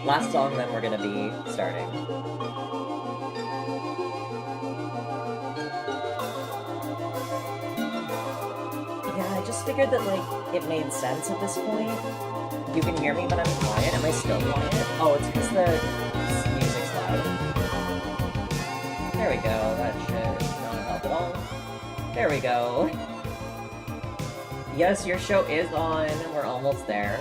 Last song, then we're gonna be starting. Yeah, I just figured that, like, it made sense at this point. You can hear me, but I'm quiet. Am I still quiet? Oh, it's because the music's loud. There we go. That should not help at all. There we go. Yes, your show is on. We're almost there.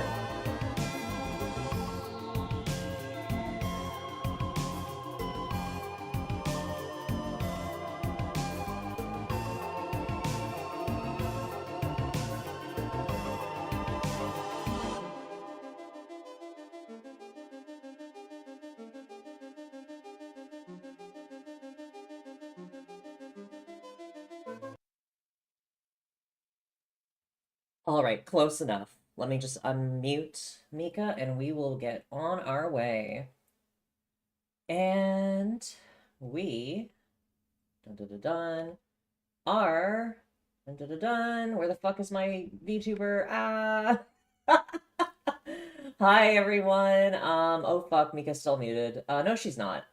All right, close enough. Let me just unmute Mika and we will get on our way. And we dun dun dun dun are dun dun dun dun. Where the fuck is my VTuber? Ah. Hi everyone. Oh fuck, Mika's still muted. No, she's not.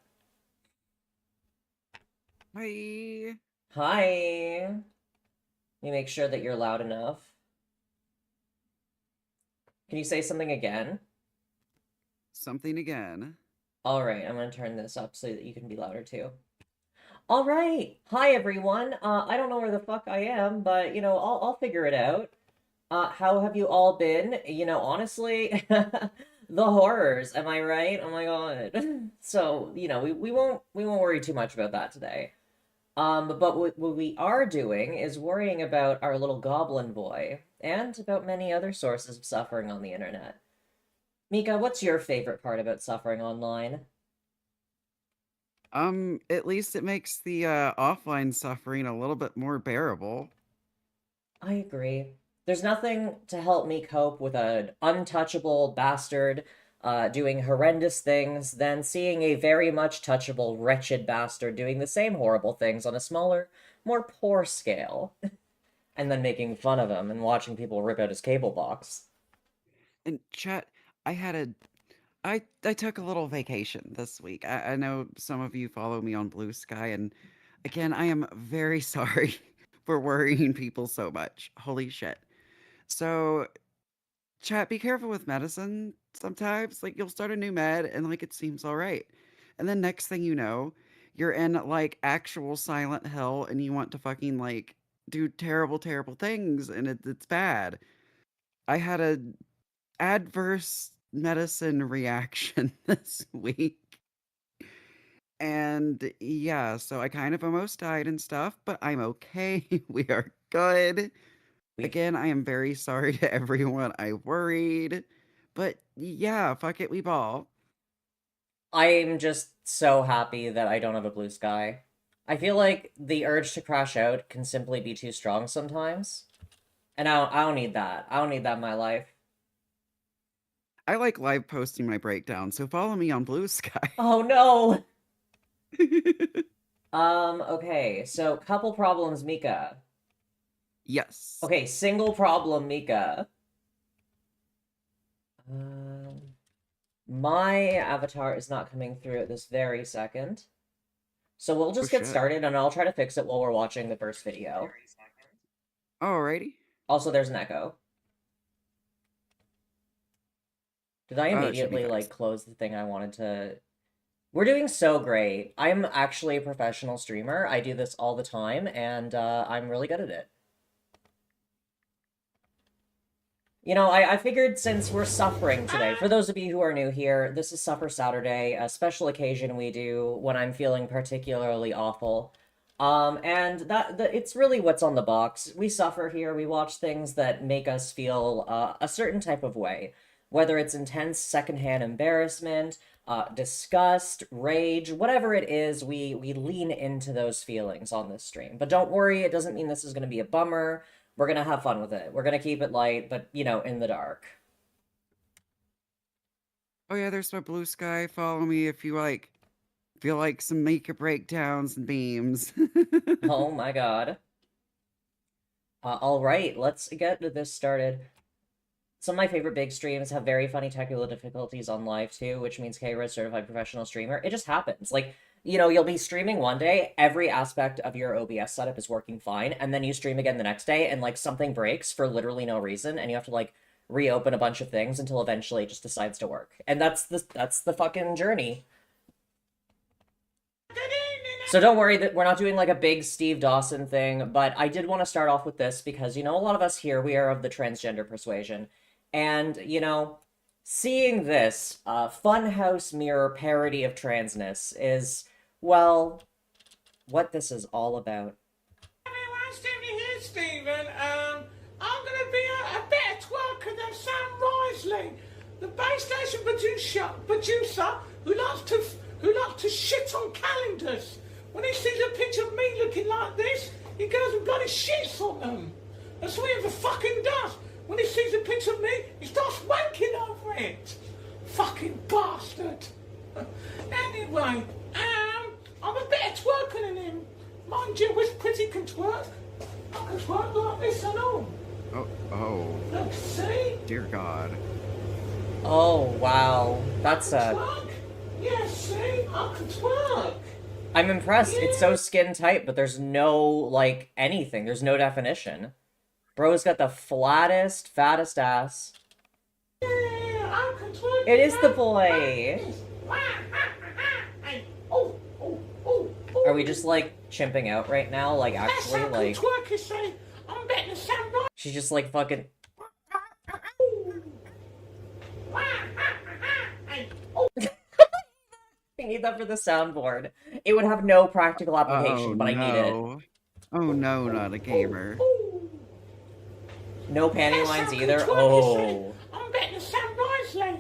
Hi. Hi. Let me make sure that you're loud enough. Can you say something again? Something again. All right, I'm gonna turn this up so that you can be louder too. All right. Hi everyone. I don't know where the fuck I am, but I'll figure it out. How have you all been? Honestly, the horrors, am I right? Oh my God. So, we won't worry too much about that today. But what we are doing is worrying about our little goblin boy and about many other sources of suffering on the internet. Mika, what's your favorite part about suffering online? At least it makes the offline suffering a little bit more bearable. I agree. There's nothing to help me cope with an untouchable bastard doing horrendous things than seeing a very much touchable, wretched bastard doing the same horrible things on a smaller, more poor scale, and then making fun of him and watching people rip out his cable box. And chat, I had a I took a little vacation this week. I know some of you follow me on Blue Sky, and again, I am very sorry for worrying people so much. Holy shit. So chat, be careful with medicine sometimes. Like you'll start a new med and like it seems all right. And then next thing you know, you're in like actual silent hell and you want to fucking like do terrible, terrible things and it's bad. I had a adverse medicine reaction this week. And yeah, so I kind of almost died and stuff, but I'm okay. We are good. We Again, I am very sorry to everyone I worried. But yeah, fuck it, we ball. I'm just so happy that I don't have a blue sky. I feel like the urge to crash out can simply be too strong sometimes. And I don't need that. I don't need that in my life. I like live posting my breakdown, so follow me on Blue Sky. Oh no! Okay, so couple problems, Mika. Yes. Okay, single problem, Mika. Um, my avatar is not coming through at this very second. So we'll Oh just get shit. started and I'll try to fix it while we're watching the first video. Alrighty. Also, there's an echo. Did I It should be immediately, like, fixed. close the thing I wanted to... We're doing so great. I'm actually a professional streamer. I do this all the time, and I'm really good at it. I figured since we're suffering today, for those of you who are new here, this is Suffer Saturday, a special occasion we do when I'm feeling particularly awful. And it's really what's on the box. We suffer here, we watch things that make us feel a certain type of way, whether it's intense secondhand embarrassment, disgust, rage, whatever it is, we lean into those feelings on this stream. But don't worry, it doesn't mean this is going to be a bummer. We're gonna have fun with it. We're gonna keep it light, but in the dark. Oh yeah, there's my Blue Sky. Follow me if you like feel like some makeup breakdowns and beams. Oh my God. All right, let's get this started. Some of my favorite big streams have very funny technical difficulties on live too, which means K-Red certified professional streamer. It just happens. Like, you'll be streaming one day, every aspect of your OBS setup is working fine, and then you stream again the next day, and like something breaks for literally no reason, and you have to like reopen a bunch of things until eventually it just decides to work. And that's the fucking journey. So don't worry that we're not doing like a big Steve Dawson thing, but I did want to start off with this because, a lot of us here, we are of the transgender persuasion. And, seeing this funhouse mirror parody of transness is, well, what this is all about. Everyone, Stevie here, Stephen. I'm going to be a better twerker than Sam Risley, the base station producer who likes to shit on calendars. When he sees a picture of me looking like this, he goes and bloody shits on them. That's what he ever fucking does. When he sees a picture of me, he starts wanking over it. Fucking bastard. Anyway, I'm a better twerker than him. Mind you, which pretty can twerk. I can twerk like this and all. Oh. Look, see? Dear God. Oh, wow. That's Twerk? Yeah, see? I can twerk. I'm impressed. Yeah. It's so skin tight, but there's no, like, anything. There's no definition. Bro's got the flattest, fattest ass. Yeah, I can twerk. It is the boy. Oh, oh, oh, oh. Are we just, like, chimping out right now? Like, actually, That's like... twerk is saying, I'm better than Sam Risley. She's just, like, fucking... I need that for the soundboard. It would have no practical application, but I need it. Oh no, not a gamer. No panty lines either? Oh. I'm betting Sam Risley.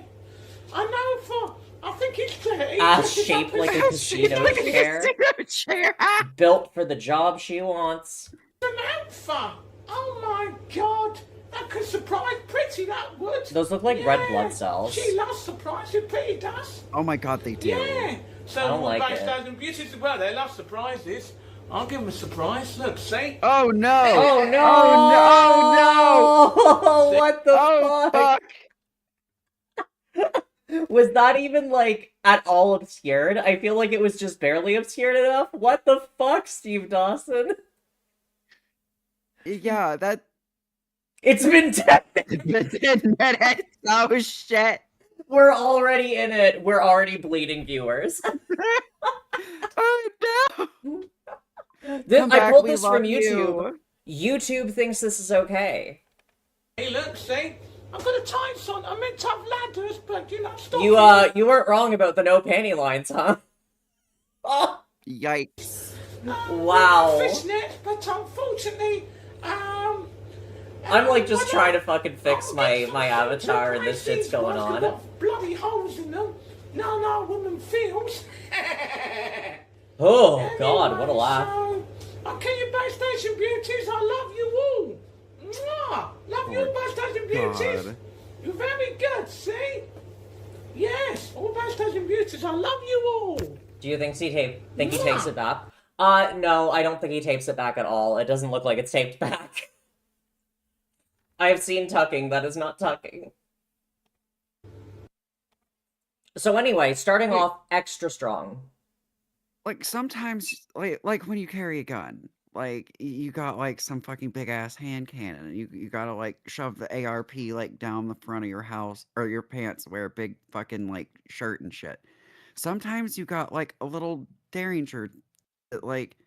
I think he's Ass shaped like a casino chair. Built for the job she wants. Samantha. Oh my god. That could surprise Pretty, that would. Those look like red blood cells. She loves surprises, Pretty does. Oh my god, they do. Yeah. So I don't like it. and beauties as well, they love surprises. I'll give them a surprise. Look, see? Oh no! Oh no! Oh no! What the fuck? Was that even, like, at all obscured? I feel like it was just barely obscured enough. What the fuck, Steve Dawson? Yeah, that... It's been 10 minutes! Oh shit! We're already in it. We're already bleeding viewers. Oh no! I pulled this from YouTube. YouTube thinks this is okay. Hey, look, see? I've got a tights on. I meant to have ladders, but stop. You weren't wrong about the no panty lines, huh? Oh, Yikes. wow. Fishnets, but unfortunately, I'm like just trying to fucking fix my avatar and this shit's going on. Got bloody holes in them. No, woman feels. Oh god, what a laugh. So, okay, you base station beauties, I love you all. Mwah! Love you, base station beauties. God. You're very good, see? Yes, all base station beauties, I love you all. Do you think he takes it back? No, I don't think he tapes it back at all. It doesn't look like it's taped back. I've seen tucking, that is not tucking. So anyway, starting off extra strong. Like, sometimes, like when you carry a gun, like, you got, like, some fucking big-ass hand cannon, and you gotta, like, shove the ARP, like, down the front of your house, or your pants, wear a big fucking, like, shirt and shit. Sometimes you got, like, a little derringer that, like,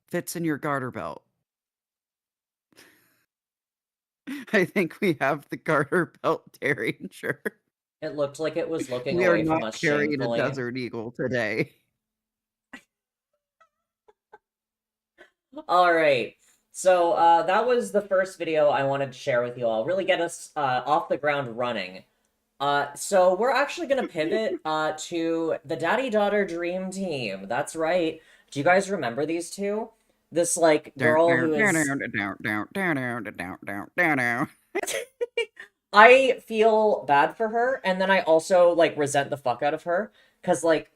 fits in your garter belt. I think we have the garter belt derringer. It looked like it was looking We are away from not us carrying a shamefully. Desert Eagle today. Alright, so that was the first video I wanted to share with you all. Really get us off the ground running. So we're actually going to pivot to the daddy-daughter dream team. That's right. Do you guys remember these two? This, like, girl who is... I feel bad for her, and then I also, like, resent the fuck out of her. Because, like,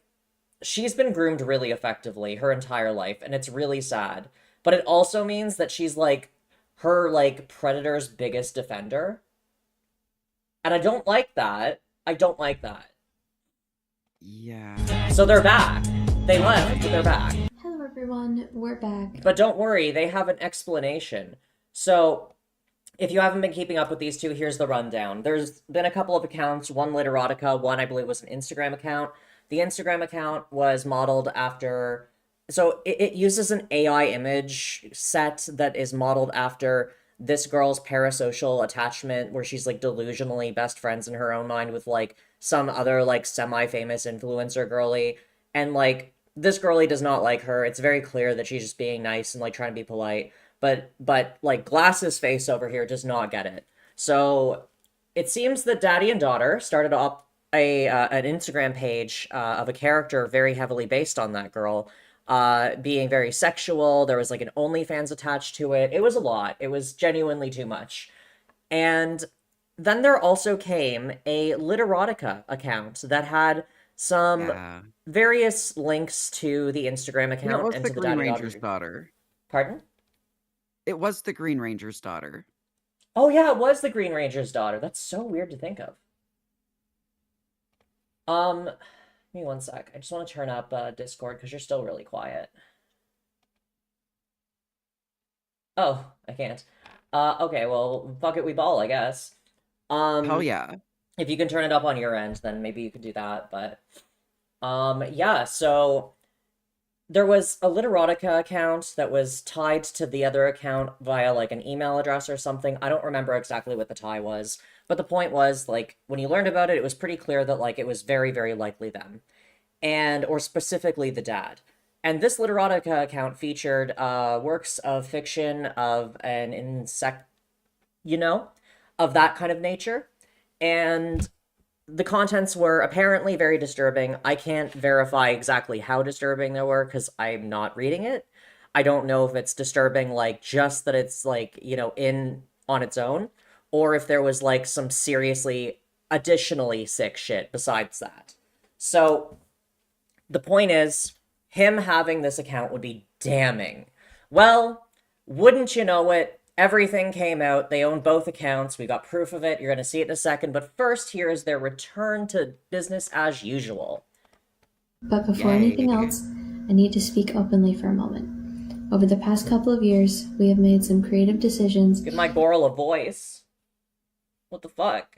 she's been groomed really effectively her entire life, and it's really sad. But it also means that she's, like, her, like, predator's biggest defender. And I don't like that. I don't like that. Yeah. So they're back. They left, but they're back. Hello everyone, we're back. But don't worry, they have an explanation. So, if you haven't been keeping up with these two, here's the rundown. There's been a couple of accounts, one Literotica, one I believe was an Instagram account. The Instagram account was modeled after... So, it uses an AI image set that is modeled after this girl's parasocial attachment, where she's, like, delusionally best friends in her own mind with, like, some other, like, semi-famous influencer girly. And, like, this girly does not like her. It's very clear that she's just being nice and, like, trying to be polite. But like Glass's face over here does not get it. So it seems that daddy and daughter started up an Instagram page of a character very heavily based on that girl, being very sexual. There was like an OnlyFans attached to it. It was a lot. It was genuinely too much. And then there also came a Literotica account that had some Yeah. various links to the Instagram And it account was and the to the Green daddy Ranger's daughter. daughter. Pardon? It was the Green Ranger's daughter. Oh yeah, it was the Green Ranger's daughter. That's so weird to think of. Give me one sec. I just want to turn up Discord because you're still really quiet. Oh, I can't. Okay, well, fuck it, we ball, I guess. Hell yeah. If you can turn it up on your end, then maybe you could do that, but... yeah, so... There was a Literotica account that was tied to the other account via, like, an email address or something. I don't remember exactly what the tie was. But the point was, like, when you learned about it, it was pretty clear that, like, it was very, very likely them. Or specifically the dad. And this Literotica account featured works of fiction of an insect, of that kind of nature. And the contents were apparently very disturbing. I can't verify exactly how disturbing they were because I'm not reading it. I don't know if it's disturbing, like, just that it's, like, in on its own, or if there was, like, some seriously additionally sick shit besides that. So, the point is, him having this account would be damning. Well, wouldn't you know it, everything came out. They own both accounts. We got proof of it. You're going to see it in a second. But first, here is their return to business as usual. But before Yay. anything else, I need to speak openly for a moment. Over the past couple of years, we have made some creative decisions Give my Goral a voice. What the fuck?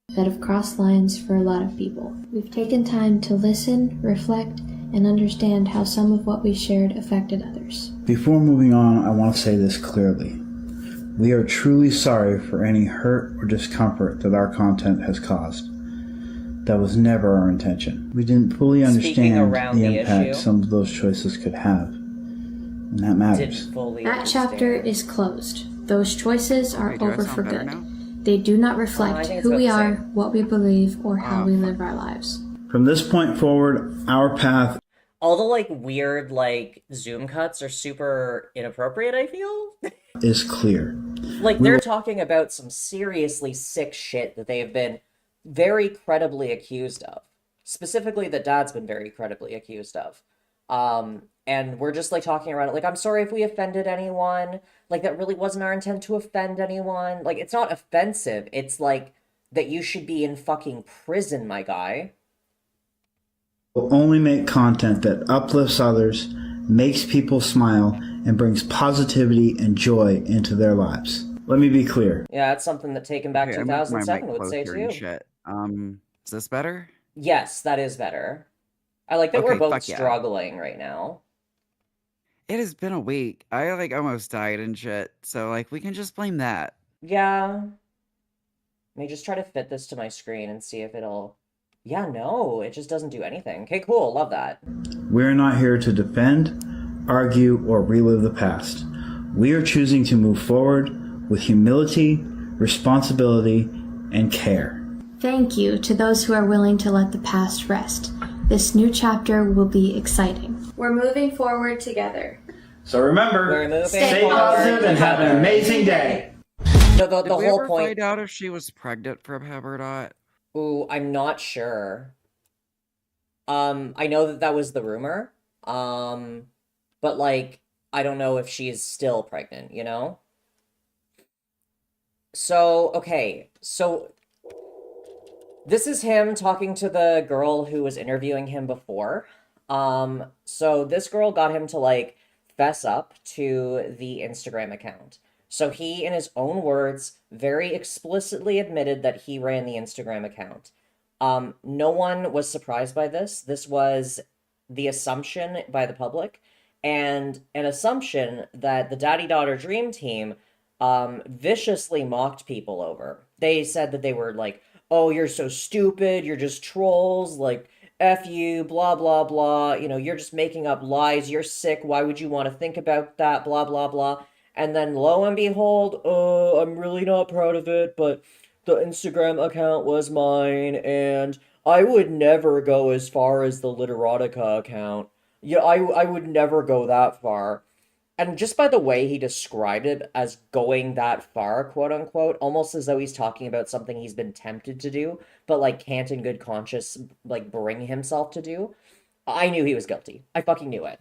that have crossed lines for a lot of people. We've taken time to listen, reflect, and understand how some of what we shared affected others. Before moving on, I want to say this clearly. We are truly sorry for any hurt or discomfort that our content has caused. That was never our intention. We didn't fully Speaking understand around the the impact issue. some of those choices could have. And that matters. Didn't fully That understand. chapter is closed. Those choices are Okay, do I over sound for better good. now? They do not I reflect think it's who about we the are, same. what we believe, or how Oh, we fuck. live our lives. From this point forward, our path All the, like, weird, like, zoom cuts are super inappropriate, I feel. is clear. Like, they're talking about some seriously sick shit that they have been very credibly accused of. Specifically, that Dad's been very credibly accused of. And we're just, like, talking around it. Like, I'm sorry if we offended anyone. Like, that really wasn't our intent to offend anyone. Like, it's not offensive. It's, like, that you should be in fucking prison, my guy. We'll only make content that uplifts others, makes people smile, and brings positivity and joy into their lives. Let me be clear. Yeah, that's something that Taken Back Okay, I moved my 2007 mic would say closer and too. shit. Is this better? Yes, that is better. I like that Okay, we're both fuck yeah. struggling right now. It has been a week. I like almost died and shit. So like we can just blame that. Yeah. Let me just try to fit this to my screen and see if it'll... Yeah, no, it just doesn't do anything. Okay, cool, love that. We're not here to defend, argue, or relive the past. We are choosing to move forward with humility, responsibility, and care. Thank you to those who are willing to let the past rest. This new chapter will be exciting. We're moving forward together. So remember, We're moving Stay forward positive and have an together. amazing day. The Did we whole ever point... find out if she was pregnant from him or not? Ooh, I'm not sure. I know that that was the rumor. But, like, I don't know if she's still pregnant, you know? So, okay, so This is him talking to the girl who was interviewing him before. So this girl got him to like fess up to the Instagram account. So he, in his own words, very explicitly admitted that he ran the Instagram account. No one was surprised by this. This was the assumption by the public, and an assumption that the Daddy Daughter Dream Team viciously mocked people over. They said that they were like, oh, you're so stupid, you're just trolls, like, F you, blah, blah, blah, you know, you're just making up lies, you're sick, why would you want to think about that, blah, blah, blah. And then lo and behold, I'm really not proud of it, but the Instagram account was mine, and I would never go as far as the Literotica account. Yeah, I would never go that far. And just by the way he described it as going that far, quote unquote, almost as though he's talking about something he's been tempted to do, but like can't in good conscience like bring himself to do. I knew he was guilty. I fucking knew it.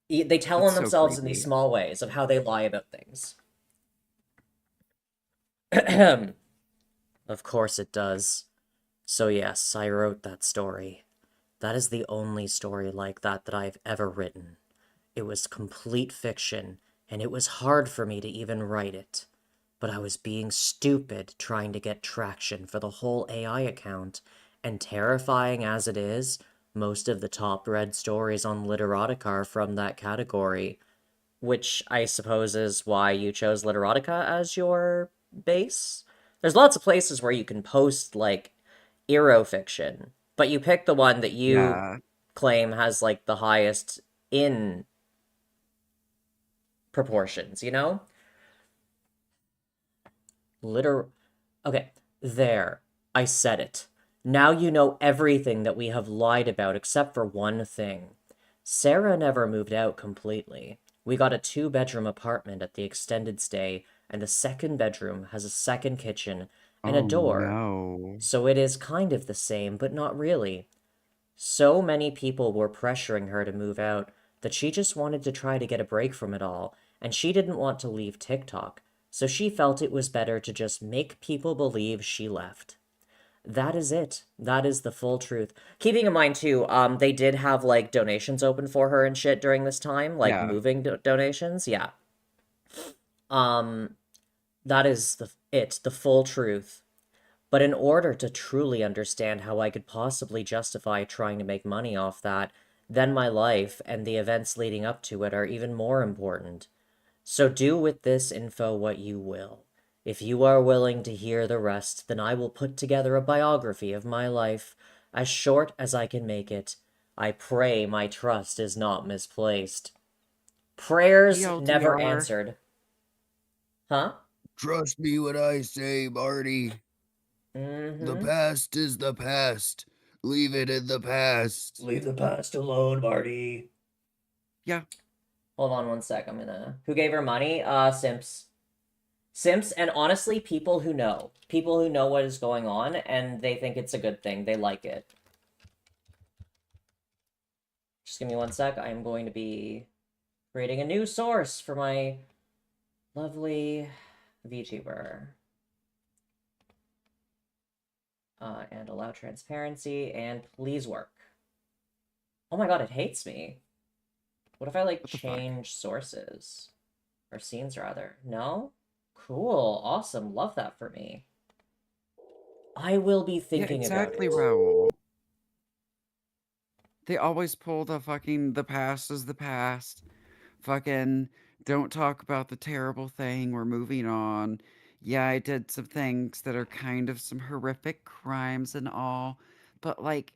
They tell That's on so themselves in these creepy. small ways of how they lie about things. Of course it does. So yes, I wrote that story. That is the only story like that that I've ever written. It was complete fiction, and it was hard for me to even write it. But I was being stupid trying to get traction for the whole AI account, and terrifying as it is, most of the top read stories on Literotica are from that category, which I suppose is why you chose Literotica as your base. There's lots of places where you can post, like, Eero fiction, but you pick the one that you Yeah. claim has, like, the highest in proportions, you know? Liter. Okay, there. I said it. Now you know everything that we have lied about except for one thing. Sarah never moved out completely. We got a 2-bedroom apartment at the extended stay, and the second bedroom has a second kitchen and a Oh door. no. So it is kind of the same, but not really. So many people were pressuring her to move out that she just wanted to try to get a break from it all, and she didn't want to leave TikTok, so she felt it was better to just make people believe she left. That is it. That is the full truth. Keeping in mind too, they did have like donations open for her and shit during this time, like Yeah. moving donations. Yeah. Um, that is the full truth. But in order to truly understand how I could possibly justify trying to make money off that, then my life and the events leading up to it are even more important. So do with this info what you will. If you are willing to hear the rest, then I will put together a biography of my life, as short as I can make it. I pray my trust is not misplaced. Prayers never TLDR. answered. Huh? Trust me when I say, Marty, the Mm-hmm. past is the past. Leave it in the past. Leave the past alone, Marty. Yeah. Hold on one sec. I'm gonna. Who gave her money? Simps. Simps, and honestly, people who know. People who know what is going on, and they think it's a good thing. They like it. Just give me one sec. I am going to be creating a new source for my lovely VTuber. And allow transparency, and please work. Oh my god, it hates me. What if I, like, What the fuck? change sources? Or scenes, rather. No? Cool. Awesome. Love that for me. I will be Yeah, thinking about exactly, it. Raoul. They always pull the past is the past. Fucking don't talk about the terrible thing. We're moving on. Yeah, I did some things that are kind of some horrific crimes and all, but like,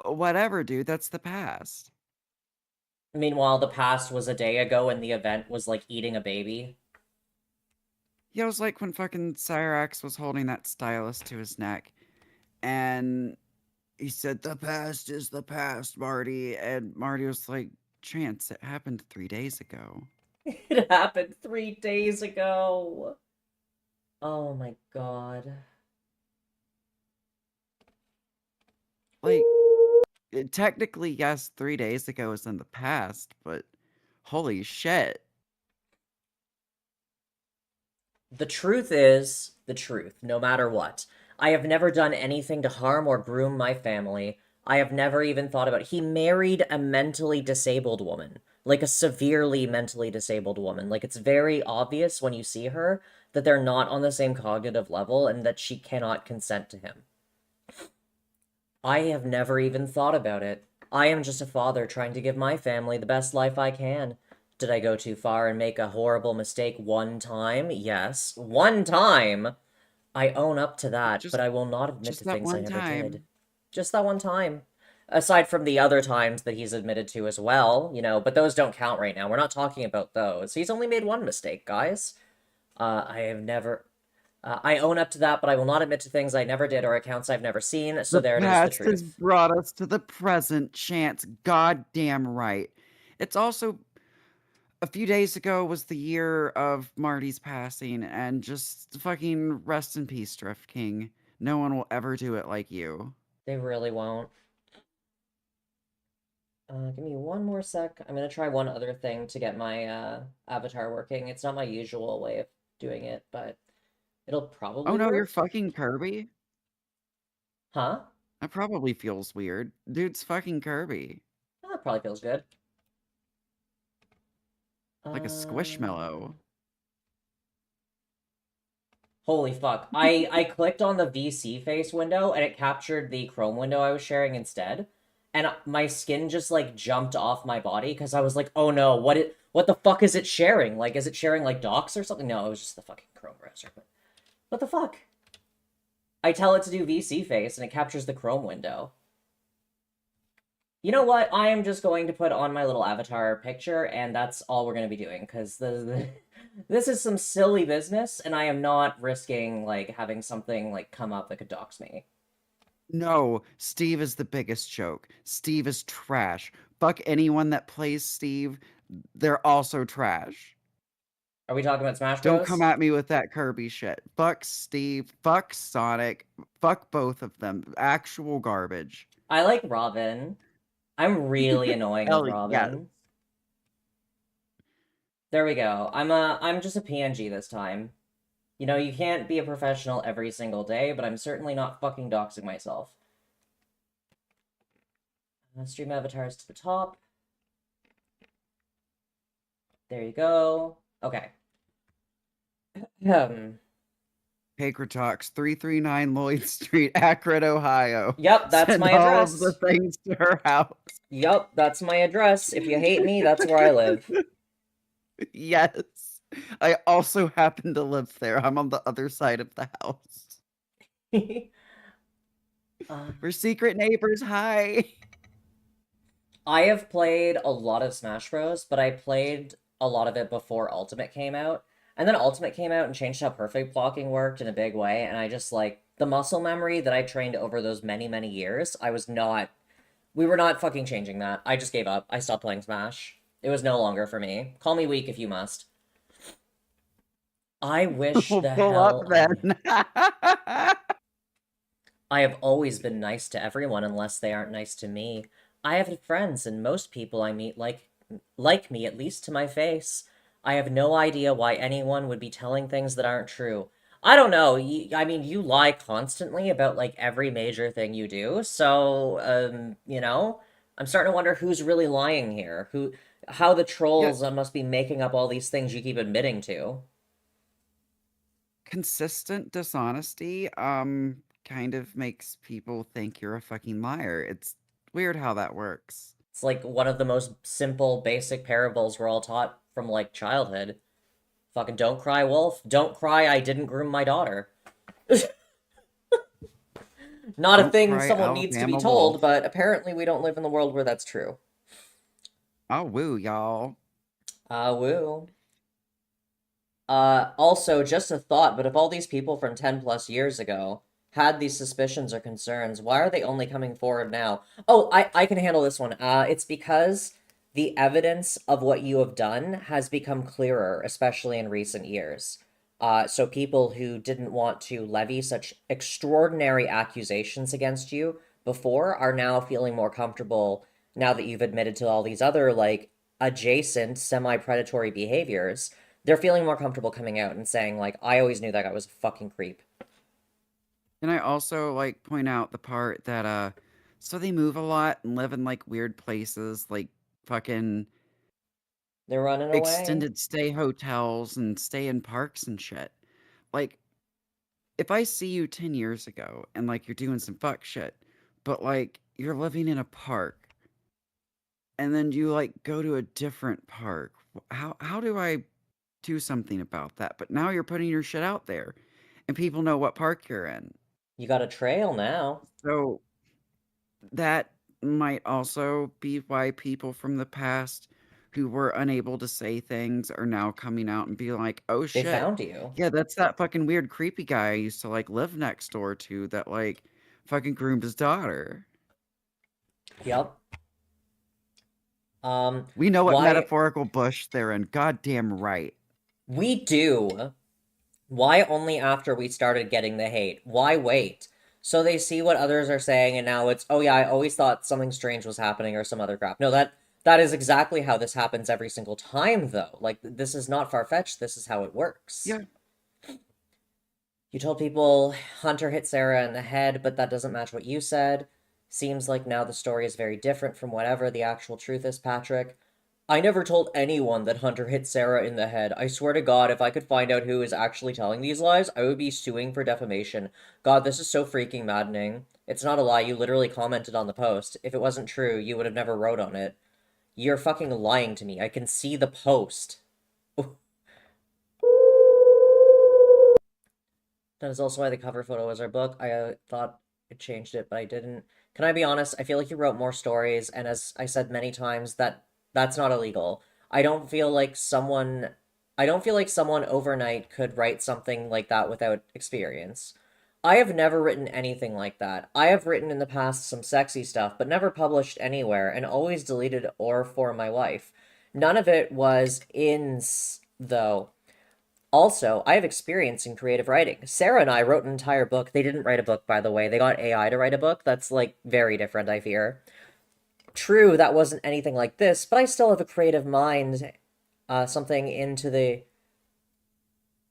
whatever, dude. That's the past. Meanwhile, the past was a day ago and the event was like eating a baby. Yeah, it was like when fucking Cyrax was holding that stylus to his neck, and he said, "The past is the past, Marty." And Marty was like, "Chance, it happened 3 days ago." It happened 3 days ago. Oh my god. Like, technically, yes, 3 days ago is in the past, but holy shit. The truth is the truth, no matter what. I have never done anything to harm or groom my family. I have never even thought about it. He married a mentally disabled woman, like a severely mentally disabled woman. Like, it's very obvious when you see her that they're not on the same cognitive level and that she cannot consent to him. I have never even thought about it. I am just a father trying to give my family the best life I can. Did I go too far and make a horrible mistake one time? Yes. One time! I own up to that, Just but I will not admit just to that things I one never did. time. Just that one time. Aside from the other times that he's admitted to as well, but those don't count right now. We're not talking about those. He's only made one mistake, guys. I have never. I own up to that, but I will not admit to things I never did or accounts I've never seen, so The there it is, the past has truth. brought us to the present, Chance. Goddamn right. It's also a few days ago was the year of Marty's passing, and just fucking rest in peace, Drift King. No one will ever do it like you. They really won't. Give me one more sec. I'm gonna try one other thing to get my avatar working. It's not my usual way of doing it, but it'll Oh probably no, you're work. fucking Kirby? Huh? That probably feels weird. Dude's fucking Kirby. That probably feels good. Like a squishmallow. Holy fuck. I clicked on the VC face window and it captured the Chrome window I was sharing instead. And my skin just like jumped off my body because I was like, oh no, what the fuck is it sharing? Like, is it sharing like docs or something? No, it was just the fucking Chrome browser. But what the fuck? I tell it to do VC face and it captures the Chrome window. You know what? I am just going to put on my little avatar picture, and that's all we're going to be doing, because this is some silly business, and I am not risking, like, having something, like, come up that could dox me. No, Steve is the biggest joke. Steve is trash. Fuck anyone that plays Steve. They're also trash. Are we talking about Smash Don't Bros? come at me with that Kirby shit. Fuck Steve. Fuck Sonic. Fuck both of them. Actual garbage. I like Robin. I'm really annoying with Hell yes. Robin. There we go. I'm just a PNG this time. You can't be a professional every single day, but I'm certainly not fucking doxing myself. Stream avatars to the top. There you go. Okay. Talks 339 Lloyd Street, Akron, Ohio. Yep, that's Send my all of the address. things to her house. Yep, that's my address. If you hate me, that's where I live. Yes. I also happen to live there. I'm on the other side of the house. We're secret neighbors. Hi. I have played a lot of Smash Bros, but I played a lot of it before Ultimate came out. And then Ultimate came out and changed how perfect blocking worked in a big way, and I just like the muscle memory that I trained over those many, many years, we were not fucking changing that. I just gave up. I stopped playing Smash. It was no longer for me. Call me weak if you must. I wish We'll the pull up hell then. I have always been nice to everyone unless they aren't nice to me. I have friends, and most people I meet like me, at least to my face. I have no idea why anyone would be telling things that aren't true. I don't know. I mean, you lie constantly about like every major thing you do. So, I'm starting to wonder who's really lying here. How the Yeah, trolls must be making up all these things you keep admitting to. consistent dishonesty kind of makes people think you're a fucking liar. It's weird how that works. It's like one of the most simple, basic parables we're all taught from like childhood. Fucking don't cry, wolf. Don't cry, I didn't groom my daughter. Not a Don't thing cry, someone needs to be Alabama told, wolf. but apparently we don't live in the world where that's true. Oh woo, y'all. Woo. Also, just a thought, but if all these people from 10 plus years ago had these suspicions or concerns, why are they only coming forward now? Oh, I can handle this one. It's because the evidence of what you have done has become clearer, especially in recent years. So people who didn't want to levy such extraordinary accusations against you before are now feeling more comfortable now that you've admitted to all these other, like, adjacent semi-predatory behaviors. They're feeling more comfortable coming out and saying, like, I always knew that guy was a fucking creep. Can I also like point out the part that so they move a lot and live in like weird places, like fucking They're running away. extended stay hotels and stay in parks and shit. Like if I see you 10 years ago and like you're doing some fuck shit, but like you're living in a park and then you like go to a different park, how do I do something about that? But now you're putting your shit out there and people know what park you're in. You got a trail now. So that might also be why people from the past who were unable to say things are now coming out and be like, "Oh They shit. found you. Yeah, that's that fucking weird creepy guy I used to like live next door to that like fucking groomed his daughter." Yep. We know what Why metaphorical bush they're in. Goddamn right. we do. Why only after we started getting the hate? Why wait? So they see what others are saying and now it's, oh yeah, I always thought something strange was happening or some other crap. No, that is exactly how this happens every single time though. Like this is not far-fetched, this is how it works. Yeah. You told people Hunter hit Sarah in the head, but that doesn't match what you said. Seems like now the story is very different from whatever the actual truth is, Patrick. I never told anyone that Hunter hit Sarah in the head. I swear to God, if I could find out who is actually telling these lies, I would be suing for defamation. God, this is so freaking maddening. It's not a lie, you literally commented on the post. If it wasn't true, you would have never wrote on it. You're fucking lying to me. I can see the post. That is also why the cover photo was our book. I thought it changed it, but I didn't. Can I be honest? I feel like you wrote more stories, and as I said many times, that's not illegal. I don't feel like someone I don't feel like someone overnight could write something like that without experience. I have never written anything like that. I have written in the past some sexy stuff, but never published anywhere, and always deleted or for my wife. None of it was though. Also, I have experience in creative writing. Sarah and I wrote an entire book. They didn't write a book, by the way. They got AI to write a book. That's like very different, I fear. True, that wasn't anything like this, but I still have a creative mind. Something into the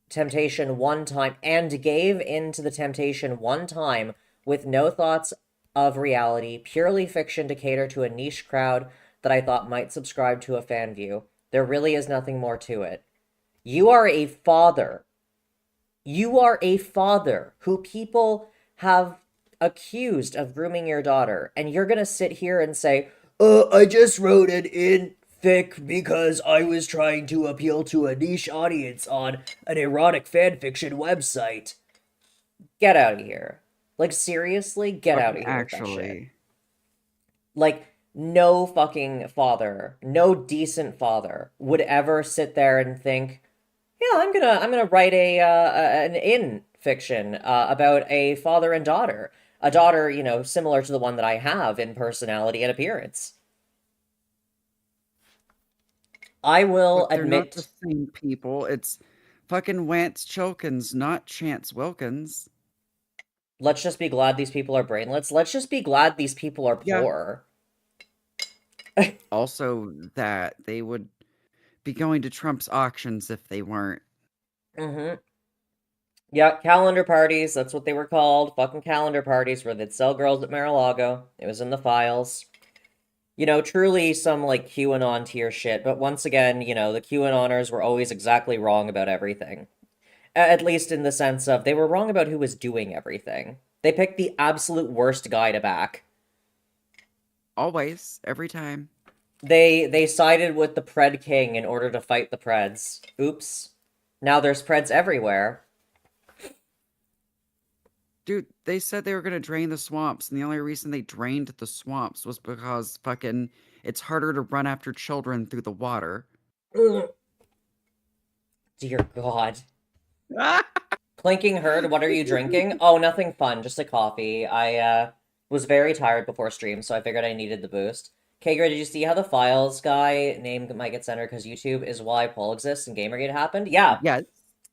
temptation one time and gave into the temptation one time with no thoughts of reality, purely fiction to cater to a niche crowd that I thought might subscribe to a fan view. There really is nothing more to it. You are a father. You are a father who people have accused of grooming your daughter, and you're gonna sit here and say, I just wrote it in fic because I was trying to appeal to a niche audience on an erotic fanfiction website. Get out of here. Like, seriously, get out Fucking of here with that shit. actually. Like, no fucking father, no decent father would ever sit there and think, yeah, I'm gonna write an in fiction about a father and daughter, a daughter, similar to the one that I have in personality and appearance. I will Look, they're not the admit, same people. It's fucking Wance Chilkins, not Chance Wilkins. let's just be glad these people are brainless. Let's just be glad these people are Yeah. poor. Also, that they would be going to Trump's auctions if they weren't. Mm-hmm. Yeah, calendar parties. That's what they were called. Fucking calendar parties where they'd sell girls at Mar-a-Lago. It was in the files. Truly some like QAnon tier shit, but once again, the QAnoners were always exactly wrong about everything. At least in the sense of they were wrong about who was doing everything. They picked the absolute worst guy to back. Always, every time. They sided with the Pred King in order to fight the Preds. Oops. Now there's Preds everywhere. Dude, they said they were gonna drain the swamps, and the only reason they drained the swamps was because fucking it's harder to run after children through the water. Ugh. Dear God. Clinking Herd, what are you drinking? Oh, nothing fun, just a coffee. I was very tired before stream, so I figured I needed the boost. Kager, did you see how the files guy name might get centered because YouTube is why poll exists and Gamergate happened? Yeah. Yes.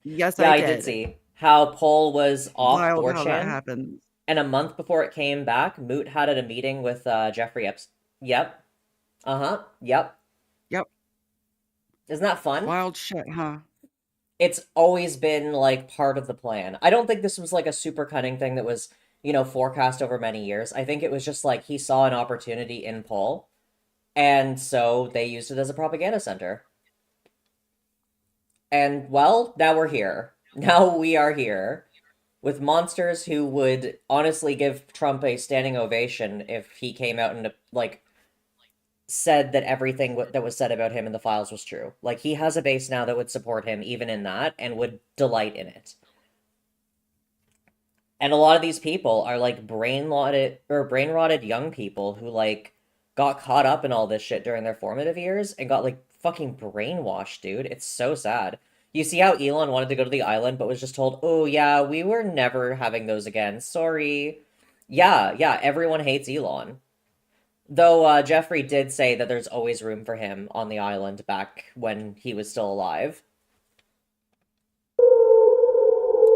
Yes, Yeah, I I did did. see how poll was off Wild how that 4chan, happened. and a month before it came back, Moot had a meeting with Jeffrey Epstein. Yep. Uh-huh. Yep. Yep. Isn't that fun? Wild shit, huh? it's always been like part of the plan. I don't think this was like a super cunning thing that was, forecast over many years. I think it was just like he saw an opportunity in Paul, and so they used it as a propaganda center. And well, now we're here. Now we are here with monsters who would honestly give Trump a standing ovation if he came out and like said that everything that was said about him in the files was true. Like he has a base now that would support him even in that and would delight in it. And a lot of these people are like brain rotted young people who like got caught up in all this shit during their formative years and got like fucking brainwashed, dude. It's so sad. You see how Elon wanted to go to the island but was just told, "Oh yeah, we were never having those again. Sorry." Yeah, everyone hates Elon. Though Jeffrey did say that there's always room for him on the island back when he was still alive.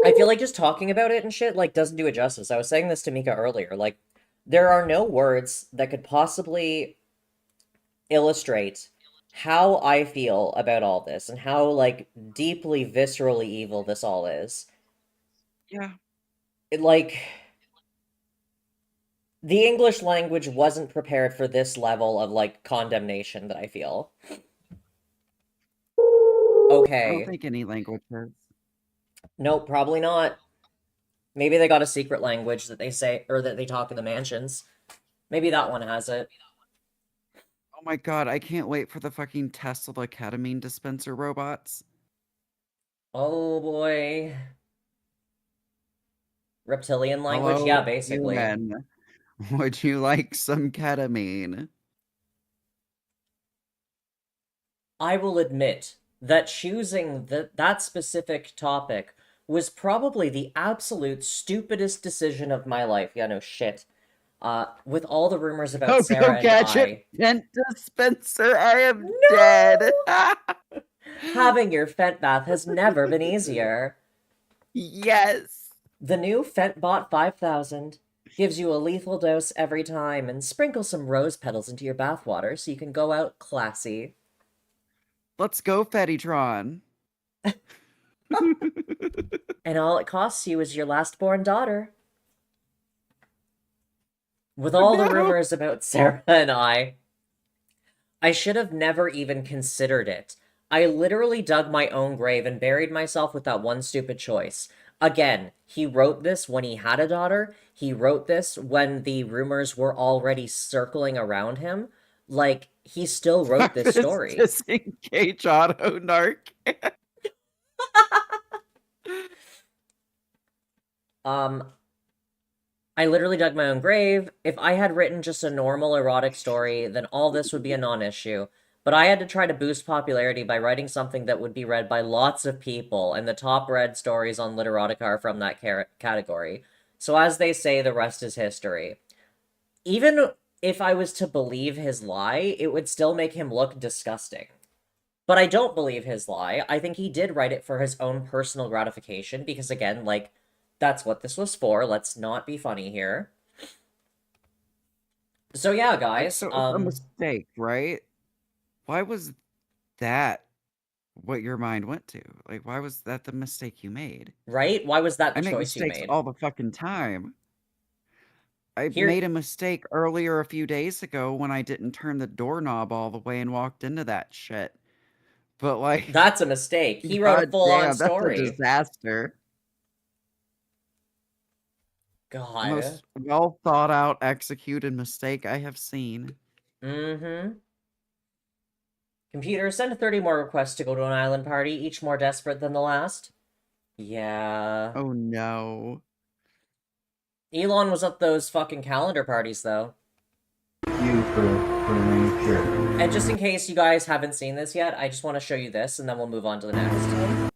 I feel like just talking about it and shit like doesn't do it justice. I was saying this to Mika earlier. Like, there are no words that could possibly illustrate how I feel about all this and how like deeply viscerally evil this all is. Yeah. Like the English language wasn't prepared for this level of like condemnation that I feel. I don't Okay. think any language is. Nope, probably not. Maybe they got a secret language that they say or that they talk in the mansions. Maybe that one has it. Oh my god, I can't wait for the fucking Tesla ketamine dispenser robots. Oh boy. Reptilian language? Hello, Yeah, basically. UN. Would you like some ketamine? I will admit that choosing that specific topic was probably the absolute stupidest decision of my life. Yeah, no shit. With all the rumors about Go Sarah and gadget I. vent dispenser, I am No! dead. Having your Fent bath has never been easier. Yes. The new Fentbot 5000 gives you a lethal dose every time and sprinkles some rose petals into your bathwater so you can go out classy. Let's go, Fettytron. And all it costs you is your last born daughter. With all the rumors about Sarah and I should have never even considered it. I literally dug my own grave and buried myself with that one stupid choice. Again, he wrote this when he had a daughter. He wrote this when the rumors were already circling around him. Like, he still wrote this story. Disengage auto narc. I literally dug my own grave. If I had written just a normal erotic story, then all this would be a non-issue. But I had to try to boost popularity by writing something that would be read by lots of people, and the top read stories on Literotica are from that category. So as they say, the rest is history. Even if I was to believe his lie, it would still make him look disgusting. But I don't believe his lie. I think he did write it for his own personal gratification, because again, like, that's what this was for. Let's not be funny here. So yeah, guys. So a mistake, right? Why was that what your mind went to? Like, why was that the mistake you made? Right? Why was that the I make choice you mistakes made? all the fucking time. I Here- made a mistake earlier a few days ago when I didn't turn the doorknob all the way and walked into that shit. But like, That's a mistake. He wrote a full-on story. That's a disaster. God. Most well thought out, executed mistake I have seen. Mm-hmm. Computer, send 30 more requests to go to an island party, each more desperate than the last. Yeah. Oh no. Elon was at those fucking calendar parties, though. You for remaining pure. And just in case you guys haven't seen this yet, I just want to show you this, and then we'll move on to the next.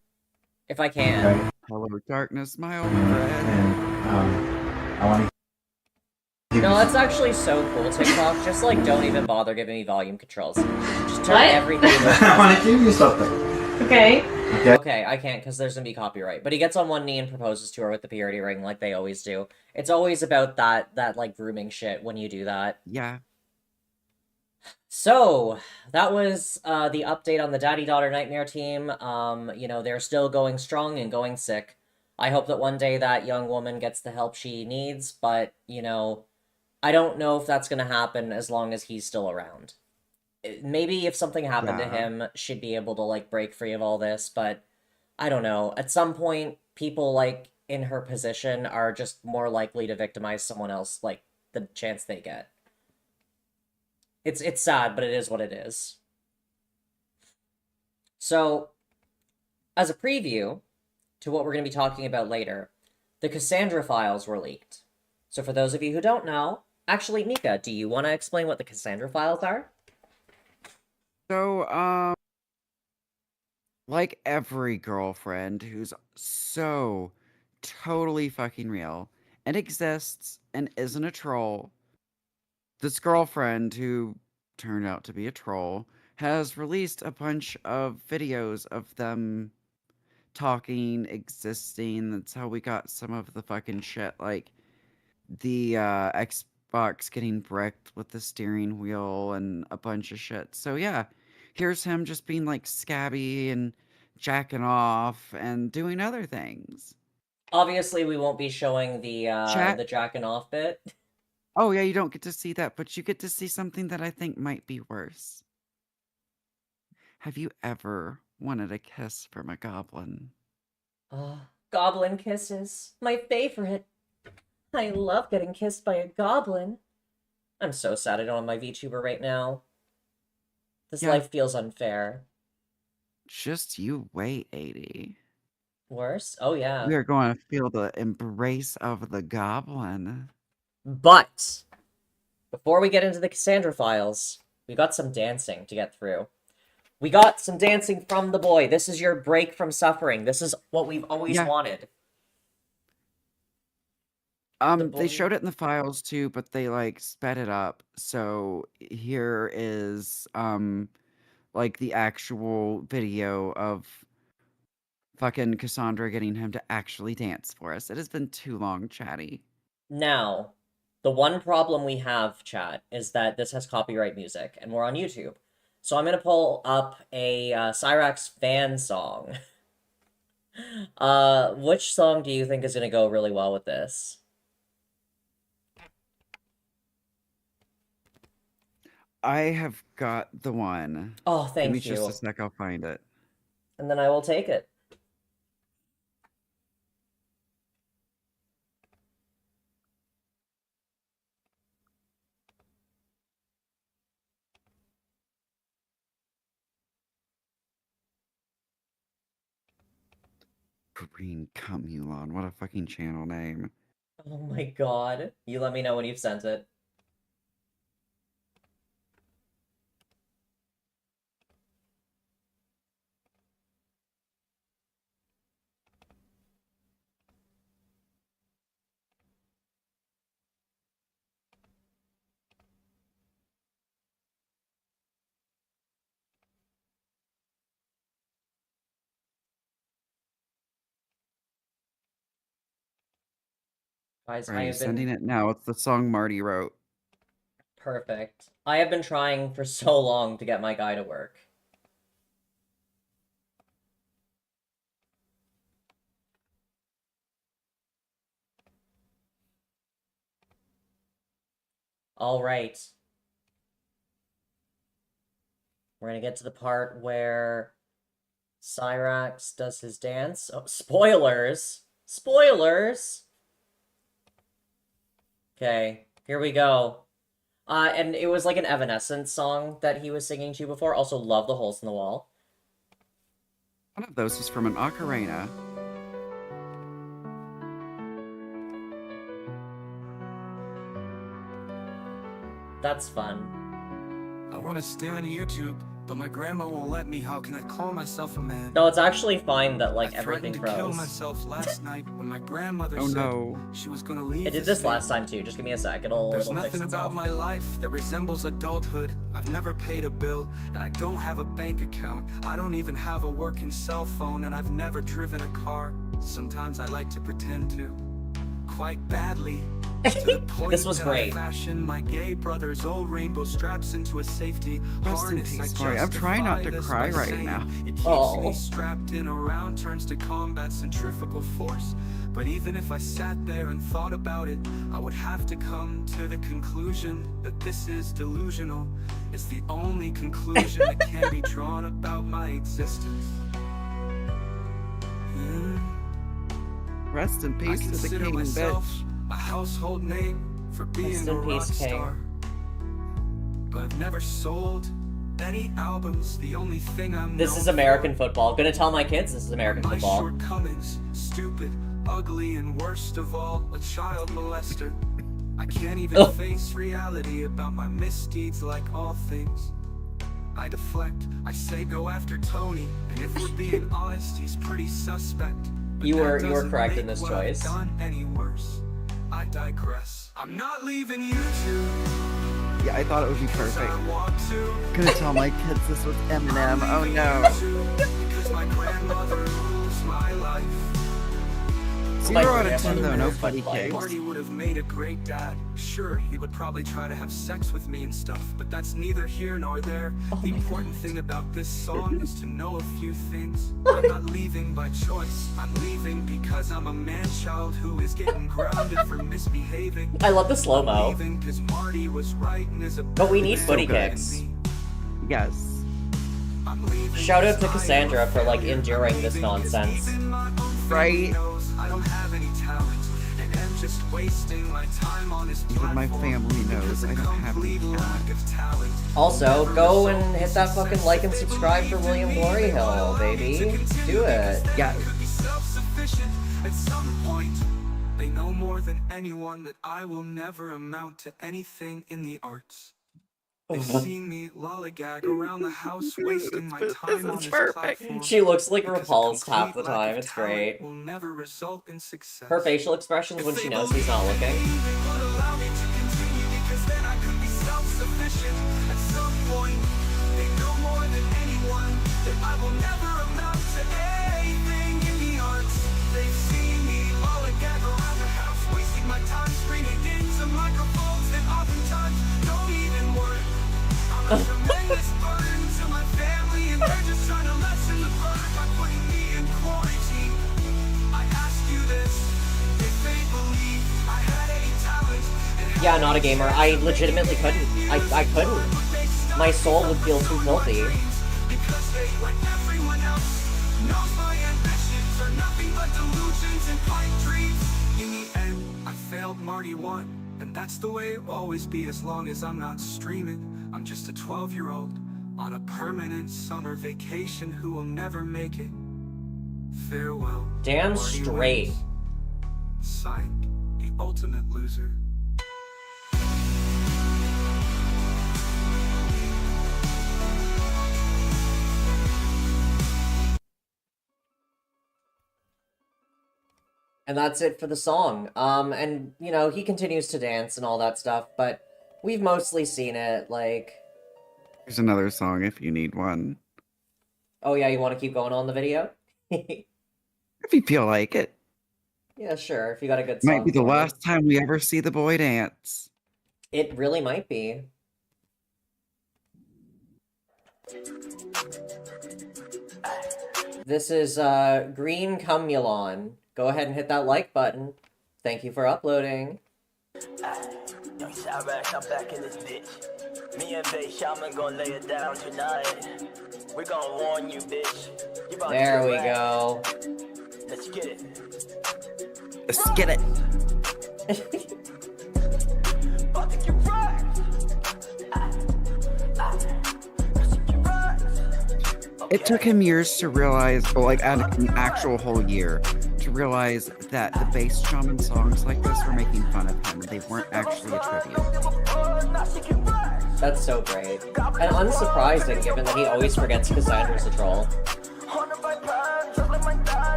If I can. Okay. Hello, darkness, my old friend. And I want to. No, that's actually so cool, TikTok. Just, like, don't even bother giving me volume controls. Just turn What? everything... I want to give you something. Okay. Okay, I can't, because there's gonna be copyright. But he gets on one knee and proposes to her with the purity ring, like they always do. It's always about that like, grooming shit when you do that. Yeah. So that was the update on the Daddy Daughter Nightmare team. You know, they're still going strong and going sick. I hope that one day that young woman gets the help she needs, but you know, I don't know if that's gonna happen as long as he's still around. Maybe if something happened to Yeah. him, she'd be able to like break free of all this, but I don't know. At some point, people like in her position are just more likely to victimize someone else, like the chance they get. It's sad, but it is what it is. So, as a preview to what we're going to be talking about later, the Cassandra files were leaked. So, for those of you who don't know, actually, Mika, do you want to explain what the Cassandra files are? So, like every girlfriend who's so totally fucking real and exists and isn't a troll, this girlfriend who turned out to be a troll has released a bunch of videos of them talking, existing. That's how we got some of the fucking shit, like the Xbox getting bricked with the steering wheel and a bunch of shit. So yeah, here's him just being like scabby and jacking off and doing other things. Obviously, we won't be showing Chat. the jacking off bit. Oh yeah, you don't get to see that, but you get to see something that I think might be worse. Have you ever wanted a kiss from a goblin? Goblin kisses. My favorite. I love getting kissed by a goblin. I'm so sad I don't have my VTuber right now. This Yeah, life feels unfair. just you wait, 80. Worse? Oh, yeah. We are going to feel the embrace of the goblin. But before we get into the Cassandra files, we got some dancing to get through. We got some dancing from the boy. This is your break from suffering. This is what we've always Yeah. wanted. They showed it in the files too, but they like sped it up. So here is like the actual video of fucking Cassandra getting him to actually dance for us. It has been too long, Chatty. Now, the one problem we have, chat, is that this has copyright music, and we're on YouTube. So I'm gonna pull up a Cyrax fan song. Which song do you think is gonna go really well with this? I have got the one. Oh, Give thank me just a you. sec, I'll find it. And then I will take it. Green Cumulon. What a fucking channel name. Oh my god. You let me know when you've sent it. Guys, I Alrighty, have sending been it now. It's the song Marty wrote. perfect. I have been trying for so long to get my guy to work. All right. We're gonna get to the part where Cyrax does his dance. Oh, spoilers! Spoilers! Okay, here we go. And it was like an Evanescence song that he was singing to before. Also, love the holes in the wall. One of those is from an ocarina. That's fun. I want to stay on YouTube, but my grandma won't let me. How can I call myself a man? No, it's actually fine that, like, I everything threatened to kill froze. myself last night when my grandmother Oh said no. she was gonna leave. It did this last time, too. Just give me a sec. There's It'll fix nothing itself. about my life that resembles adulthood. I've never paid a bill, and I don't have a bank account. I don't even have a working cell phone, and I've never driven a car. Sometimes I like to pretend to, quite badly. To the point This was that great. I fashioned my gay brother's old rainbow straps into a safety Rest in harness. peace, I Mari. I'm trying not to justify this cry by right saying now. it keeps Oh. me strapped in around, turns to combat centrifugal force. But even if I sat there and thought about it, I would have to come to the conclusion that this is delusional. It's the only conclusion that can be drawn about my existence. Rest in I peace to the consider king, myself bitch. a household name for being Rest a in rock peace, King. star. But I've never sold any albums. The only thing I'm This known is American for football. Gonna tell my kids this is American my football. shortcomings, stupid, ugly, and worst of all, a child molester. I can't even Ugh. face reality about my misdeeds. Like all things, I deflect. I say go after Tony, and if we're being honest, he's pretty suspect. But You that were doesn't correct in make this what I've choice. done any worse. I digress. I'm not leaving YouTube. Yeah, I thought it would be 'Cause perfect. I want to. Gonna tell my kids this was Eminem. Oh I'm no. leaving YouTube because my grandmother rules my life. 0 out of grandmother 10 though, no rules my funny life. cakes. Marty would have made a great dad. Sure, he would probably try to have sex with me and stuff, but that's neither here nor there. The important thing about this song is to know a few things. I'm not leaving by choice. I'm leaving because I'm a man-child who is getting grounded for misbehaving. I love the I'm slow-mo. leaving because Marty was right and is a But we need better footy man than kicks. me. Yes. I'm leaving Shout out to because I Cassandra am a for, like, failure. enduring I'm this leaving 'cause nonsense. even my own family Right? knows I don't have any talent, and I'm just wasting my time on this Even my platform family knows because of I don't have any complete lack talent. of talent. Also, go and hit that fucking like and subscribe for William Glory Hill, baby. Do it. Yeah. Could be self-sufficient at some point. They know more than anyone that I will never amount to anything in the arts. They've seen me lollygag around the house, wasting my This time is on this perfect. platform. She looks like Because a repulsed half the complete lack time. of It's talent great. will never result in success. Her facial expressions when she knows he's not looking. They would allow me to continue because then I could be self-sufficient at some point. They know more than anyone that I will never amount to anything in the arts. They've seen me lollygag around the house, wasting my time screaming into microphones that oftentimes don't even work. I'm a tremendous burden to my family, and they're just trying to lessen the burden by putting me in quarantine. I ask you this, if they believe I had any talent and Yeah, not a gamer. I legitimately couldn't. I couldn't. My soul would feel too filthy. because they, like everyone else, knows my ambitions are nothing but delusions and pipe dreams. In the end, I failed Marty 1, and that's the way it will always be as long as I'm not streaming. I'm just a 12-year-old on a permanent summer vacation who will never make it. Farewell. Damn Marty straight. wins. Signed, the ultimate loser. And that's it for the song. And, you know, he continues to dance and all that stuff, but we've mostly seen it, like... Here's another song if you need one. Oh yeah, you want to keep going on the video? If you feel like it. Yeah, sure, if you got a good song Might be the for me. last time we ever see the boy dance. It really might be. This is, Green Cumulon. Go ahead and hit that like button. Thank you for uploading. Young Cyrax, I'm back in this bitch. Me and Bay Shaman gonna lay it down tonight. We gonna warn you, bitch. You about There to we rap. go. Let's get it. Let's get it. About to get right. Let's get right. It took him years to realize, or like an actual whole year, to realize that the bass shaman songs like this were making fun of him. They weren't actually a tribute. That's so great. And unsurprising, given that he always forgets Cassandra's a troll.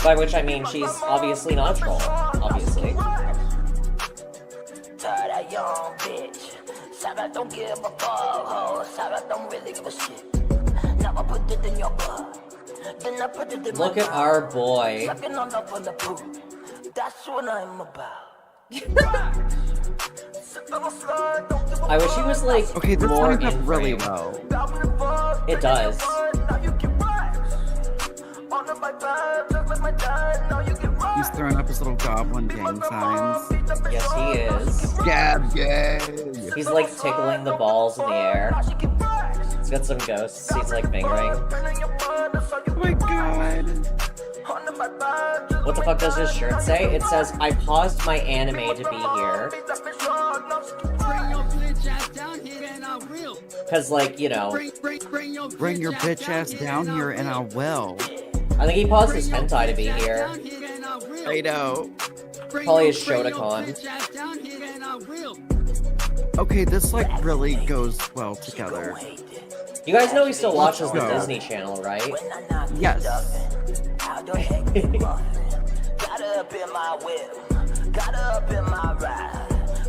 By which I mean she's obviously not a troll. Obviously. Tired of young bitch. Sarah don't give a fuck, ho. Sarah don't really give a shit. Now I put it in your butt. Then I put it in Look my at our boy. Sucking on up on the poop. That's what I'm about. I wish he was like Okay, this more lines up in really frame. well. It does. He's throwing up his little goblin gang signs. Yes, he is. Gab gay. He's like tickling the balls in the air. He's got some ghosts he's like fingering. Oh my god. What the fuck does his shirt say? It says, I paused my anime to be here. Cause like, you know, Bring your bitch ass down here and I will. I think he paused his hentai to be here. I know. Probably his Shotokan. Okay, this like really goes well together. You guys know he still watches the go. Disney Channel, right? Yes.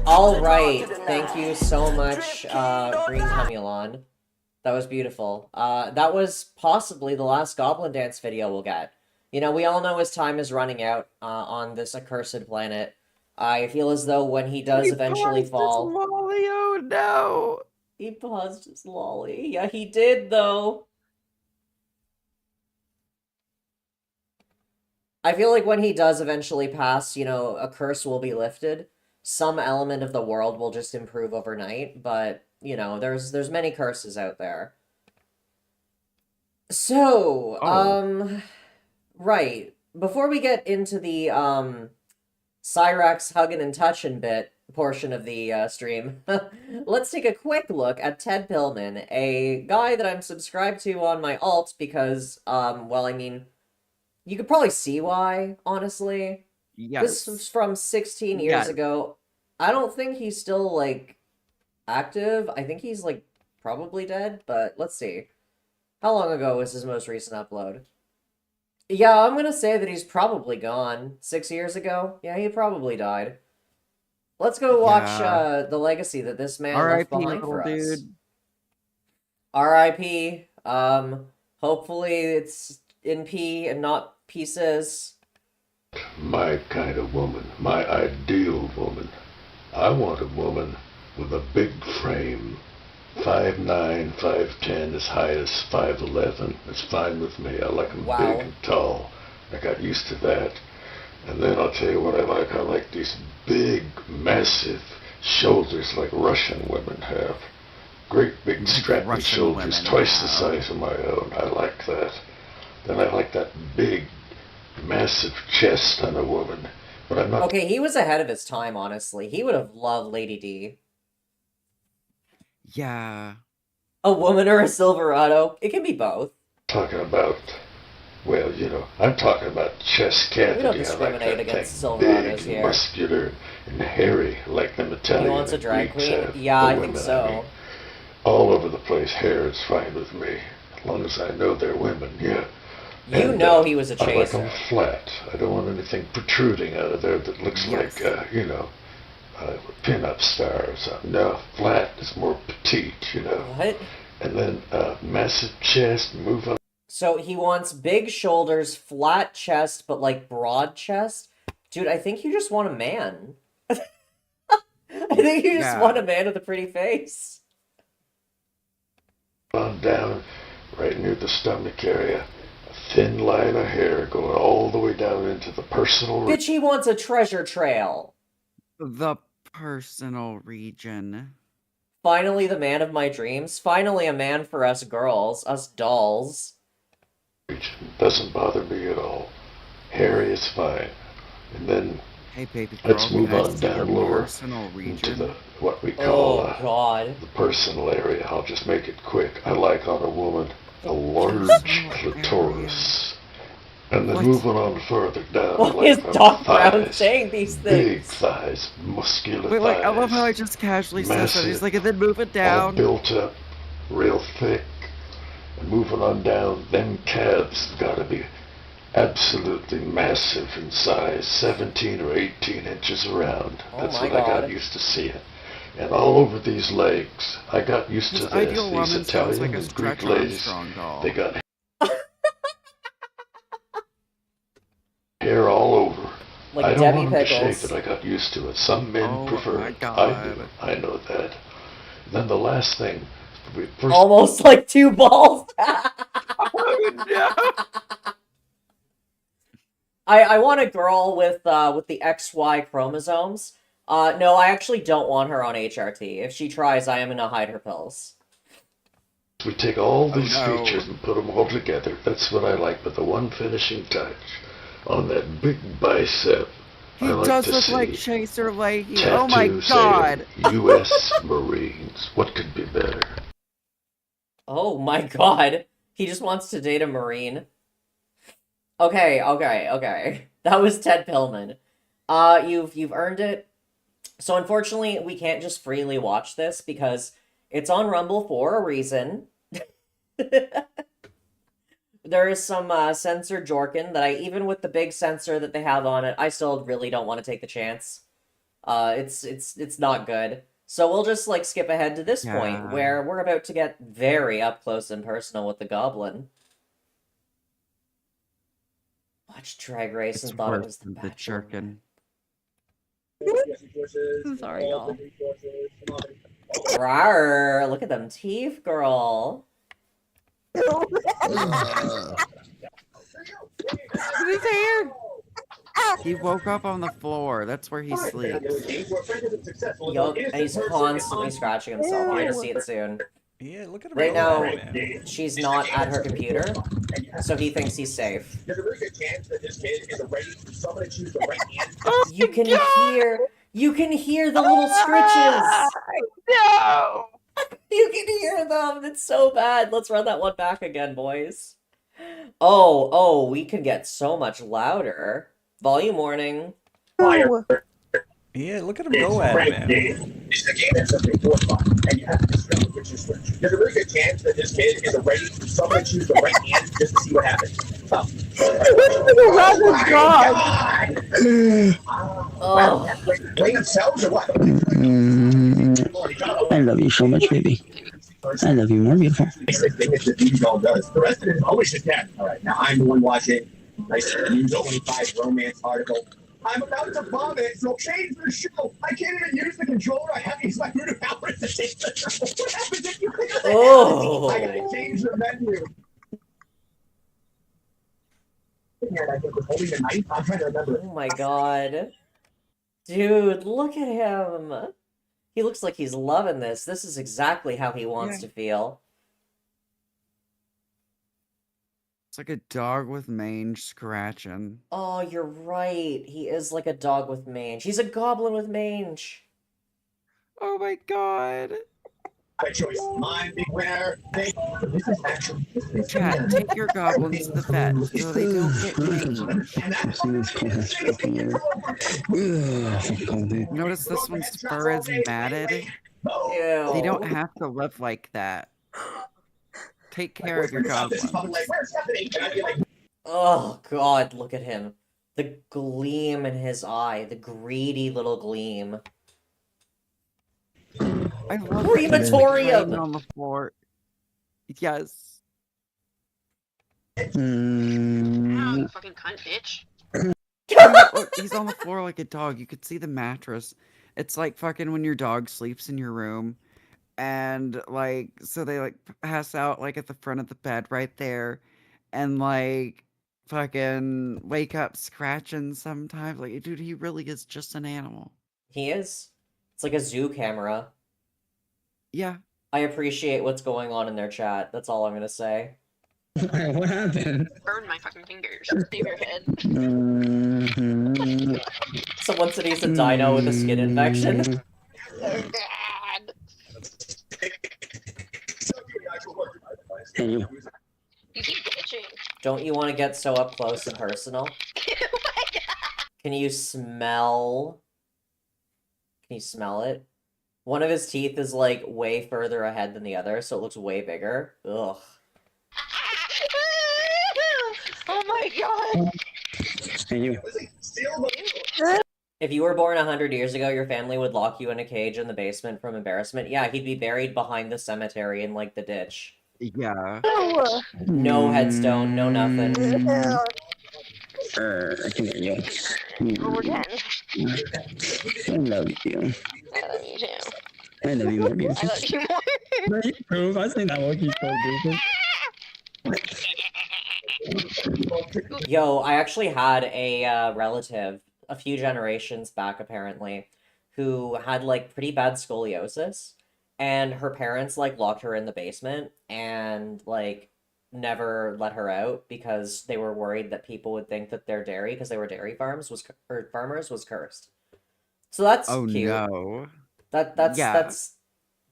Alright, thank you so much, Green Cumulon. That was beautiful. That was possibly the last Goblin Dance video we'll get. You know, we all know his time is running out on this accursed planet. I feel as though when he does eventually fall... Lolly, oh no! He paused his lolly. Yeah, he did, though. I feel like when he does eventually pass, you know, a curse will be lifted. Some element of the world will just improve overnight, but, you know, there's many curses out there. So, right. Before we get into the, Cyrax hugging and touching bit portion of the, stream, let's take a quick look at Ted Pillman, a guy that I'm subscribed to on my alt because, well, I mean... You could probably see why, honestly. Yes. This was from 16 years ago. I don't think he's still, like, active. I think he's, like, probably dead, but let's see. How long ago was his most recent upload? Yeah, I'm gonna say that he's probably gone. 6 years ago? Yeah, he probably died. Let's go watch the legacy that this man left behind for us. Dude. R.I.P. Hopefully it's in P and not pieces. My kind of woman, my ideal woman. I want a woman with a big frame, 5'9", 5'10", as high as 5'11". It's fine with me. I like them big and tall. I got used to that. And then I'll tell you what I like. I like these big, massive shoulders like Russian women have. Great big strappy shoulders, twice the size of my own. I like that. Then I like that big, massive chest on a woman. But I'm not... Okay, he was ahead of his time, honestly. He would have loved Lady D. Yeah. A woman or a Silverado? It can be both. Talking about... Well, you know, I'm talking about chest cavity. We don't discriminate against Silverados big, here. Muscular, and hairy, like them Italian. He wants a drag Greeks queen? have. Yeah, The I think women, so. I mean, all over the place, hair is fine with me. As long as I know they're women, yeah. You And, know he was a I like chaser. them flat. I don't want anything protruding out of there that looks like, you know, pin-up stars. No, flat is more petite, you know. What? And then massive chest, move on. So he wants big shoulders, flat chest, but like broad chest? Dude, I think you just want a man. I think you just want a man with a pretty face. On down, right near the stomach area. A thin line of hair going all the way down into the personal... Bitch, he wants a treasure trail. The personal region. Finally the man of my dreams. Finally a man for us girls. Us dolls. Doesn't bother me at all. Hairy is fine. And then hey, baby girl, let's move on down lower into the what we call the personal area. I'll just make it quick. I like on a woman a large clitoris. And then moving on further down. What like is Doc Brown thighs, saying these big things? thighs, muscular Wait, like, thighs. I love how I just casually said that. He's massive, like, and then move it down. all built up, real thick. And moving on down, them calves gotta be absolutely massive in size, 17 or 18 inches around. That's what I got used to seeing. And all over these legs, I got used to this. These Italian and Greek ladies, they got hair all over. Like I don't Debbie want him to shake Pickles. that I got used to it. Some men Oh prefer my it. I do. God. I know that. Then the last thing, first Almost like two balls. Oh no! I want a girl with the XY chromosomes. No, I actually don't want her on HRT. If she tries, I am gonna hide her pills. we take all Oh these no! features and put them all together. That's what I like. But the one finishing touch on that big bicep, He I like does to look see like Chaser Leahy. Oh my tattoo God! saying U.S. Marines. What could be better? Oh my god. He just wants to date a Marine. Okay. That was Ted Pillman. You've earned it. So unfortunately, we can't just freely watch this because it's on Rumble for a reason. There is some censored Jorkin that even with the big censor that they have on it, I still really don't want to take the chance. It's not good. So we'll just like skip ahead to this point Yeah. where we're about to get very up close and personal with the Goblin. Watched Drag Race It's and thought it worse was The than the Bachelor. jerkin. Sorry, y'all. Rawr, look at them teeth, girl. Look at his hair! He woke up on the floor. That's where he sleeps. Yup, and he's constantly scratching himself. You're gonna see it soon. Yeah, look at him Right go now, at it, man. she's not at her computer, so he thinks he's safe. There's a very good chance that this kid is ready for someone to choose the right hand. Oh You can hear the little scritches. no! You can hear them. It's so bad. Let's run that one back again, boys. Oh, we can get so much louder. Volume warning. Fire. Yeah, look at him go at it, man. This is a game that's something for fun, and you have to discover which is which. There's a very good chance that this kid is ready for someone to choose the right hand just to see what happens. Oh my God! Oh, Play themselves or what? I love you so much, baby. I love you more, beautiful. It's the thing that the news all does. The rest of it is always just that. All right, now I'm the one watching. Nice News 25 romance article. I'm about to vomit, so change the show. I can't even use the controller. I have to use my root powers to change the show. What happens if you click the Oh. I gotta change the menu. And I think was holding the knife. I'm trying to remember. oh my god. Dude, look at him. He looks like he's loving this. This is exactly how he wants to feel. It's like a dog with mange scratching. Oh, you're right. He is like a dog with mange. He's a goblin with mange. Oh my God! My choice. My big winner. This is actually. Chat, take your goblins to the vet so they don't get mange. Notice this one's fur is matted. Ew. They don't have to live like that. Take care of your goblins. Oh god, look at him. The gleam in his eye. The greedy little gleam. I love Crematorium! laying on the floor. Yes. Fucking cunt, bitch. Look, he's on the floor like a dog. You could see the mattress. It's like fucking when your dog sleeps in your room. And like, so they like pass out like at the front of the bed right there. And like, fucking wake up scratching sometimes. Like, dude, he really is just an animal. He is. It's like a zoo camera. Yeah. I appreciate what's going on in their chat. That's all I'm gonna say. What happened? Burn my fucking fingers. Save your head. Someone said he's a dino with a skin infection. Oh, God. Hey, you. You keep glitching. Don't you want to get so up close and personal? Oh my God. Can you smell? Can you smell it? One of his teeth is like way further ahead than the other, so it looks way bigger. Ugh. Oh my God. Hey, you. If you were born 100 years ago, your family would lock you in a cage in the basement from embarrassment. Yeah, he'd be buried behind the cemetery in like the ditch. Yeah. No headstone, no nothing. I can hear you. Over 10. I love you. I love you too. I love you more, I beautiful. love you more. No, you prove. I think that Loki's so beautiful. Yo, I actually had a relative a few generations back, apparently, who had like pretty bad scoliosis, and her parents like locked her in the basement and like never let her out because they were worried that people would think that their dairy, because they were dairy farms, or farmers, was cursed. So that's Oh cute. no. That's Yeah.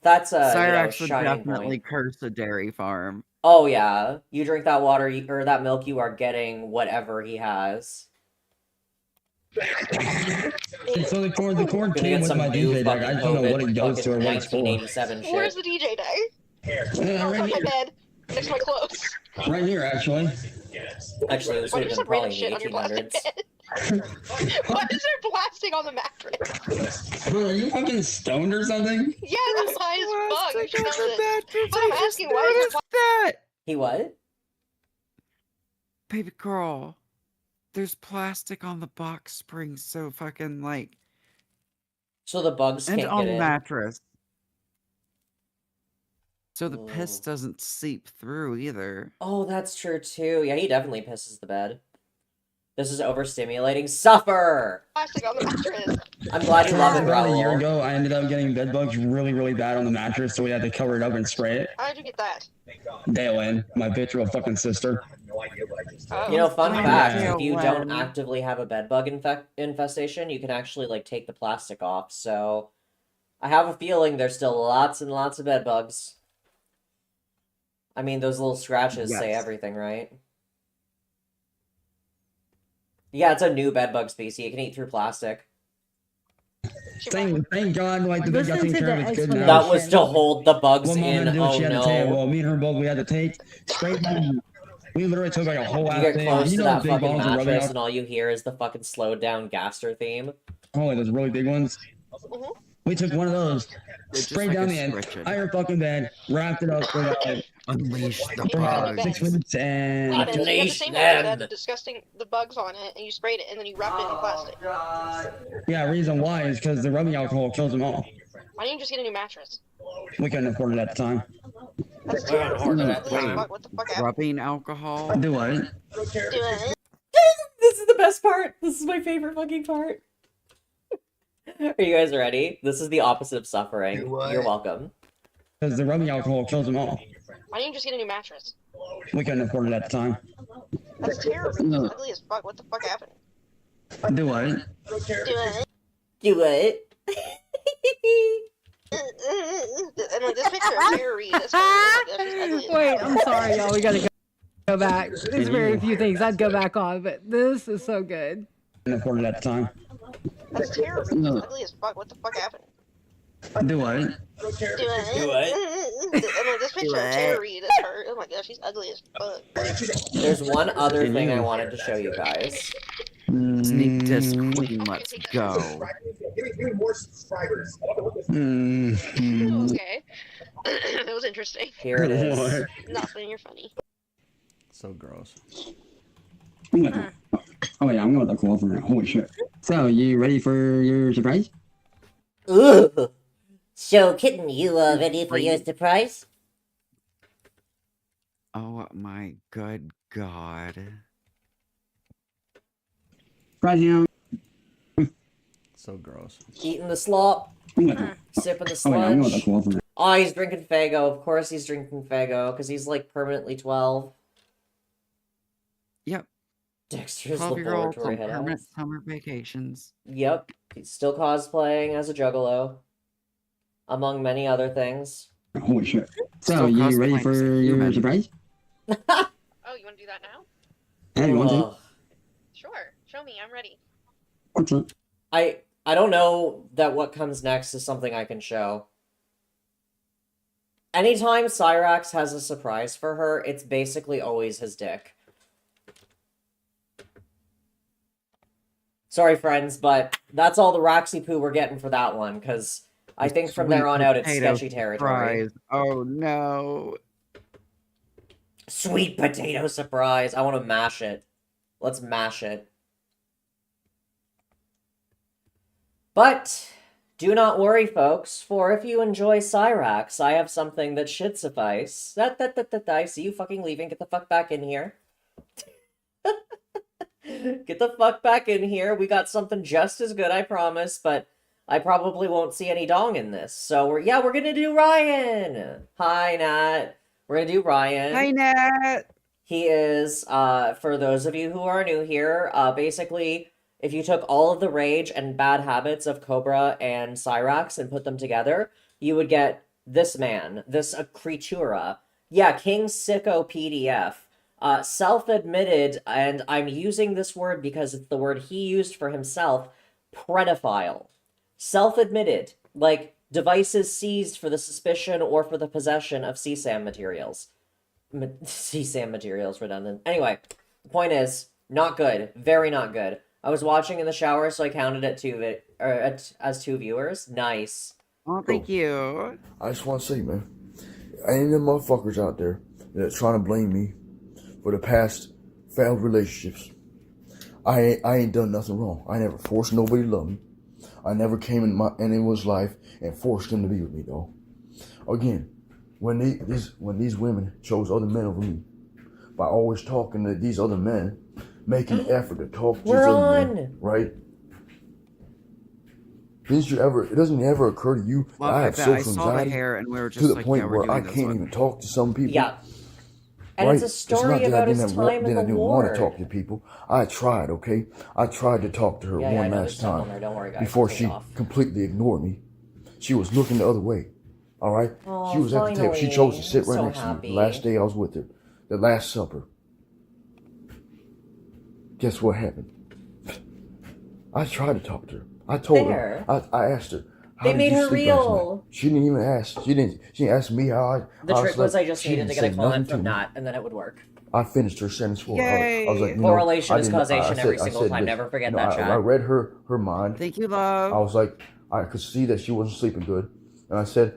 that's a Cyrax would shining definitely point. curse a dairy farm. Oh yeah, you drink that water or that milk, you are getting whatever he has. So the cord Gonna came get with some my new DJ deck. I fucking just don't know what it COVID goes to or fucking what it's for. 1987 Where's shit. the DJ day? Yeah, Oh, right it's on my here. bed. Next to my clothes. Right here, actually. Actually, this Why would do have you been have random probably in shit the on your plastic 1800s. bed? Why is there plastic on the mattress? Bro, are you fucking stoned or something? Yeah, I'm high as fuck. You should know this. But I I'm just asking, why is there noticed that. He what? Baby girl, there's plastic on the box springs, so fucking like, So the bugs and can't on get the in. mattress. So the piss Oh. doesn't seep through either. Oh, that's true too. Yeah, he definitely pisses the bed. This is overstimulating. Suffer! plastic on the mattress? I'm glad you love it, About a year Raul. ago, I ended up getting bed bugs really, really bad on the mattress, so we had to cover it up and spray it. How did you get that? Daylin, my bitch real fucking sister. Oh. You know, fun Fine, fact, yeah. if you don't Well. actively have a bed bug infestation, you can actually like take the plastic off. So I have a feeling there's still lots and lots of bed bugs. I mean, those little scratches say Yes. everything, right? Yeah, it's a new bed bug species. It can eat through plastic. Thank God, like the big got Listen taken to care the of. It's good now. That was to hold the bugs What mom had in. to do is Oh she had to take, no. well, me and her both, we had to take straight down. We literally took like a whole You ass get thing. close You to know the that big fucking bottles of rubbing mattress, out. and all you hear is the fucking slowed down Gaster theme. Oh, like those really big ones. Mhm. We took one of those, just sprayed like down a the stretcher. entire fucking bed, wrapped it up for like Unleash the It's on the bugs. 6 bed. weeks, and You have the Unleash same mattress that had them. the disgusting the bugs on it, and you sprayed it, and then you wrapped it in plastic. yeah, reason why is because the rubbing alcohol kills them all. Why didn't you just get a new mattress? We couldn't afford it at the time. That's We're terrible. on That's that ugly as time. fuck. What the fuck happened? Rubbing alcohol. Do what? Do it. This is the best part. This is my favorite fucking part. Are you guys ready? This is the opposite of suffering. You're welcome. Because the rubbing alcohol kills them all. Why didn't you just get a new mattress? We couldn't afford it at the time. That's terrible. No. That's ugly as fuck. What the fuck happened? Do what? Do it. Do it. And like this picture of Terry, that's oh my gosh, she's ugly as Wait, fuck. I'm sorry, y'all. We gotta go back. There's very few things I'd go back on, but this is so good. Couldn't afford it at the time. That's terrible. No. That's ugly as fuck. What the fuck happened? Do what? Do it. And like this picture of Terry, that's her. Oh my gosh, she's ugly as fuck. There's one other thing I wanted to show you guys. Sneak disc queen, let's go. Give me more subscribers. Okay. That was interesting. Here it is. Nothing, you're funny. So gross. Oh yeah, I'm gonna look over now. Holy shit. So, you ready for your surprise? Ooh. So, kitten, you ready for your surprise? Oh my good God. Surprise you. So gross. Eating the slop, Oh yeah, sipping the I'm gonna sludge. look over now. Oh, he's drinking Fago. Of course he's drinking Fago, because he's like permanently 12. Yep. Dexter's 12-year-olds laboratory on head permanent ass. summer vacations. Yep, he's still cosplaying as a juggalo, among many other things. Holy shit. So, Still you ready cosplaying for as a your human. surprise? Oh, you want to do that now? Yeah, you want to? Ugh. Sure. Show me. I'm ready. What's up? I don't know that what comes next is something I can show. Anytime Cyrax has a surprise for her, it's basically always his dick. Sorry, friends, but that's all the Roxy poo we're getting for that one, because I think from there on out it's Potato sketchy territory. fries. Oh no. Sweet potato surprise. I want to mash it. Let's mash it. But do not worry, folks, for if you enjoy Cyrax, I have something that should suffice. I see you fucking leaving. Get the fuck back in here. Get the fuck back in here. We got something just as good, I promise, but I probably won't see any dong in this. So we're gonna do Ryan. Hi, Nat. We're gonna do Ryan. Hi, Nat. He is, for those of you who are new here, basically, if you took all of the rage and bad habits of Cobra and Cyrax and put them together, you would get this man, this creatura. Yeah, King Sicko PDF. Self-admitted, and I'm using this word because it's the word he used for himself, predophile. Self-admitted, like devices seized for the suspicion or for the possession of CSAM materials. CSAM materials, redundant. Anyway, the point is, not good. Very not good. I was watching in the shower, so I counted it as 2 viewers. Nice. Oh, thank you. I just want to say, man, ain't them motherfuckers out there that trying to blame me for the past failed relationships. I ain't done nothing wrong. I never forced nobody to love me. I never came in anyone's life and forced them to be with me, though. Again, when these women chose other men over me, by always talking to these other men, making an effort to talk to these other men, right? It doesn't ever occur to you that I have social anxiety to the point where I can't even talk to some people. Yeah. And right? it's a story about his time in the I didn't war. want to talk to people. I tried, okay? I tried to talk to her one last time before she completely ignored me. She was looking the other way, all right? Oh, she was at the table. She chose to sit right next to me the last day I was with her, the Last Supper. Guess what happened? I tried to talk to her. I told her. I asked her. They made her real. She didn't even ask. She didn't ask me how I. The trick was I just needed to get a comment from Nat, and then it would work. I finished her sentence for her. I was like, correlation is causation every single time. Never forget that, chat. I read her mind. Thank you, love. I was like, I could see that she wasn't sleeping good, and I said,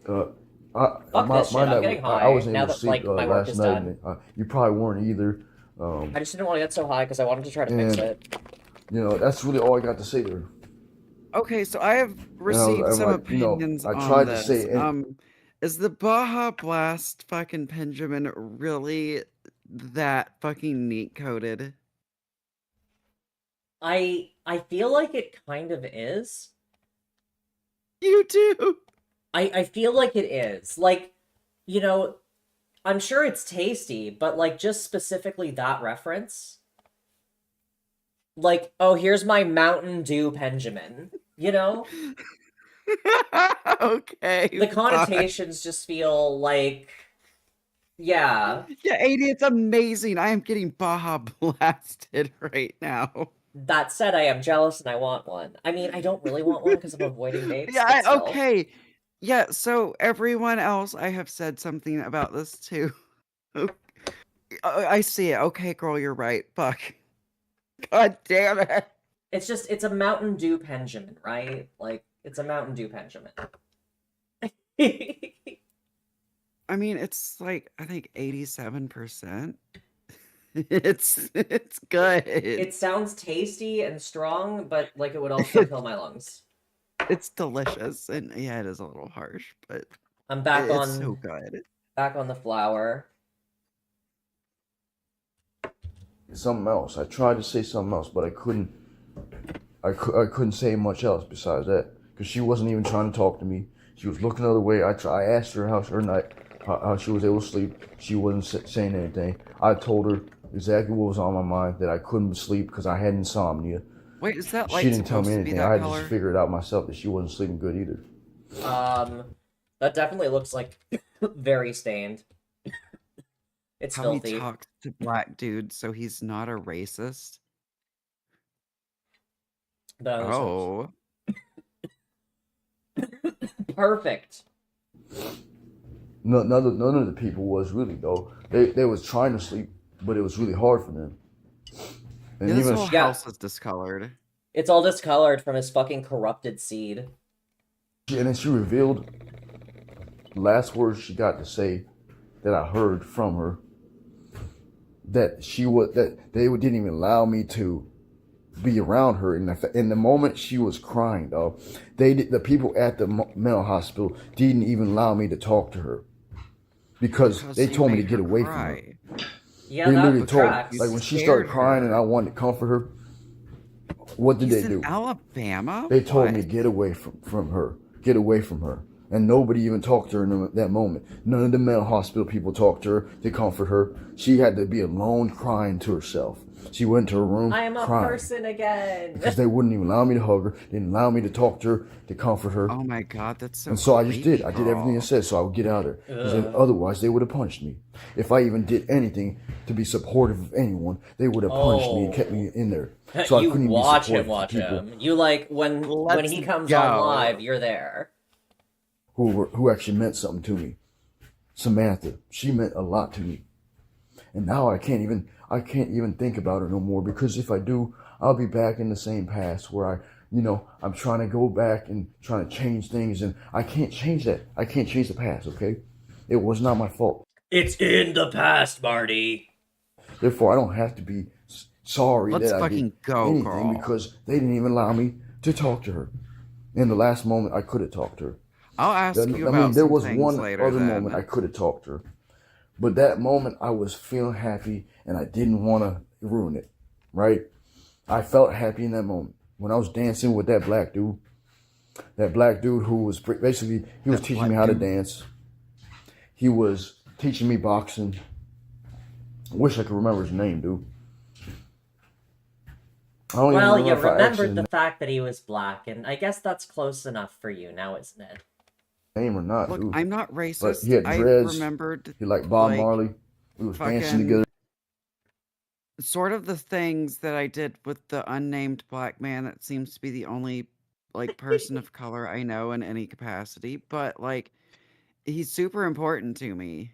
Fuck this shit. I'm getting high. I wasn't now able to that sleep my work is last done. night. You probably weren't either. I just didn't want to get so high because I wanted to try to fix it. You know, that's really all I got to say to her. Okay, so I have received some opinions I on tried this. to say Is the Baja Blast fucking Benjamin really that fucking neat coded? I feel like it kind of is. You too. I feel like it is. Like, you know, I'm sure it's tasty, but like just specifically that reference. Like, oh, here's my Mountain Dew Benjamin. You know? Okay. The connotations just feel like, yeah. Yeah, 80, it's amazing. I am getting Baja blasted right now. That said, I am jealous and I want one. I mean, I don't really want one because I'm avoiding dates. Yeah, okay. Yeah, so everyone else, I have said something about this too. I see it. Okay, girl, you're right. Fuck. God damn it. It's a Mountain Dew Benjamin, right? Like, it's a Mountain Dew Benjamin. I mean, it's like, I think 87%. It's good. It sounds tasty and strong, but like it would also kill my lungs. It's delicious, and yeah, it is a little harsh, but I'm back on. It's so good. Back on the flour. Something else. I tried to say something else, but I couldn't. I couldn't say much else besides that because she wasn't even trying to talk to me. She was looking the other way. I asked her how her night, how she was able to sleep. She wasn't saying anything. I told her exactly what was on my mind, that I couldn't sleep because I had insomnia. Wait, is that like she didn't tell me anything. I color? just figured it out myself that she wasn't sleeping good either. That definitely looks like very stained. It's how filthy. He talks to black dudes, so he's not a racist. Oh. Perfect. None of the people was really though. They was trying to sleep, but it was really hard for them. And this even whole house is discolored. It's all discolored from his fucking corrupted seed. And then she revealed the last words she got to say that I heard from her. That they didn't even allow me to be around her. In the moment she was crying, though, the people at the mental hospital didn't even allow me to talk to her because they told me to get away from her. Yeah, They that literally told, tracks. like when she started crying and I wanted to comfort her, what did they do? Alabama? They told me get away from her. Get away from her. And nobody even talked to her in that moment. None of the mental hospital people talked to her to comfort her. She had to be alone crying to herself. She went to her room I am a crying. person again. Because they wouldn't even allow me to hug her. They didn't allow me to talk to her, to comfort her. Oh my god, that's so And so I just creepy, did. I did everything it said so I would get out of there. Because Ugh. otherwise they would have punched me. If I even did anything to be supportive of anyone, they would have punched me and kept me in there. So You I couldn't even watch be him, supportive watch to people him. You like when he comes on live, you're there. who actually meant something to me. Samantha, she meant a lot to me. And now I can't even think about her no more, because if I do, I'll be back in the same past where I'm trying to go back and trying to change things, and I can't change that. I can't change the past, okay? It was not my fault. It's in the past, Marty. Therefore, I don't have to be sorry Let's that I fucking did go, anything girl. because they didn't even allow me to talk to her. In the last moment, I could have talked to her. I'll ask you I about mean, there some was things one later other then. moment I could have talked to her. But that moment, I was feeling happy, and I didn't want to ruin it, right? I felt happy in that moment. When I was dancing with that black dude who was basically, he was teaching me how to dance. He was teaching me boxing. I wish I could remember his name, dude. I don't even Well, remember you if I remembered actually the fact that he was black, and I guess that's close enough for you now, isn't it? name or not, Look, dude. I'm not But racist. he had I dreads. remembered He liked Bob like, Marley. We was dancing fucking- together. sort of the things that I did with the unnamed black man that seems to be the only like person of color I know in any capacity, but like he's super important to me.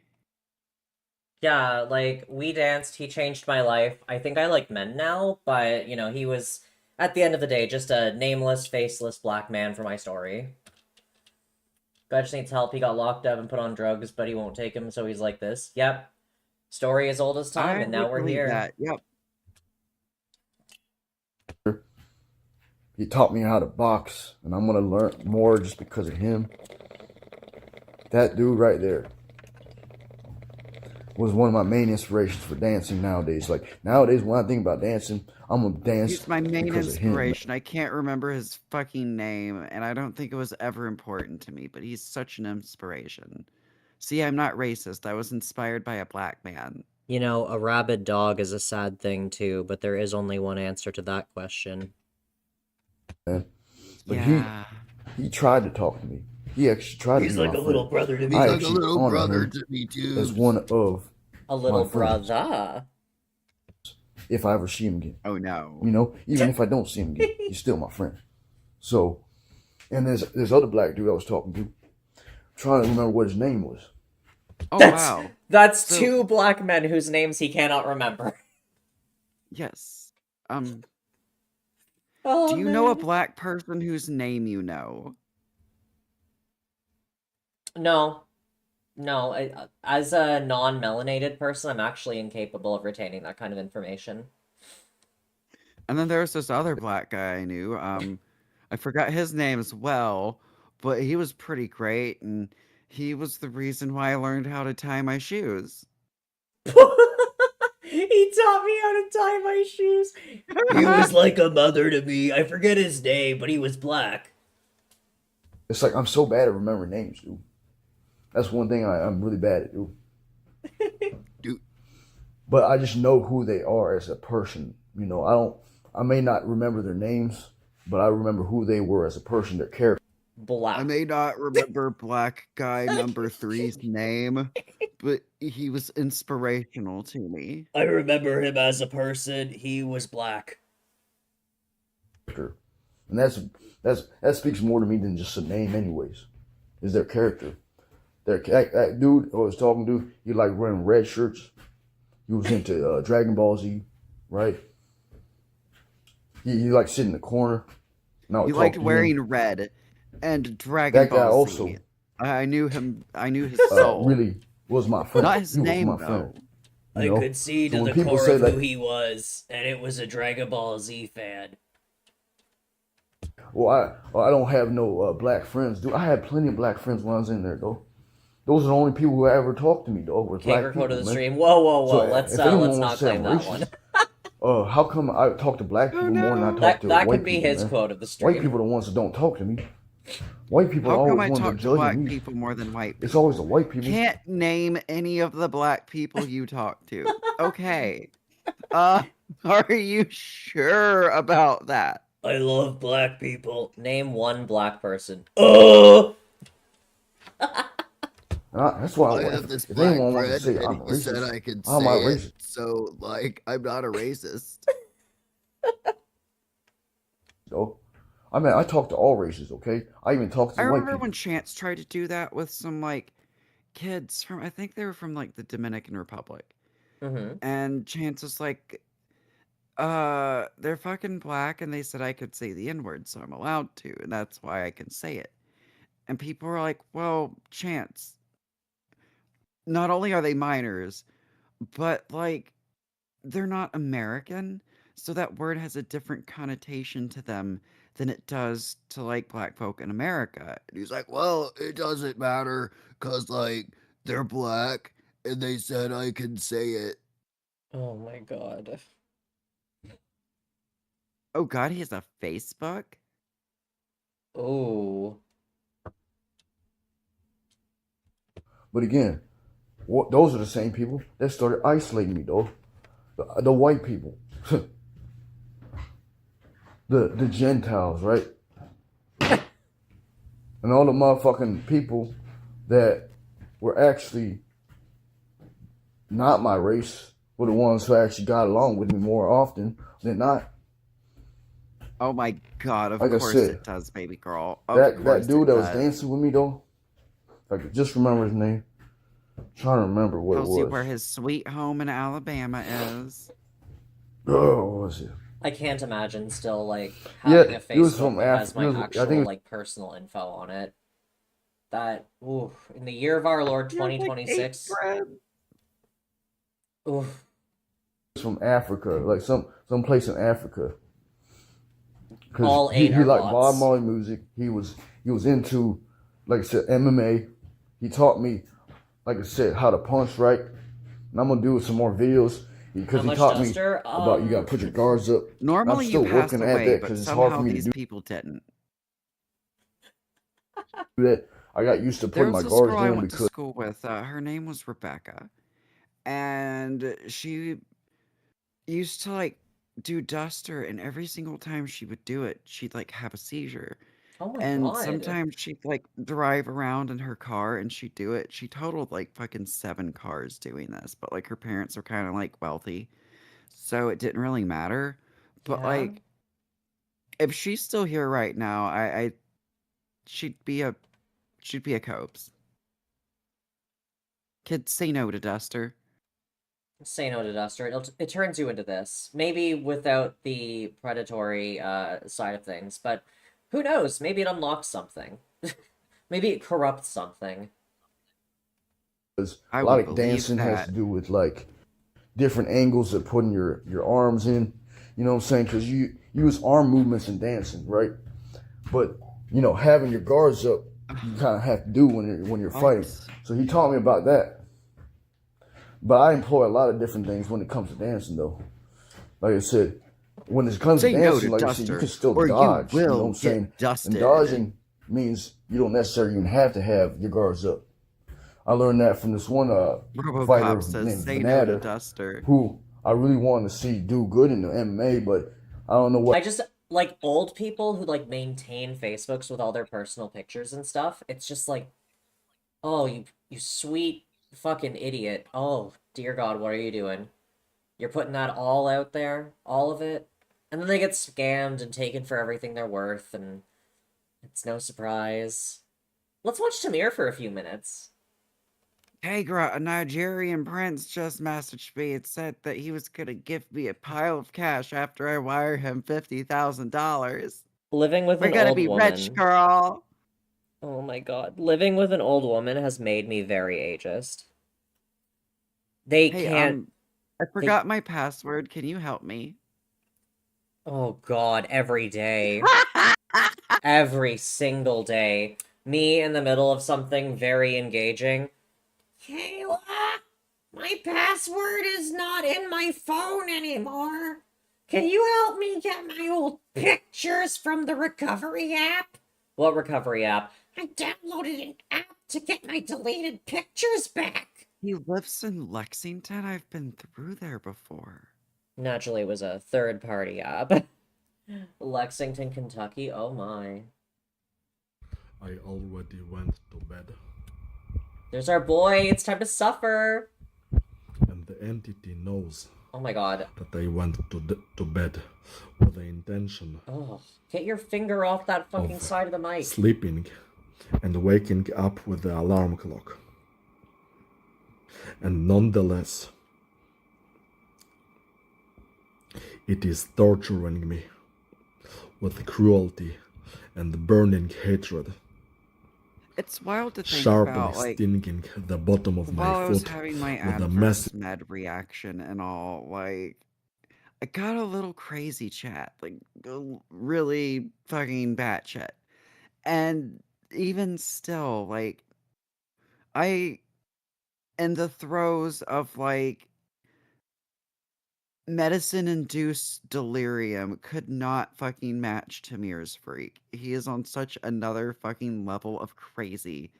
Yeah, like, we danced, he changed my life. I think I like men now, but, he was, at the end of the day, just a nameless, faceless black man for my story. Guy just needs help. He got locked up and put on drugs, but he won't take him, so he's like this. Yep. Story as old as time, and now would we're believe here. that. Yep. He taught me how to box, and I'm gonna learn more just because of him. That dude right there was one of my main inspirations for dancing nowadays. Like nowadays, when I think about dancing, I'm gonna dance. He's my main because of him. inspiration. I can't remember his fucking name, and I don't think it was ever important to me, but he's such an inspiration. See, I'm not racist. I was inspired by a black man. A rabid dog is a sad thing too, but there is only one answer to that question. But Yeah. he tried to talk to me. He actually tried to He's be like my a little friend. brother to me. I He's like a actually little honor brother him to me, too. as one of A little my friends. brother. If I ever see him again. Oh no. Even if I don't see him again, he's still my friend. So, and there's other black dude I was talking to, trying to remember what his name was. Oh wow. That's two black men whose names he cannot remember. Yes. Oh, Do you know a man. black person whose name you know? No. As a non-melanated person, I'm actually incapable of retaining that kind of information. And then there was this other black guy I knew. I forgot his name as well, but he was pretty great, and he was the reason why I learned how to tie my shoes. He taught me how to tie my shoes. He was like a mother to me. I forget his name, but he was black. It's like I'm so bad at remembering names, dude. That's one thing I'm really bad at, dude. But I just know who they are as a person. I may not remember their names, but I remember who they were as a person, their character. Black. I may not remember black guy number 3's name, but he was inspirational to me. I remember him as a person. He was black. And that speaks more to me than just a name, anyways. Is their character. That dude I was talking to, he liked wearing red shirts. He was into Dragon Ball Z, right? He liked sitting in the corner. He liked wearing red and Dragon That guy Ball Z. also. I knew him. I knew his soul. Really was my friend. Not his He was name, my though. friend. You I know? could see So to when the people core say of like, who he was, and it was a Dragon Ball Z fan. well, I don't have no black friends, dude. I had plenty of black friends when I was in there, though. Those are the only people who ever talked to me, though, was black Kager people, to the man. stream. Whoa, whoa, So whoa. Let's if anyone not wants to say I'm claim that one. racist, how come I talk to black people more than I talk to That white could be people, his man? quote of the White stream. people are the ones that don't talk to me. White people are How come always I ones that talk to judge black me. people more than white people? It's always the white people. Can't name any of the black people you talk to. Okay. Are you sure about that? I love black people. Name one black person. Oh! That's why I have this if black anyone wants to friend, say I'm and he said racist, I could I'm not say it, racist. so, like, I'm not a racist. Though, I mean, I talk to all races. Okay, I even talk to I white remember people. when Chance tried to do that with some like kids from, I think they were from like the Dominican Republic. Mm-hmm. And Chance was like, they're fucking black, and they said I could say the N-word, so I'm allowed to, and that's why I can say it. And people were like, well, Chance, not only are they minors, but like they're not American, so that word has a different connotation to them than it does to like black folk in America. And he's like, well, it doesn't matter, because, like, they're black, and they said I can say it. Oh my god. Oh god, he has a Facebook? Oh. But again, those are the same people that started isolating me, though. The white people, the Gentiles, right? And all the motherfucking people that were actually not my race were the ones who actually got along with me more often than not. Oh my god, of Like I course said, it does, baby girl. That course dude it that was does. dancing with me, though, if I could just remember his name. I'm trying to remember what Tells it you was. where his sweet home in Alabama is. Oh, what was it? I can't imagine still, like, having a he was Facebook from that has my I think actual, it was like, personal info on it. That, oof. In the year of our Lord 2026. Oof. from Africa, like some place in Africa. All Because he eight are liked bots. Bob Marley music. He was into, like I said, MMA. He taught me, like I said, how to punch right. And I'm gonna do some more videos because How he much, taught Duster? me about you gotta put your guards up. And Normally I'm still you passed working at away, that but because it's hard for somehow me to these do people didn't. that. I got used to There putting was my this guards girl I in went to because school with. Her name was Rebecca, and she used to like do Duster, and every single time she would do it, she'd like have a seizure. Oh my And god. sometimes she'd like drive around in her car and she'd do it. She totaled like fucking 7 cars doing this, but like her parents were kind of like wealthy, so it didn't really matter. But Yeah. like, if she's still here right now, I she'd be a Copes. Kids, say no to Duster. Say no to Duster. It turns you into this. Maybe without the predatory side of things, but who knows? Maybe it unlocks something. Maybe it corrupts something. a lot of dancing has to do with like different angles of putting your arms in. You know what I'm saying? Because you use arm movements in dancing, right? But you know, having your guards up, you kind of have to do when you're fighting. So he taught me about that. But I employ a lot of different things when it comes to dancing, though. Like I said, when it comes Say to no dancing, to like I said, you Duster, can still or you dodge. You know will what I'm saying? get dusted. And dodging means you don't necessarily even have to have your guards up. I learned that from this one RoboCop fighter says, named "Say no to Vanada, Duster," who I really wanted to see do good in the MMA, but I don't know what. I just like old people who like maintain Facebooks with all their personal pictures and stuff. It's just like, oh, you sweet fucking idiot. Oh, dear God, what are you doing? You're putting that all out there, all of it, and then they get scammed and taken for everything they're worth, and it's no surprise. Let's watch Tamir for a few minutes. Hey, a Nigerian prince just messaged me and said that he was gonna give me a pile of cash after I wire him $50,000. Living with We're an gonna old be woman. rich, girl. Oh my God. Living with an old woman has made me very ageist. They Hey, can't I forgot my password. Can you help me? Oh god, every day. Every single day. Me in the middle of something very engaging. Kayla, my password is not in my phone anymore. Can you help me get my old pictures from the recovery app? What recovery app? I downloaded an app to get my deleted pictures back. He lives in Lexington. I've been through there before. Naturally, it was a third-party app. Lexington, Kentucky. Oh my. I already went to bed. There's our boy. It's time to suffer. And the entity knows. Oh my god. That I went to bed with the intention. Oh, get your finger off that fucking side of the mic. Sleeping and waking up with the alarm clock. And nonetheless, it is torturing me with cruelty and burning hatred. It's wild to think Sharply about, like, stinging the bottom of while my I was foot having my with a adverse mess. med reaction and all, like, I got a little crazy chat, like, really fucking batshit. And even still, like, I, in the throes of, like, medicine-induced delirium, could not fucking match Tamir's freak. He is on such another fucking level of crazy.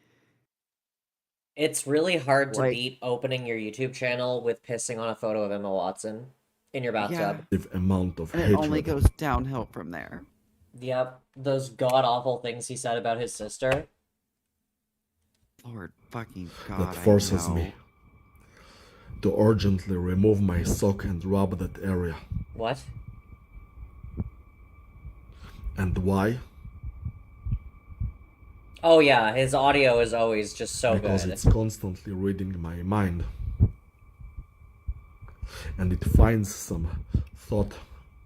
It's really hard to Like- beat opening your YouTube channel with pissing on a photo of Emma Watson in your bathtub. Amount of And it hatred. only goes downhill from there. Yep, those god-awful things he said about his sister. Lord fucking God, That forces I know. me to urgently remove my sock and rub that area. What? And why? Oh yeah, his audio is always just so Because good. it's constantly reading my mind. And it finds some thought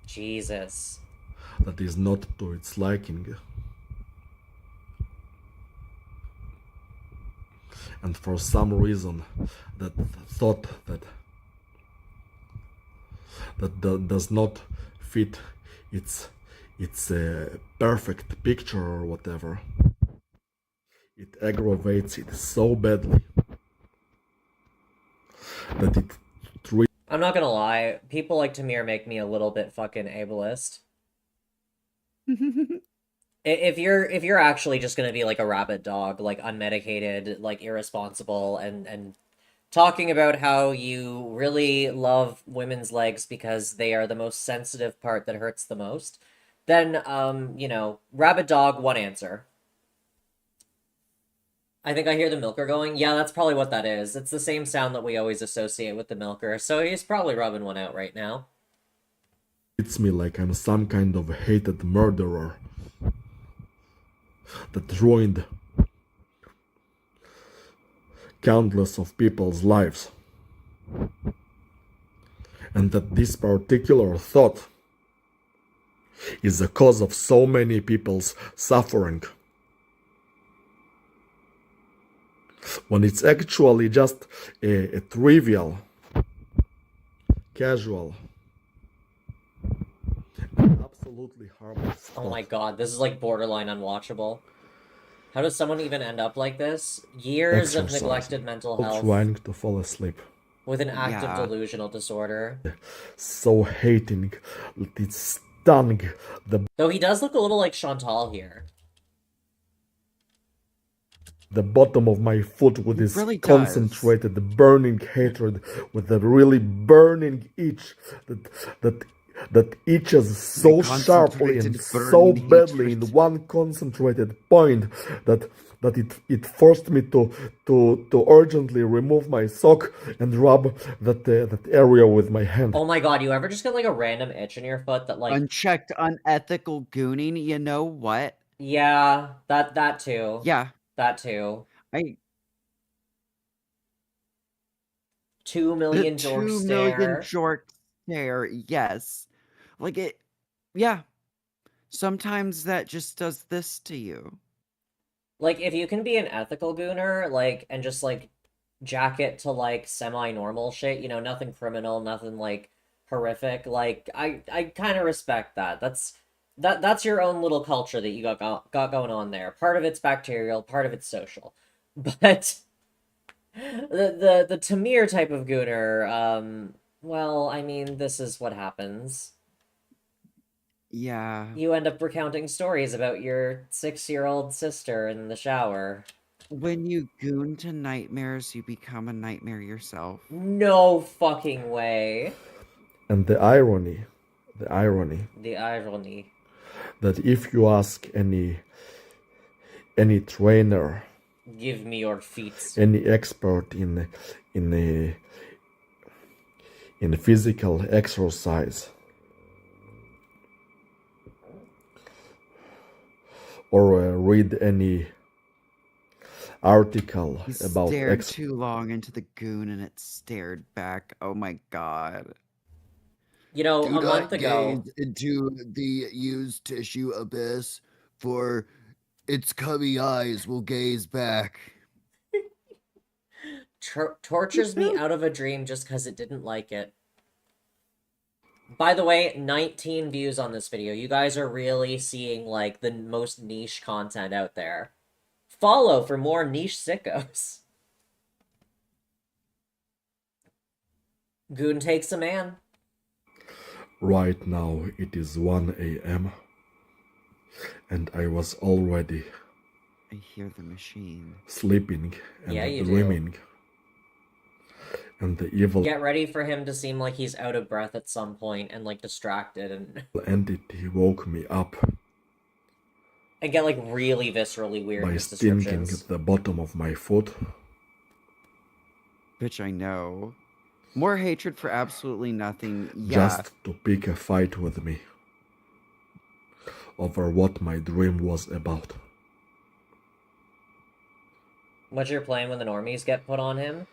Jesus. that is not to its liking. And for some reason, that thought that does not fit its perfect picture or whatever, it aggravates it so badly that it I'm not gonna lie, people like Tamir make me a little bit fucking ableist. If you're actually just gonna be like a rabid dog, like unmedicated, like irresponsible, and talking about how you really love women's legs because they are the most sensitive part that hurts the most, then you know, rabid dog, one answer. I think I hear the milker going. Yeah, that's probably what that is. It's the same sound that we always associate with the milker, so he's probably rubbing one out right now. treats me like I'm some kind of hated murderer that ruined countless of people's lives. And that this particular thought is the cause of so many people's suffering. When it's actually just a trivial, casual, absolutely harmless Oh my thought. god, this is like borderline unwatchable. How does someone even end up like this? Years of Exercise. neglected mental health Trying to fall asleep. with an active Yeah. delusional disorder. So hating that it stung Though he does look a little like Chantal here. the bottom of my foot with this really does. concentrated burning hatred, with a really burning itch that itches so sharply and concentrated so burning badly in one concentrated point that it forced me to urgently remove my sock and rub that area with my hand. Oh my god, you ever just get like a random itch in your foot that like Unchecked, unethical gooning, you know what? yeah, that too. Yeah. That too. I 2 million the jork 2 million stare. jork stare, yes. Like it, yeah. Sometimes that just does this to you. Like if you can be an ethical gooner, like and just like jacket to like semi-normal shit, you know, nothing criminal, nothing like horrific. Like I kind of respect that. That's your own little culture that you got going on there. Part of it's bacterial, part of it's social. But the Tamir type of gooner, well, I mean, this is what happens. Yeah. You end up recounting stories about your 6-year-old sister in the shower. When you goon to nightmares, you become a nightmare yourself. No fucking way. And the irony, The irony. that if you ask any trainer, Give me your feet. any expert in physical exercise, or read any article He about stared too long into the goon and it stared back. Oh my god. You know, Do a month not ago. gaze into the used tissue abyss, for its cubby eyes will gaze back. Tortures me out of a dream just because it didn't like it. By the way, 19 views on this video. You guys are really seeing, like, the most niche content out there. Follow for more niche sickos. Goon takes a man. Right now it is 1 a.m. and I was already I hear the machine. sleeping and Yeah, you dreaming. do. And the evil Get ready for him to seem like he's out of breath at some point and, like, distracted and entity woke me up get, like, really viscerally weird in by his stinging descriptions. the bottom of my foot. Bitch, I know. More hatred for absolutely nothing. Yeah. Just to pick a fight with me over what my dream was about. What's your plan when the normies get put on him?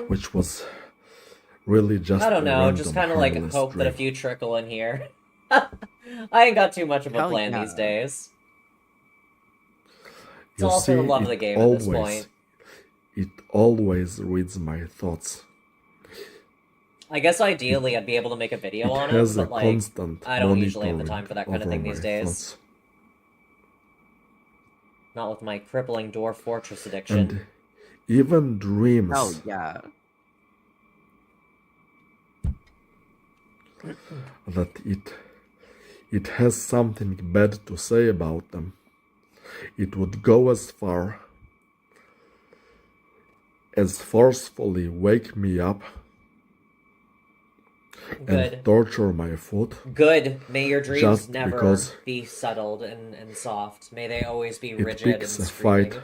Which was really just I don't a know, random, just kind of like harmless hope that a dream. few trickle in here. I ain't got too much of a Hell plan yeah. these days. It's You all for the see, love of the game at this point. It always reads my thoughts. I guess ideally I'd be able to make a video It on him, has a but like, constant I don't usually have the monitoring time for that kind of over thing these my days. thoughts. Not with my crippling Dwarf Fortress addiction. And even dreams Hell yeah. that it has something bad to say about them. It would go as far as forcefully wake me up Good. and torture my foot. Good. May your dreams just never because be settled and soft. May they always be it rigid and picks a screaming. fight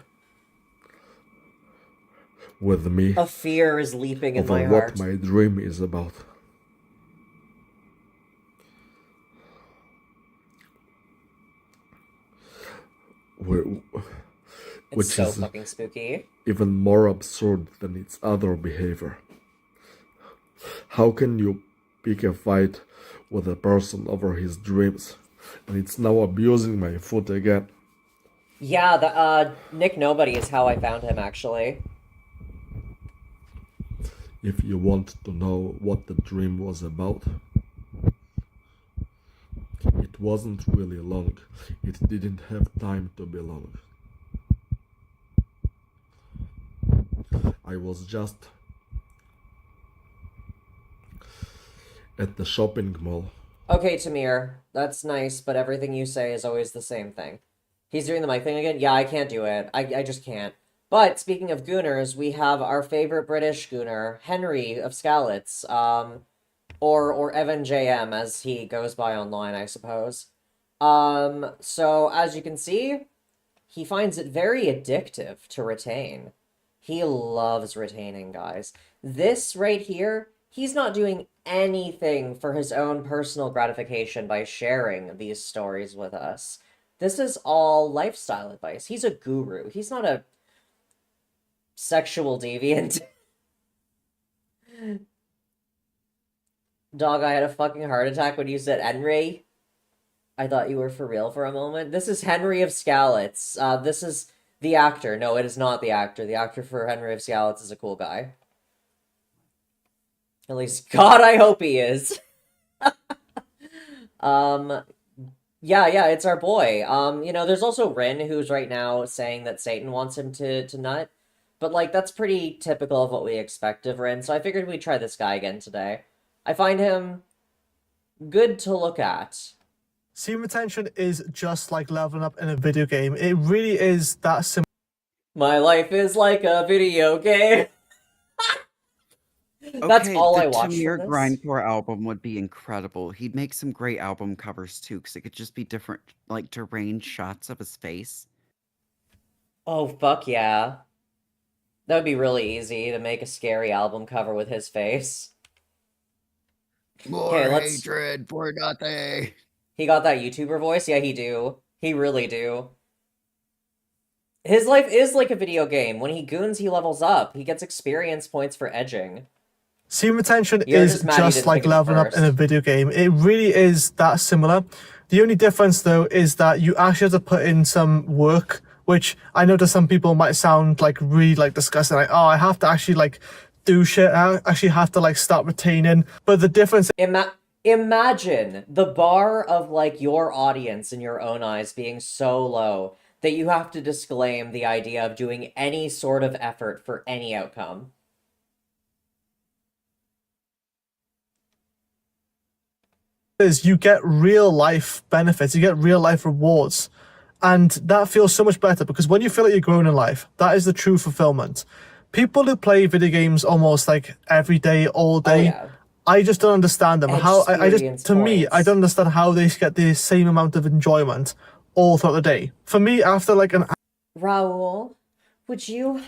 with me A fear is leaping in over my what heart. my dream is about. Which It's so is fucking spooky. even more absurd than its other behavior. How can you pick a fight with a person over his dreams? And it's now abusing my foot again. Yeah, the Nick Nobody is how I found him, actually. If you want to know what the dream was about, it wasn't really long. It didn't have time to be long. I was just at the shopping mall. Okay, Tamir, that's nice, but everything you say is always the same thing. He's doing the mic thing again? Yeah, I can't do it. I just can't. But, speaking of gooners, we have our favorite British gooner, Henry of Skalitz, or Evan JM, as he goes by online, I suppose. So, as you can see, he finds it very addictive to retain. He loves retaining, guys. This right here, he's not doing anything for his own personal gratification by sharing these stories with us. This is all lifestyle advice. He's a guru. He's not a sexual deviant. Dog, I had a fucking heart attack when you said Henry. I thought you were for real for a moment. This is Henry of Skalitz. The actor. No, it is not the actor. The actor for Henry of Cialis is a cool guy. At least, God, I hope he is. Yeah, it's our boy. There's also Rin, who's right now saying that Satan wants him to nut. But, like, that's pretty typical of what we expect of Rin, so I figured we'd try this guy again today. I find him good to look at. Scene retention is just like leveling up in a video game. It really is that simple. My life is like a video game. That's all I watched Tamir from this. Grindcore album would be incredible. He'd make some great album covers too, because it could just be different, like, deranged shots of his face. Oh, fuck yeah. That would be really easy to make a scary album cover with his face. More Okay, let's... hatred for nothing. He got that YouTuber voice? Yeah, he do. He really do. His life is like a video game. When he goons, he levels up. He gets experience points for edging. Scene retention You're is mad he just didn't like pick it leveling up first. in a video game. It really is that similar. The only difference, though, is that you actually have to put in some work, which I know to some people might sound like really like disgusting. Like, oh, I have to actually like do shit. I actually have to like start retaining. But the difference... Imagine the bar of like your audience in your own eyes being so low that you have to disclaim the idea of doing any sort of effort for any outcome. Is you get real life benefits, you get real life rewards, and that feels so much better because when you feel like you're growing in life, that is the true fulfillment. People who play video games almost like every day, all day, I just don't understand them. How I just, to me, I don't understand how they get the same amount of enjoyment all throughout the day. For me, after like an Raul, would you,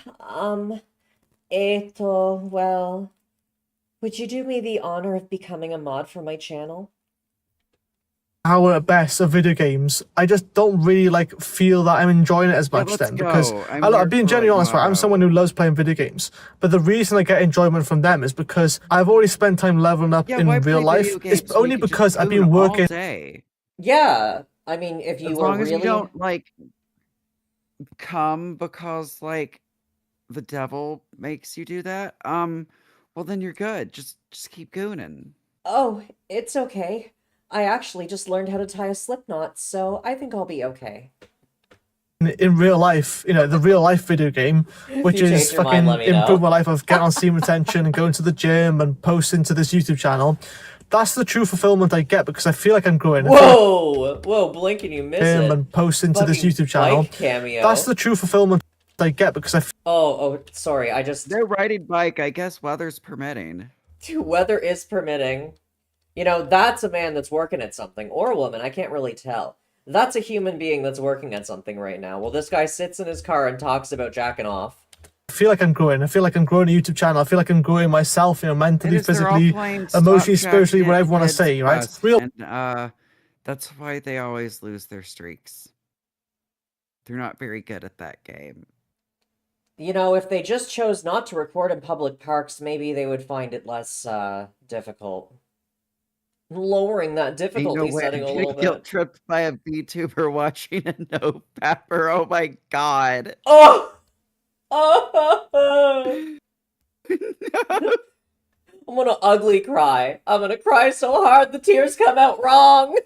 would you do me the honor of becoming a mod for my channel? hour at best of video games, I just don't really like feel that I'm enjoying it as much let's then because go. I'm I'm here being for, genuinely like, honest, right? I'm motto. someone who loves playing video games, but the reason I get enjoyment from them is because I've already spent time leveling up in why real play life. video games It's when only you could just because I've goon been all working. day? Yeah, I mean, if you As were long as really... you don't, like, come because, like, the devil makes you do that, well, then you're good. Just keep gooning. Oh, it's okay. I actually just learned how to tie a slip knot, so I think I'll be okay. In real life, you know, the real life video game, which you is change your mind, fucking let me know. improve my life of getting on Steam retention and going to the gym and posting to this YouTube channel. That's the true fulfillment I get because I feel like I'm growing. Whoa! Whoa, blink and you miss it. And posting to this Fucking YouTube channel. bike cameo. That's the true fulfillment I get because I Oh, sorry, I just... They're riding bike, I guess weather's permitting. Weather is permitting. You know, that's a man that's working at something. Or a woman, I can't really tell. That's a human being that's working at something right now. Well, this guy sits in his car and talks about jacking off. feel like I'm growing. I feel like I'm growing a YouTube channel. I feel like I'm growing myself, you know, mentally, And they're all physically, playing emotionally, Stop spiritually, Jacking whatever you want to Kids say, right? Plus, Real. And that's why they always lose their streaks. They're not very good at that game. You know, if they just chose not to record in public parks, maybe they would find it less, difficult. Lowering that difficulty Ain't no way setting I'm a getting little guilt bit. tripped by a VTuber watching a no pepper. Oh my god. Oh! Oh! I'm gonna ugly cry. I'm gonna cry so hard the tears come out wrong.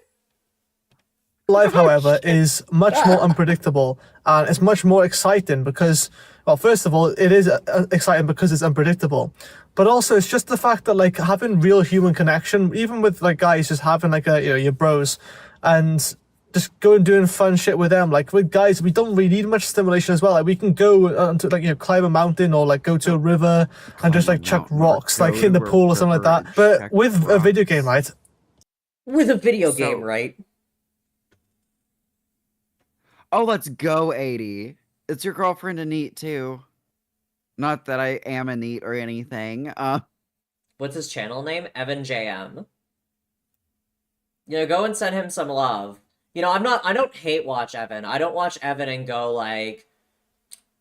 Life, however, is much more unpredictable and it's much more exciting because, well, first of all, it is exciting because it's unpredictable, but also it's just the fact that like having real human connection, even with like guys, just having like a, you know, your bros, and just going doing fun shit with them. Like with guys, we don't really need much stimulation as well. Like we can go to like, you know, climb a mountain or like go to a river and just like chuck rocks like in the pool or something like that. But with a video game, right? With a video game, right? Oh, let's go, 80. It's your girlfriend a neat too. Not that I am a neat or anything. What's his channel name? Evan JM. You know, go and send him some love. You know, I don't hate watch Evan. I don't watch Evan and go like,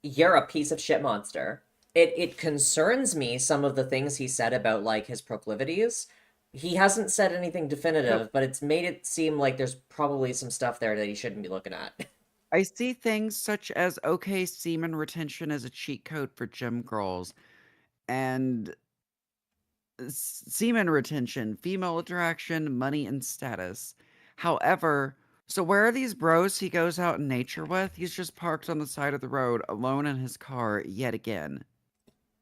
you're a piece of shit monster. It concerns me, some of the things he said about like his proclivities. He hasn't said anything definitive, but it's made it seem like there's probably some stuff there that he shouldn't be looking at. I see things such as okay, semen retention as a cheat code for gym girls, and semen retention, female attraction, money, and status. However, so where are these bros he goes out in nature with? He's just parked on the side of the road, alone in his car, yet again.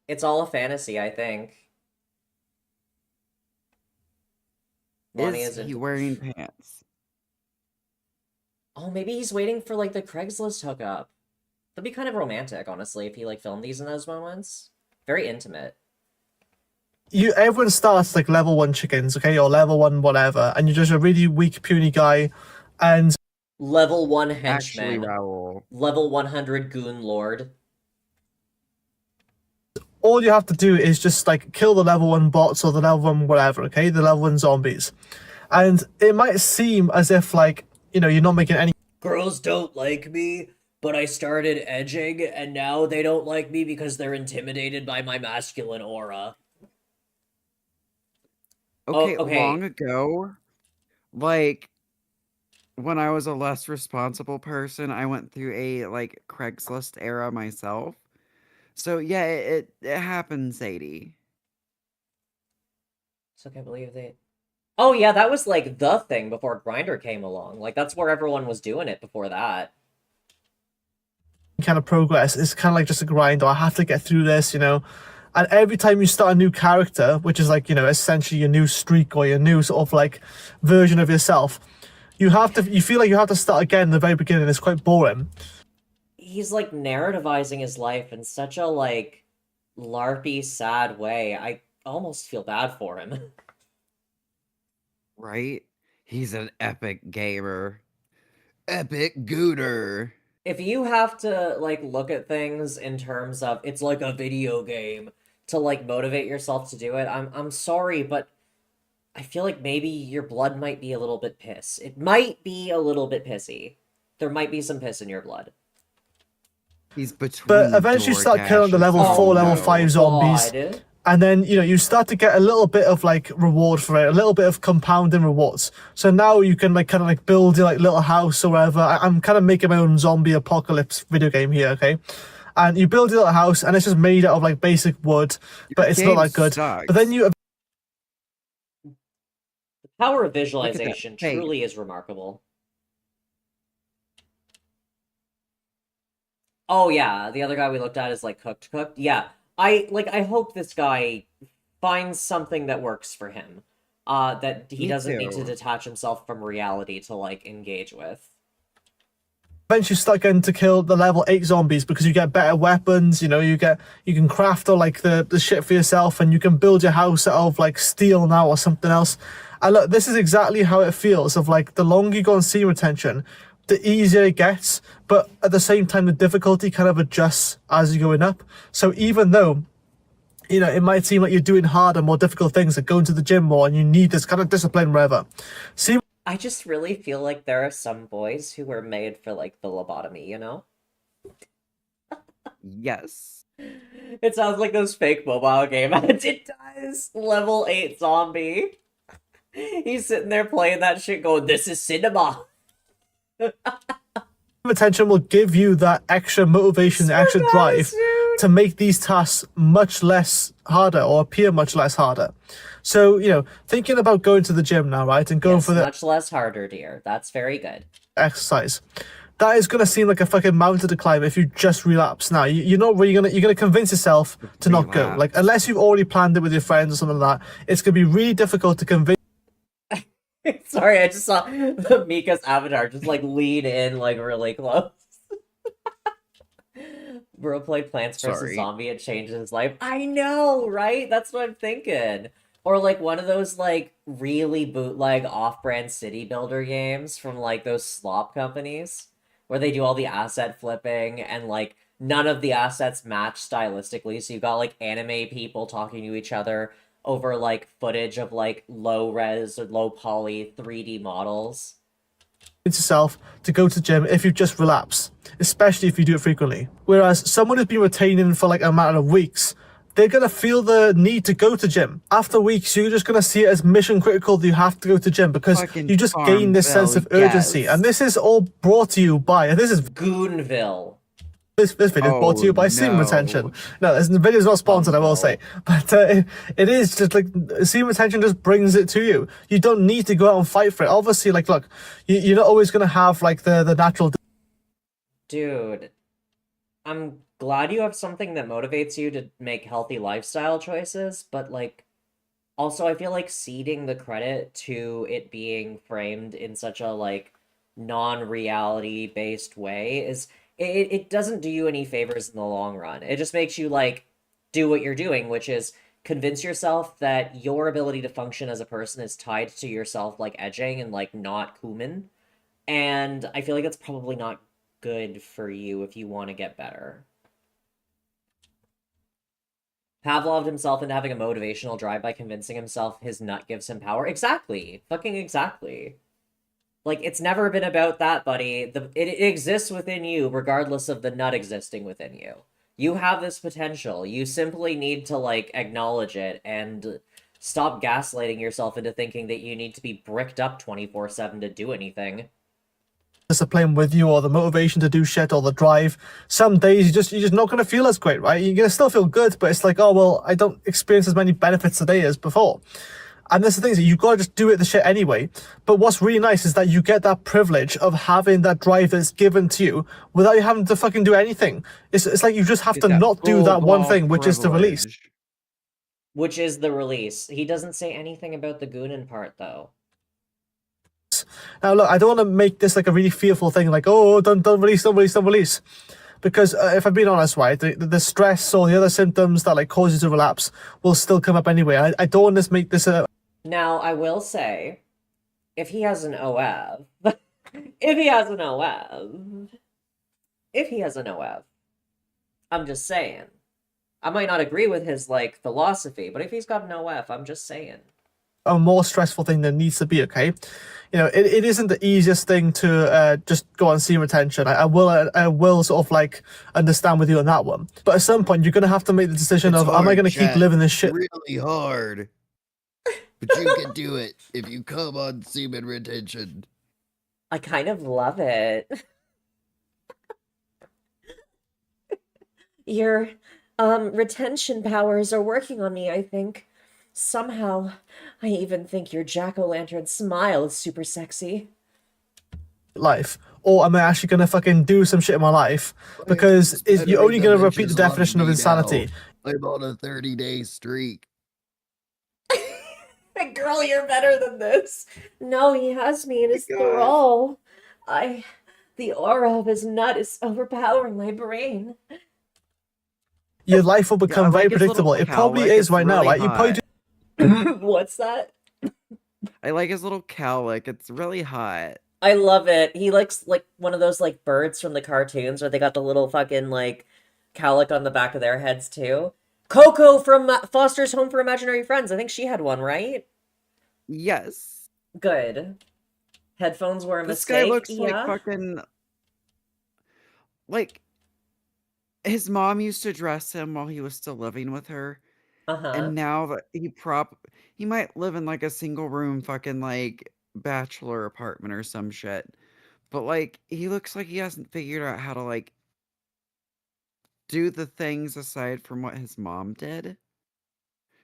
It's all a fantasy, I think. Money Is isn't. he wearing pants? Oh, maybe he's waiting for, like, the Craigslist hookup. That'd be kind of romantic, honestly, if he, like, filmed these in those moments. Very intimate. Everyone starts like level 1 chickens, okay, or level 1 whatever, and you're just a really weak, puny guy, and Level 1 Actually, henchman. Raoul. Level 100 goon lord. all you have to do is just like kill the level 1 bots or the level 1 whatever, okay, the level 1 zombies, and it might seem as if like, you know, you're not making any. Girls don't like me, but I started edging, and now they don't like me because they're intimidated by my masculine aura. Okay, okay. long ago, like, when I was a less responsible person, I went through a, like, Craigslist era myself. So, yeah, it happens, Sadie. So I can't believe they... Oh, yeah, that was, like, the thing before Grindr came along. Like, that's where everyone was doing it before that. Kind of progress. It's kind of like just a grind, or I have to get through this, you know. And every time you start a new character, which is like, you know, essentially your new streak or your new sort of like version of yourself, you feel like you have to start again in the very beginning. It's quite boring. He's, like, narrativizing his life in such a, like, LARPy, sad way. I almost feel bad for him. Right? He's an epic gamer. Epic gooter. If you have to, like, look at things in terms of, it's like a video game, to, like, motivate yourself to do it, I'm sorry, but I feel like maybe your blood might be a little bit piss. It might be a little bit pissy. There might be some piss in your blood. He's between. But eventually you start killing the level 4, level 5 zombies. God. And then, you know, you start to get a little bit of like reward for it, a little bit of compounding rewards. So now you can like kind of like build your like little house or whatever. I'm kind of making my own zombie apocalypse video game here, okay? And you build your little house and it's just made out of like basic wood, but it's not that good. Sucks. But then you... The power of visualization truly is remarkable. Oh yeah, the other guy we looked at is like cooked. Yeah. I hope this guy finds something that works for him. That he doesn't need to detach himself from reality to, like, engage with. Eventually start getting to kill the level 8 zombies because you get better weapons, you know, you can craft all like the shit for yourself, and you can build your house out of like steel now or something else. And look, this is exactly how it feels of like the longer you go on seam retention, the easier it gets, but at the same time the difficulty kind of adjusts as you're going up. So even though, you know, it might seem like you're doing harder, more difficult things, like going to the gym more, and you need this kind of discipline, whatever. See, I just really feel like there are some boys who were made for, like, the lobotomy, you know? Yes. It sounds like those fake mobile game ads. It does! Level 8 zombie. He's sitting there playing that shit going, this is cinema! attention will give you that extra motivation, extra drive to make these tasks much less harder or appear much less harder. So, you know, thinking about going to the gym now, right, and going for the much less harder, dear. That's very good. Exercise. That is going to seem like a fucking mountain to climb if you just relapse now. You're not really going to, you're going to convince yourself to not go. Like, unless you've already planned it with your friends or something like that, it's going to be really difficult to convince. Sorry, I just saw Mika's avatar just, like, lean in, like, really close. Bro played Plants vs. Zombie, it changes his life. I know, right? That's what I'm thinking. Or, like, one of those, like, really bootleg off-brand city builder games from, like, those slop companies, where they do all the asset flipping, and, like, none of the assets match stylistically, so you've got, like, anime people talking to each other over, like, footage of, like, low-res or low-poly 3D models. Yourself to go to the gym if you just relapse, especially if you do it frequently. Whereas someone who's been retaining for, like, a matter of weeks, they're going to feel the need to go to gym. After weeks, you're just going to see it as mission critical that you have to go to gym because Fucking you just gain this sense of Farmville, urgency. yes. And this is all brought to you by, and this is Goonville. This video is brought to you by semen retention. No, the video is not sponsored, I will say. But it is just like, semen retention just brings it to you. You don't need to go out and fight for it. Obviously, like, look, you're not always going to have, like, the natural... Dude, I'm glad you have something that motivates you to make healthy lifestyle choices, but, like, also I feel like ceding the credit to it being framed in such a, like, non-reality based way is... It doesn't do you any favors in the long run. It just makes you, like, do what you're doing, which is convince yourself that your ability to function as a person is tied to yourself, like, edging and, like, not cumin. And I feel like it's probably not good for you if you want to get better. Pavloved himself into having a motivational drive by convincing himself his nut gives him power. Exactly. Fucking exactly. Like, it's never been about that, buddy. It exists within you, regardless of the nut existing within you. You have this potential. You simply need to, like, acknowledge it and stop gaslighting yourself into thinking that you need to be bricked up 24/7 to do anything. Discipline with you, or the motivation to do shit, or the drive. Some days you're just not going to feel as great, right? You're going to still feel good, but it's like, oh, well, I don't experience as many benefits today as before. And that's the thing, is that you've got to just do it the shit anyway. But what's really nice is that you get that privilege of having that drive that's given to you without you having to fucking do anything. It's like you just have to not do that one thing, which is to release. Which is the release. He doesn't say anything about the Goonin part, though. Now, look, I don't want to make this like a really fearful thing, like, oh, don't release, don't release, don't release. Because if I'm being honest, right, the stress or the other symptoms that like cause you to relapse will still come up anyway. I don't want to make this a... Now, I will say, if he has an OF, if he has an OF, I'm just saying. I might not agree with his, like, philosophy, but if he's got an OF, I'm just saying. A more stressful thing than needs to be, okay? You know, it isn't the easiest thing to just go on semen retention. I will sort of like understand with you on that one. But at some point, you're going to have to make the decision of, am I going to keep living this shit? Really hard. But you can do it if you come on semen retention. I kind of love it. Your retention powers are working on me, I think. Somehow, I even think your jack-o'-lantern smile is super sexy. Life, or am I actually going to fucking do some shit in my life? Because you're only going to repeat the definition of insanity. I'm on a 30-day streak. Girl, you're better than this. No, he has me in his thrall. The aura of his nut is overpowering my brain. Your life will become very predictable. It probably is right now, right? You probably do... What's that? I like his little cowlick. It's really hot. I love it. He looks like one of those like birds from the cartoons where they got the little fucking like cowlick on the back of their heads too. Coco from Foster's Home for Imaginary Friends. I think she had one, right? Yes. Good. Headphones were a This mistake. guy looks yeah. like fucking... Like, his mom used to dress him while he was still living with her. And now that he might live in like a single room fucking like bachelor apartment or some shit. But like, he looks like he hasn't figured out how to like do the things aside from what his mom did.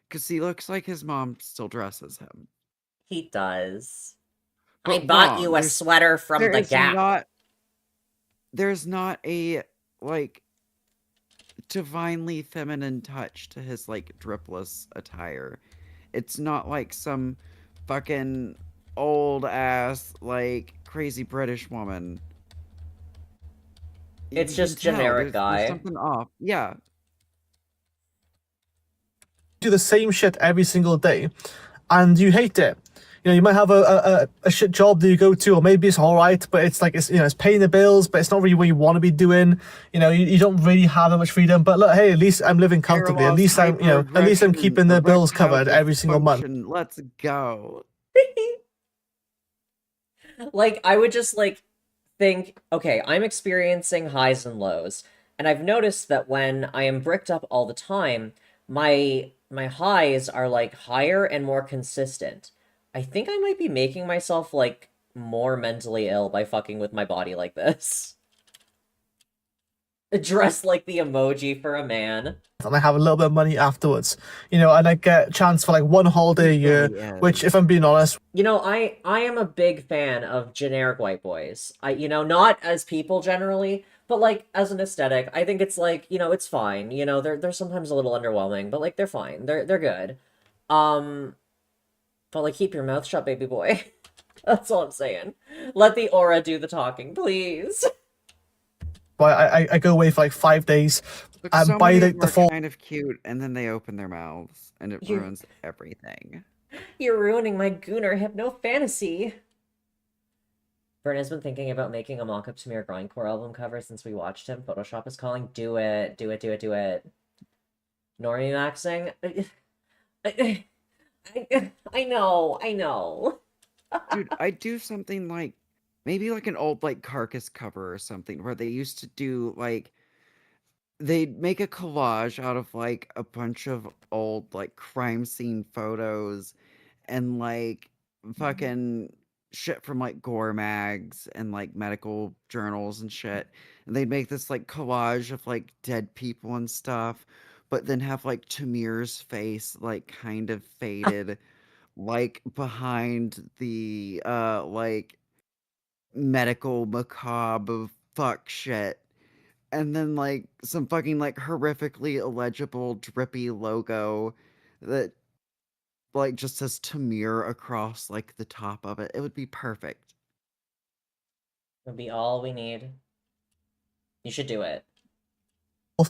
Because he looks like his mom still dresses him. He does. But I bought wrong. you a sweater from the Gap. There's not a like divinely feminine touch to his like dripless attire. It's not like some fucking old ass like crazy British woman. It's You just can tell generic guy. there's something off. Yeah. Do the same shit every single day, and you hate it. You know, you might have a shit job that you go to, or maybe it's all right, but it's like, it's, you know, it's paying the bills, but it's not really what you want to be doing. You know, you don't really have that much freedom. But look, hey, at least I'm living comfortably. At least I'm, you know, at least I'm keeping the bills covered every single month. Let's go. Like, I would just, like, think, okay, I'm experiencing highs and lows, and I've noticed that when I am bricked up all the time, my highs are like higher and more consistent. I think I might be making myself like more mentally ill by fucking with my body like this. Dressed like the emoji for a man. And I have a little bit of money afterwards, and I get a chance for like one holiday a year, which, if I'm being honest, I am a big fan of generic white boys. Not as people generally, but like as an aesthetic. I think it's like, it's fine. They're sometimes a little underwhelming, but like they're fine. They're good. But like keep your mouth shut, baby boy. That's all I'm saying. Let the aura do the talking, please. I go away for like 5 days, and So by many the are fall, kind of cute, and then they open their mouths, and it ruins everything. You're ruining my Gooner hypno fantasy. Vern has been thinking about making a mock-up to Mir Grindcore album cover since we watched him. Photoshop is calling. Do it. Do it, do it, do it. Normie maxing? I know. Dude, I'd do something like, maybe like an old like Carcass cover or something, where they used to do like, they'd make a collage out of like a bunch of old like crime scene photos and like fucking shit from like gore mags and like medical journals and shit. And they'd make this like collage of like dead people and stuff, but then have like Tamir's face like kind of faded like behind the like medical macabre fuck shit. And then like some fucking like horrifically illegible drippy logo that like just says Tamir across like the top of it. It would be perfect. It'll be all we need. You should do it.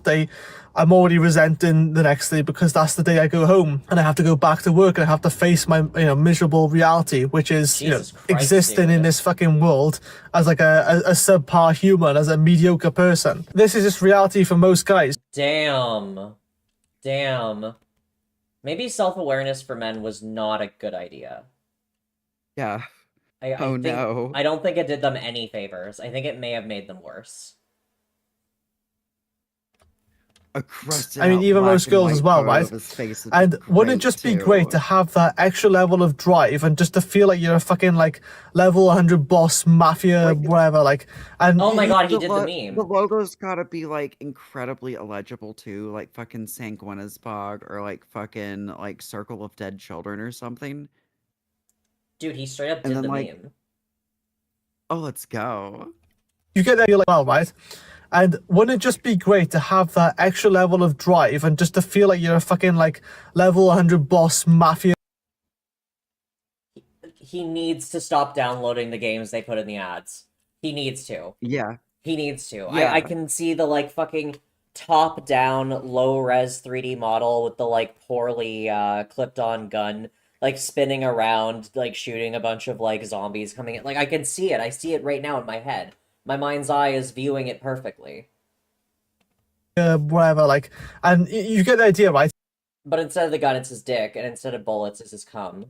day, I'm already resenting the next day because that's the day I go home and I have to go back to work and I have to face my miserable reality, which is Jesus Christ, existing dude. in this fucking world as like a subpar human, as a mediocre person. This is just reality for most guys. Damn. Maybe self-awareness for men was not a good idea. Yeah. I think, no. I don't think it did them any favors. I think it may have made them worse. I mean, even most girls as well, right? And wouldn't it just be great to have that extra level of drive and just to feel like you're a fucking like level 100 boss mafia, whatever, like. And oh my god, he did the meme. The logo's gotta be like incredibly illegible too, like fucking Sanguina's Bog or like fucking like Circle of Dead Children or something. Dude, he straight up did the meme. Oh, let's go. You get that, you're like, well, right? And wouldn't it just be great to have that extra level of drive and just to feel like you're a fucking like level 100 boss mafia? He needs to stop downloading the games they put in the ads. He needs to. Yeah. He needs to. Yeah. I can see the like fucking top-down low-res 3D model with the like poorly clipped on gun like spinning around, like shooting a bunch of like zombies coming in. Like I can see it. I see it right now in my head. My mind's eye is viewing it perfectly. Whatever, like, and you get the idea, right? But instead of the gun, it's his dick, and instead of bullets, it's his cum.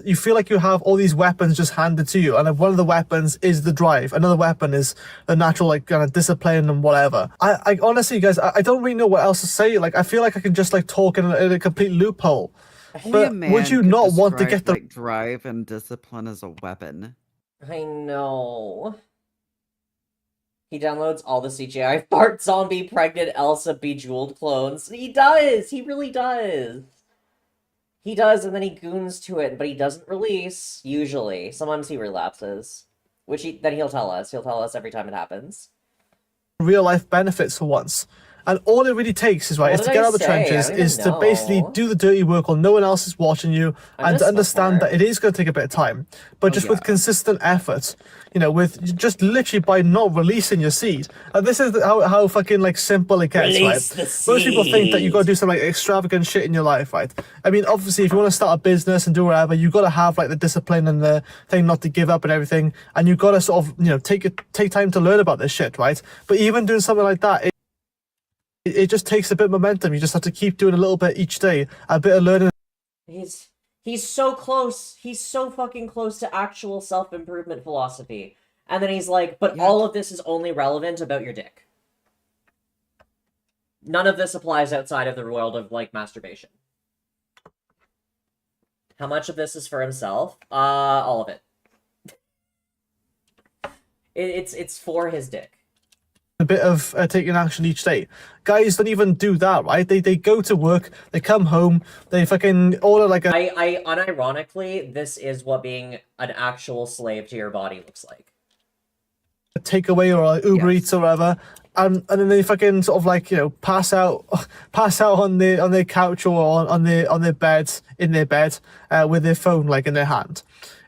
You feel like you have all these weapons just handed to you, and like one of the weapons is the drive, another weapon is the natural like kind of discipline and whatever. I honestly, guys, I don't really know what else to say. Like, I feel like I can just like talk in a complete loophole. But would you not want to get the like, drive and discipline as a weapon? I know. He downloads all the CGI fart zombie pregnant Elsa bejeweled clones. He does! He really does! He does, and then he goons to it, but he doesn't release, usually. Sometimes he relapses. Then he'll tell us. He'll tell us every time it happens. real life benefits for once. And all it really takes is to get out of the trenches, is to basically do the dirty work while no one else is watching you, and to understand that it is going to take a bit of time. But just with consistent effort, with just literally by not releasing your seed. And this is how fucking like simple it gets, Release right? Most people think that you got to do some like extravagant shit in your life, right? I mean, obviously, if you want to start a business and do whatever, you got to have like the discipline and the thing not to give up and everything. And you got to sort of, take time to learn about this shit, right? But even doing something like that, it just takes a bit of momentum. You just have to keep doing a little bit each day, a bit of learning. He's so close. He's so fucking close to actual self-improvement philosophy. And then he's like, but all of this is only relevant about your dick. none of this applies outside of the world of, like, masturbation. How much of this is for himself? All of it. It's for his dick. A bit of taking action each day. Guys don't even do that, right? They go to work, they come home, they fucking order like a I unironically, this is what being an actual slave to your body looks like. takeaway or like Uber Eats or whatever, and then they fucking sort of like, you know, pass out on their couch or on their beds in their bed with their phone like in their hand.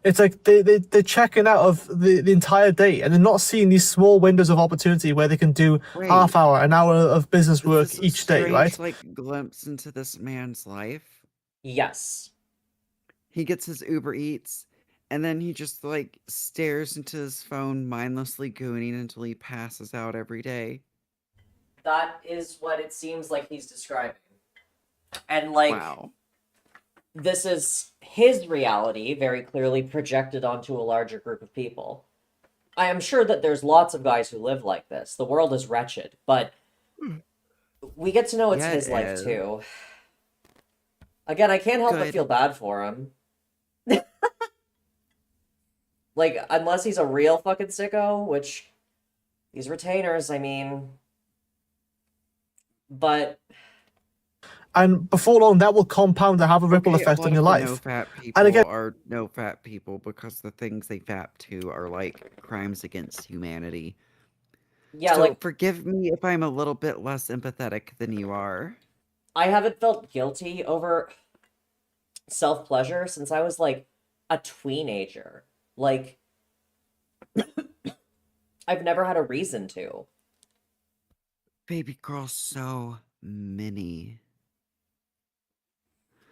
It's like they're checking out of the entire day, and they're not seeing these small windows of opportunity where they can do Wait. half hour, an hour of business work This is a each day, strange, right? like, glimpse into this man's life. Yes. He gets his Uber Eats, and then he just, like, stares into his phone, mindlessly gooning until he passes out every day. That is what it seems like he's describing. And, like, wow. This is his reality, very clearly projected onto a larger group of people. I am sure that there's lots of guys who live like this. The world is wretched, but we get to know it's his life, too. Again, I can't help but feel bad for him. Like, unless he's a real fucking sicko, which these retainers, I mean... But... And before long, that will compound and have a ripple effect on your life. No fat people And again, are no fat people because the things they fap to are like crimes against humanity. Yeah, so like, forgive me if I'm a little bit less empathetic than you are. I haven't felt guilty over self-pleasure since I was, like, a tweenager. Like, I've never had a reason to. Baby girl, so many.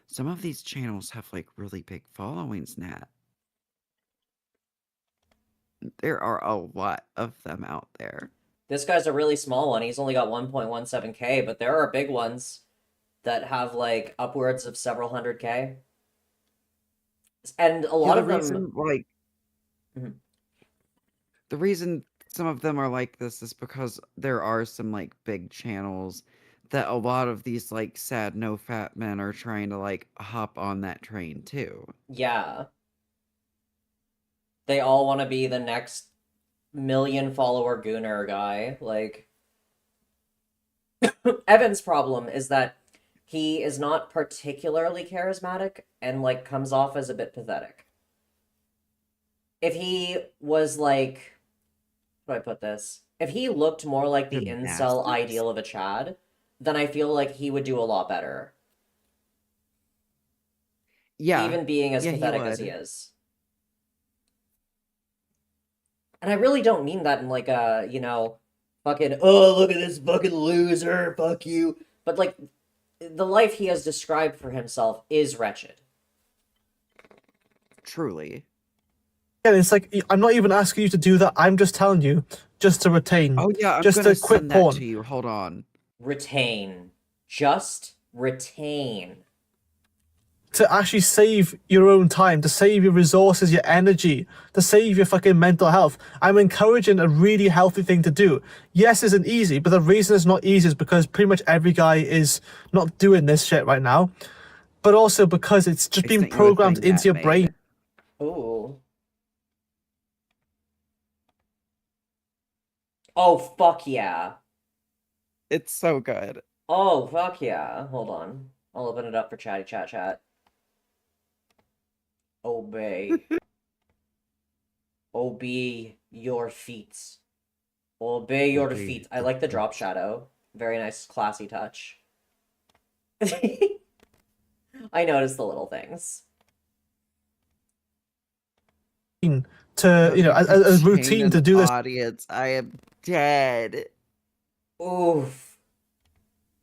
Some of these channels have, like, really big followings, Nat. There are a lot of them out there. This guy's a really small one. He's only got 1.17k, but there are big ones that have, like, upwards of several hundred K. And a lot of them... Reason, like, the reason some of them are like this is because there are some, like, big channels that a lot of these, like, sad no-fat men are trying to, like, hop on that train, too. Yeah. They all want to be the next million-follower gooner guy. Like, Evan's problem is that he is not particularly charismatic and, like, comes off as a bit pathetic. If he was, like... How do I put this? If he looked more like the incel ideal of a Chad, then I feel like he would do a lot better. Yeah. Even being as Yeah, pathetic as he is. And I really don't mean that in, like, a, you know, fucking, oh, look at this fucking loser, fuck you. But, like, the life he has described for himself is wretched. Truly. Yeah, it's like, I'm not even asking you to do that. I'm just telling you, just to retain. Oh, yeah, I'm just gonna to quit send porn. that to you. Hold on. Retain. Just retain. To actually save your own time, to save your resources, your energy, to save your fucking mental health. I'm encouraging a really healthy thing to do. Yes, it isn't easy, but the reason it's not easy is because pretty much every guy is not doing this shit right now. But also because it's just been programmed into your brain. Ooh. Oh, fuck yeah. It's so good. Oh, fuck yeah. Hold on. I'll open it up for chatty chat. Obey. Obey your feet. Obey your feet. I like the drop shadow. Very nice, classy touch. I noticed the little things. To, you know, a routine to do this. Audience, I am dead. Oof.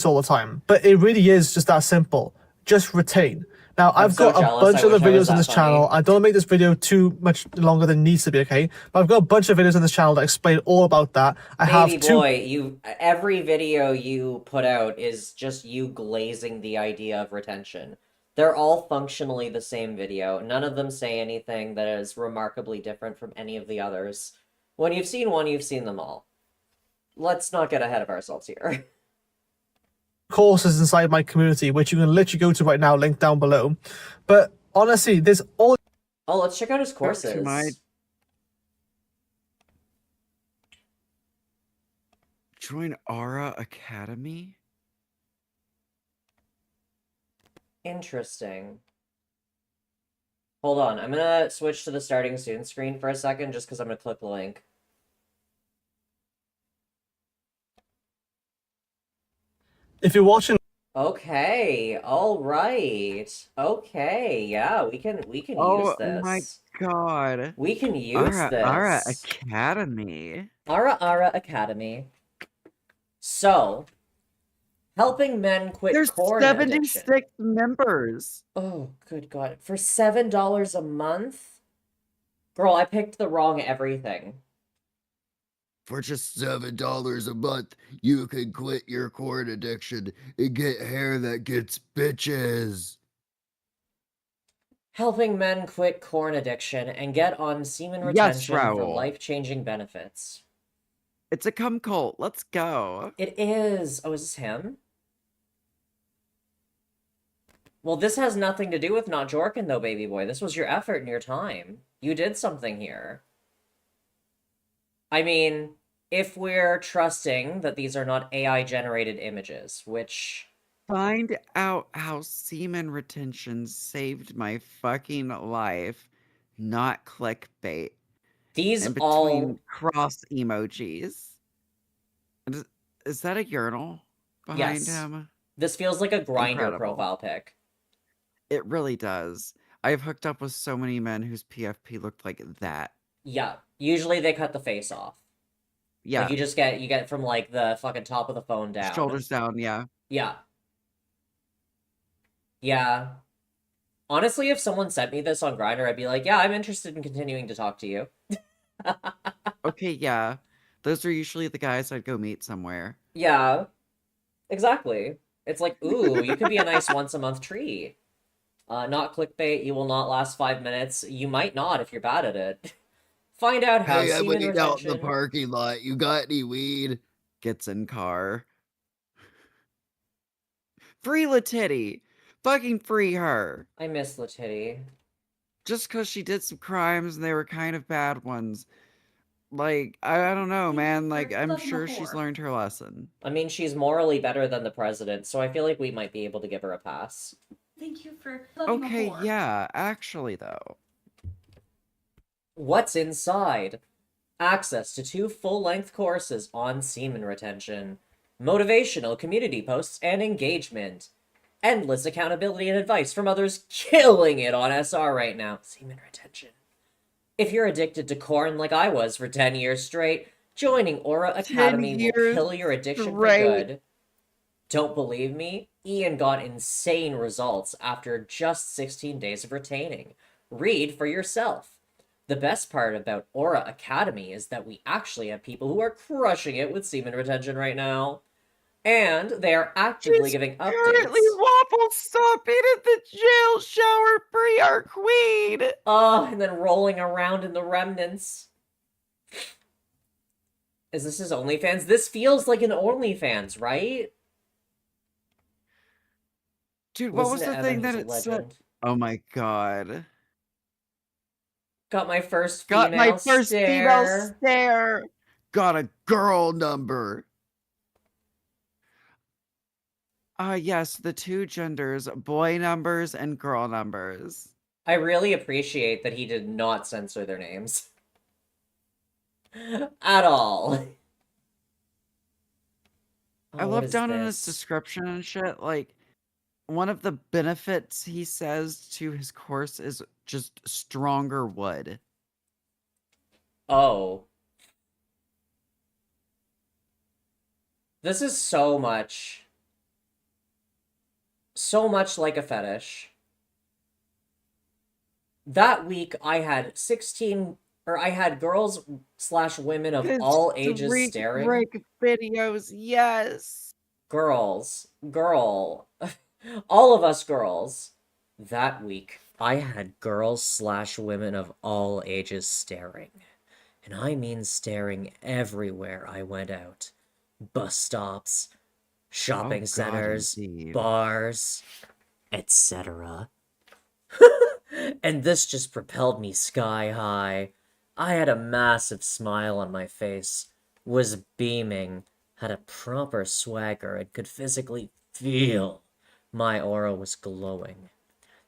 All the time, but it really is just that simple. Just retain. Now, I've got a bunch of the videos on this channel. I don't make this video too much longer than it needs to be, okay? But I've got a bunch of videos on this channel that explain all about that. I have two. Every video you put out is just you glazing the idea of retention. They're all functionally the same video. None of them say anything that is remarkably different from any of the others. When you've seen one, you've seen them all. Let's not get ahead of ourselves here. courses inside my community, which you can literally go to right now, link down below. But honestly, there's all. Oh, let's check out his To courses. my join Aura Academy. Interesting. Hold on, I'm gonna switch to the starting student screen for a second, just because I'm gonna click the link. If you're watching. Okay, all right. Okay, yeah, we can use Oh this. my god. We can use Aura this. Academy. Aura Academy. So, helping men quit There's porn addiction. 76 members. Oh, good God. For $7 a month? Girl, I picked the wrong everything. For just $7 a month, you can quit your corn addiction and get hair that gets bitches. Helping men quit corn addiction and get on semen Yes, retention for Raoul. life-changing benefits. It's a cum cult. Let's go. It is. Oh, is this him? Well, this has nothing to do with not jorking, though, baby boy. This was your effort and your time. You did something here. I mean, if we're trusting that these are not AI-generated images, which... Find out how semen retention saved my fucking life, not clickbait. These in between cross emojis. Is that a urinal behind Yes. him? This feels like a Grindr Incredible. profile pic. It really does. I've hooked up with so many men whose PFP looked like that. Yeah. Usually they cut the face off. Yeah. Like, you get from, like, the fucking top of the phone down. Shoulders down, yeah. Yeah. Yeah. Honestly, if someone sent me this on Grindr, I'd be like, yeah, I'm interested in continuing to talk to you. Okay, yeah. Those are usually the guys I'd go meet somewhere. Yeah. Exactly. It's like, ooh, you could be a nice once-a-month treat. Not clickbait, you will not last 5 minutes. You might not if you're bad at it. Find out how Hey, I'm semen waiting out in the retention... parking lot. You got any weed? Gets in car. Free Latitty! Fucking free her! I miss Latitty. Just because she did some crimes and they were kind of bad ones. Like, I don't know, man. Like, I'm sure she's learned her lesson. I mean, she's morally better than the president, so I feel like we might be able to give her a pass. Thank you for Okay, yeah, actually, though. What's inside? Access to 2 full-length courses on semen retention, motivational community posts and engagement, endless accountability and advice from others killing it on SR right now. Semen retention. If you're addicted to corn like I was for 10 years straight, joining Aura Academy will kill your addiction for good. Don't believe me? Ian got insane results after just 16 days of retaining. Read for yourself. The best part about Aura Academy is that we actually have people who are crushing it with semen retention right now. And they are actively giving updates. Currently waffle stopping at the jail shower free our queen! And then rolling around in the remnants. Is this his OnlyFans? This feels like an OnlyFans, right? Dude, what was Listen the to thing Evan, that he's it a said? legend. Oh my god. Got my first female Got my first female stare. stare! Got a girl number! Yes, the 2 genders, boy numbers and girl numbers. I really appreciate that he did not censor their names. At all. I love down in his description and shit, like, one of the benefits he says to his course is just stronger wood. Oh. This is so much like a fetish. That week, I had girls / women of all ages staring. Break videos, yes. Girls. All of us girls. That week, I had girls / women of all ages staring. And I mean staring everywhere I went out. Bus stops, shopping Oh God, centers, indeed. bars, etc. And this just propelled me sky high. I had a massive smile on my face, was beaming, had a proper swagger, and could physically feel my aura was glowing.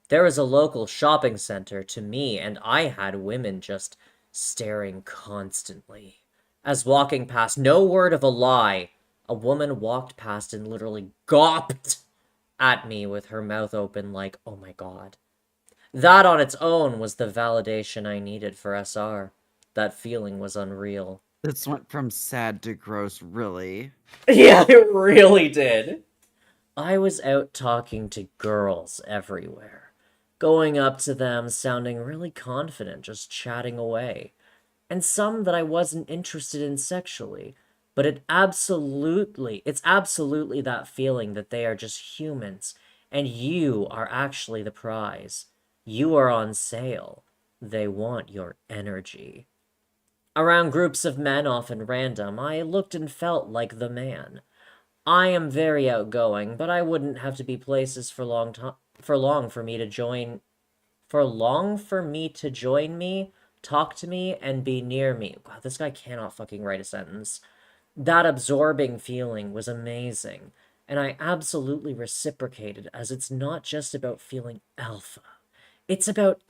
There was a local shopping center to me, and I had women just staring constantly. As walking past, no word of a lie, a woman walked past and literally gawped at me with her mouth open like, oh my god. That on its own was the validation I needed for SR. That feeling was unreal. This went from sad to gross, really. Yeah, it really did. I was out talking to girls everywhere, going up to them, sounding really confident, just chatting away. And some that I wasn't interested in sexually, but it's absolutely that feeling that they are just humans, and you are actually the prize. You are on sale. They want your energy. Around groups of men, often random, I looked and felt like the man. I am very outgoing, but I wouldn't have to be places for long for me to join me, talk to me, and be near me. Wow, this guy cannot fucking write a sentence. That absorbing feeling was amazing, and I absolutely reciprocated, as it's not just about feeling alpha. It's about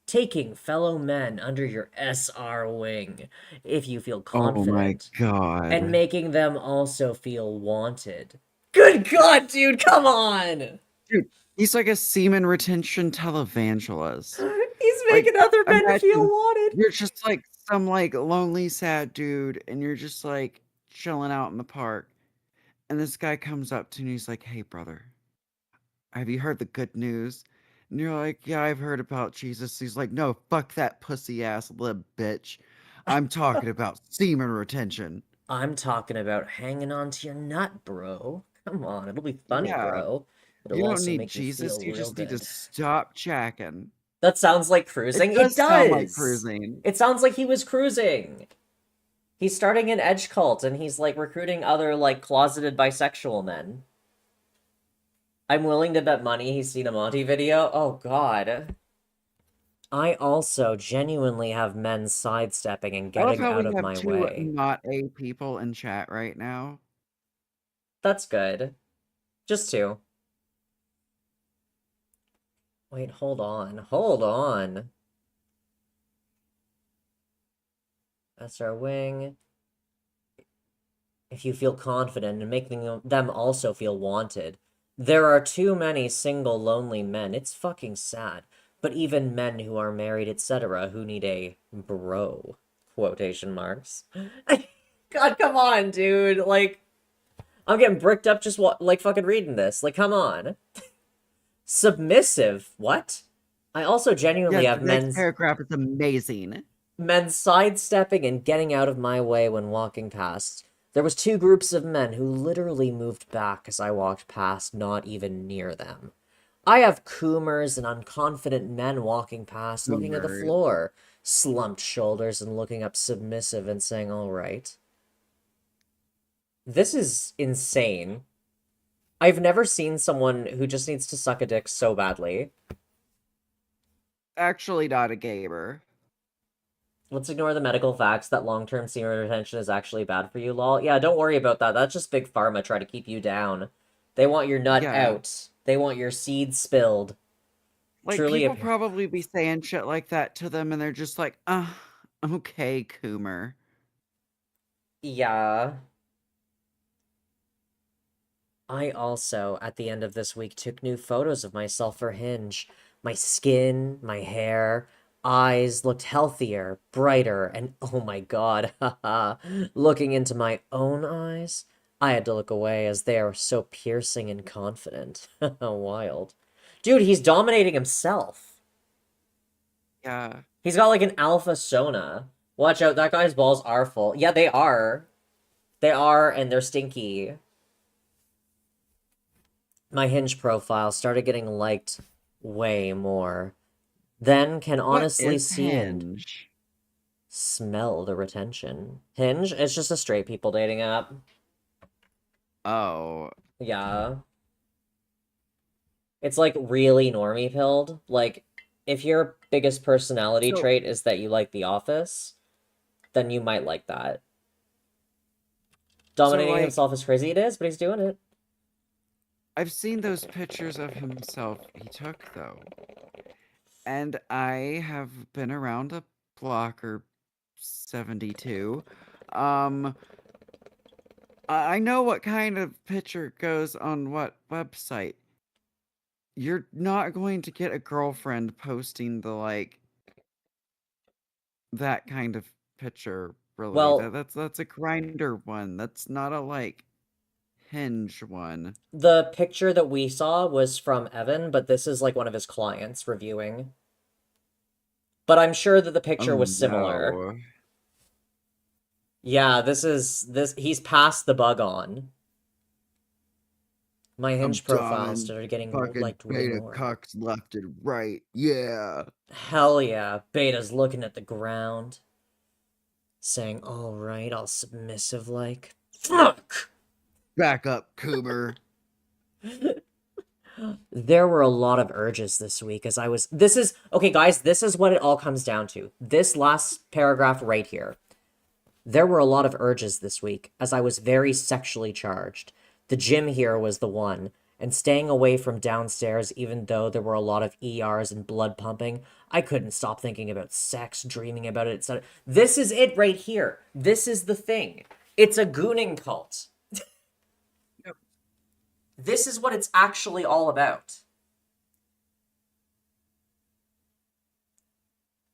taking fellow men under your SR wing, if you feel Oh my confident, and God. making them also feel wanted. Good God, dude, come on! Dude, he's like a semen retention televangelist. He's Like, making other men feel imagine wanted. you're just like some like lonely, sad dude, and you're just like chilling out in the park. And this guy comes up to you and he's like, hey, brother, have you heard the good news? And you're like, yeah, I've heard about Jesus. He's like, no, fuck that pussy ass lib bitch. I'm talking about semen retention. I'm talking about hanging on to your nut, bro. Come on, it'll be funny, Yeah, bro. you It'll don't also need make you Jesus. feel You real just need to good. stop jacking. That sounds like It cruising. It does sound like does! cruising. It sounds like he was cruising. He's starting an edge cult, and he's, like, recruiting other, like, closeted bisexual men. I'm willing to bet money he's seen a Monty video. Oh, God. I also genuinely have men sidestepping and I love getting how out we of have my two way. not A people in chat right now. That's good. Just two. Wait, hold on. Hold on. That's our wing. If you feel confident and making them also feel wanted. There are too many single lonely men. It's fucking sad. But even men who are married, etc., who need a bro. Quotation marks. God, come on, dude. Like, I'm getting bricked up just like fucking reading this. Like, come on. Submissive. What? I also genuinely Yeah, have the next paragraph is amazing. men sidestepping and getting out of my way when walking past. There was two groups of men who literally moved back as I walked past, not even near them. I have coomers and unconfident men walking past, looking at the Coomers. floor, slumped shoulders and looking up submissive and saying, all right. This is insane. I've never seen someone who just needs to suck a dick so badly. Actually not a gamer. Let's ignore the medical facts that long-term semen retention is actually bad for you, lol. Yeah, don't worry about that. That's just Big Pharma trying to keep you down. They want your nut Yeah. out. They want your seed spilled. Like, Truly people probably be saying shit like that to them, and they're just like, okay, Coomer. Yeah. I also, at the end of this week, took new photos of myself for Hinge. My skin, my hair, eyes looked healthier, brighter, and oh my god, haha. Looking into my own eyes, I had to look away as they are so piercing and confident. Wild. Dude, he's dominating himself. Yeah. He's got like an alpha Sona. Watch out, that guy's balls are full. Yeah, they are. They are, and they're stinky. My Hinge profile started getting liked way more. Then can honestly see and smell the retention. Hinge? It's just a straight people dating app. Oh. Yeah. It's like really normie pilled. Like, if your biggest personality So- trait is that you like The Office, then you might like that. Dominating like, himself is crazy, it is, but he's doing it. I've seen those pictures of himself he took, though. And I have been around a block or 72. I know what kind of picture goes on what website. You're not going to get a girlfriend posting the, like, that kind of picture, really. Well, That's a grinder one. That's not a, like, Hinge one. the picture that we saw was from Evan, but this is like one of his clients reviewing. But I'm sure that the picture Oh, was similar. no. Yeah, he's passed the bug on. My I'm Hinge profile done. started getting Fucking liked way beta more. cocks left and right. Yeah. Hell yeah, Beta's looking at the ground, saying, "All right, I'll submissive like." Fuck. Back up, Coomer. There were a lot of urges this week as I was. This is okay, guys. This is what it all comes down to. This last paragraph right here. There were a lot of urges this week as I was very sexually charged. The gym here was the one, and staying away from downstairs, even though there were a lot of ERs and blood pumping, I couldn't stop thinking about sex, dreaming about it, etc. This is it right here. This is the thing. It's a gooning cult. This is what it's actually all about.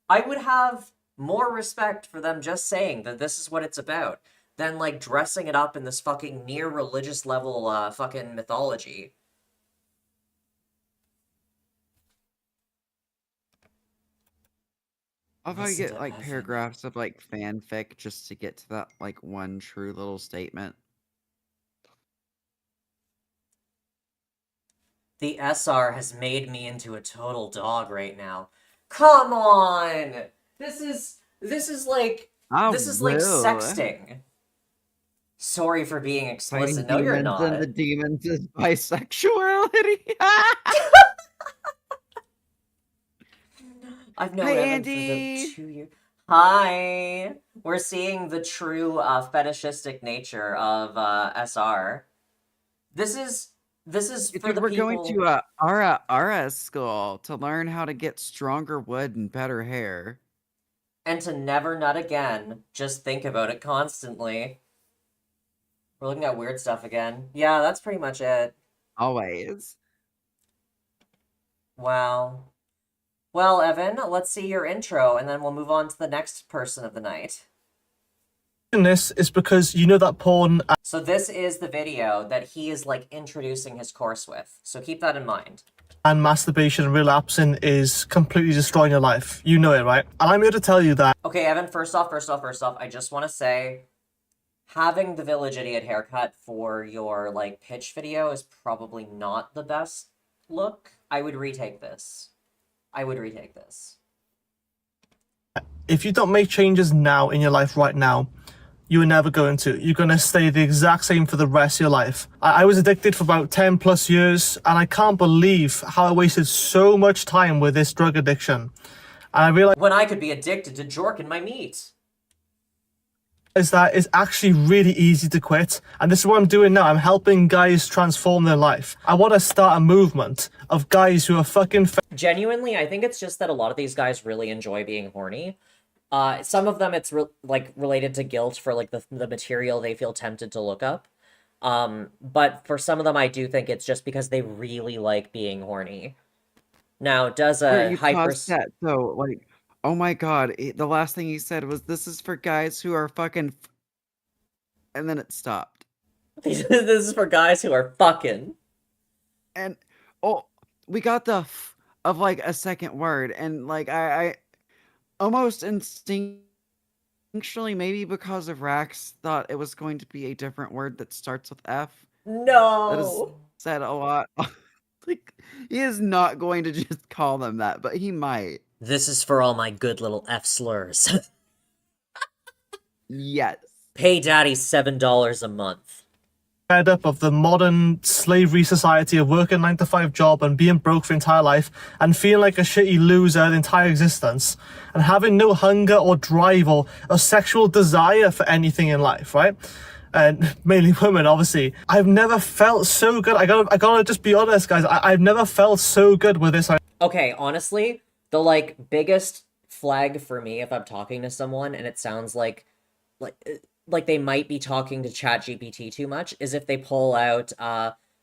I would have more respect for them just saying that this is what it's about than like dressing it up in this fucking near religious level fucking mythology. I'll probably Listen get to like Evan. paragraphs of like fanfic just to get to that like one true little statement. The SR has made me into a total dog right now. Come on! This is like this is like sexting. Sorry for being explicit. No, you're demons not. and the demons is bisexuality. I've known Hi, Evan Andy. for the 2 years. Hi! We're seeing the true fetishistic nature of SR. This is for the We're people... going to Ara school to learn how to get stronger wood and better hair. And to never nut again. Just think about it constantly. We're looking at weird stuff again. Yeah, that's pretty much it. Always. Wow. Well, Evan, let's see your intro, and then we'll move on to the next person of the night. This is because you know that porn So this is the video that he is, like, introducing his course with. So keep that in mind. and masturbation and relapsing is completely destroying your life. You know it, right? And I'm here to tell you that. Okay, Evan, first off, I just want to say, having the Village Idiot haircut for your, like, pitch video is probably not the best look. I would retake this. If you don't make changes now in your life right now, you are never going to. You're going to stay the exact same for the rest of your life. I was addicted for about 10 plus years, and I can't believe how I wasted so much time with this drug addiction. And I realized when I could be addicted to jorking my meat. Is that it's actually really easy to quit, and this is what I'm doing now. I'm helping guys transform their life. I want to start a movement of guys who are fucking Genuinely, I think it's just that a lot of these guys really enjoy being horny. Some of them it's like related to guilt for like the material they feel tempted to look up. But for some of them I do think it's just because they really like being horny. Now, does a hyper So like, oh my god, the last thing he said was, "This is for guys who are fucking," and then it stopped. This is for guys who are fucking. And we got the f of like a second word, and like I almost instinctually, maybe because of Rax, thought it was going to be a different word that starts with F. No, that is said a lot. Like, he is not going to just call them that, but he might. This is for all my good little F slurs. Yes. Pay daddy $7 a month. fed up of the modern slavery society of working a 9-to-5 job and being broke for your entire life and feeling like a shitty loser the entire existence and having no hunger or drive or a sexual desire for anything in life, right? And mainly women, obviously. I've never felt so good. I gotta just be honest, guys. I've never felt so good with this. Okay, honestly, the like biggest flag for me if I'm talking to someone and it sounds like they might be talking to ChatGPT too much is if they pull out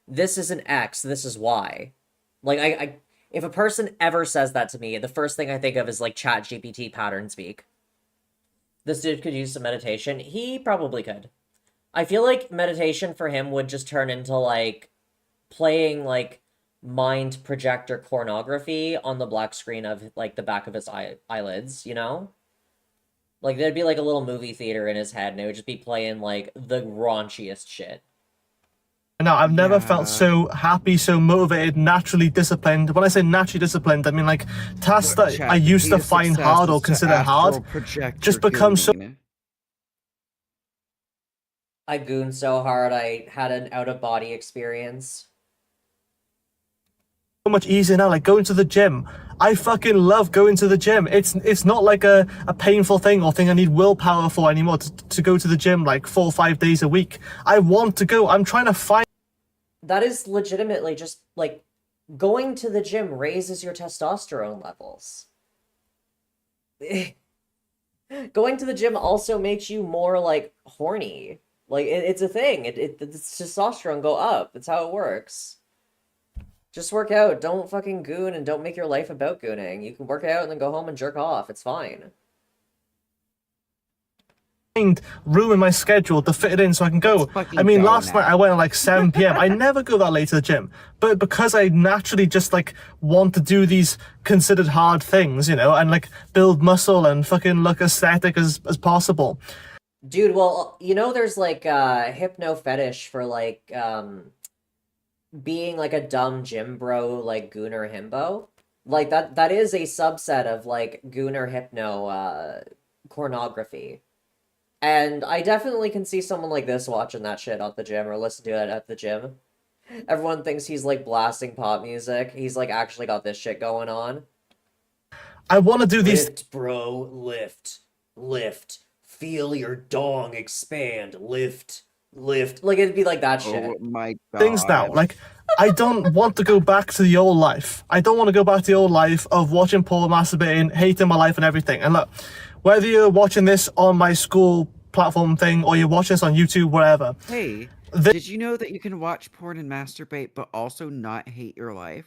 this is an X, this is Y. Like I if a person ever says that to me, the first thing I think of is like ChatGPT pattern speak. This dude could use some meditation. He probably could. I feel like meditation for him would just turn into like playing like mind projector pornography on the black screen of like the back of his eyelids, you know? Like there'd be like a little movie theater in his head and it would just be playing like the raunchiest shit. No, I've never felt so happy, so motivated, naturally disciplined. When I say naturally disciplined, I mean like tasks that I used to find hard or consider hard just become so I gooned so hard I had an out-of-body experience. much easier now, like going to the gym. I fucking love going to the gym. It's not like a painful thing or thing I need willpower for anymore to go to the gym like 4 or 5 days a week. I want to go. I'm trying to find. That is legitimately just like going to the gym raises your testosterone levels. Going to the gym also makes you more like horny. Like it's a thing. It's testosterone go up. That's how it works. Just work out. Don't fucking goon and don't make your life about gooning. You can work out and then go home and jerk off. It's fine. Room in my schedule to fit it in so I can go. I mean, last night I went at like 7 p.m. I never go that late to the gym, but because I naturally just like want to do these considered hard things, you know, and like build muscle and fucking look aesthetic as possible. Dude, well, you know, there's like hypno fetish for like being like a dumb gym bro, like gooner himbo. Like that is a subset of like gooner hypno pornography. And I definitely can see someone like this watching that shit at the gym or listen to it at the gym. Everyone thinks he's like blasting pop music. He's like actually got this shit going on. I want to do these. Lift, bro, lift, lift. Feel your dong expand. Lift, lift. Like it'd be like that shit. Oh my god. Things now, like I don't want to go back to the old life. I don't want to go back to the old life of watching porn, masturbating, hating my life and everything. And look, whether you're watching this on my school platform thing or you're watching this on YouTube, whatever. Hey, did you know that you can watch porn and masturbate but also not hate your life?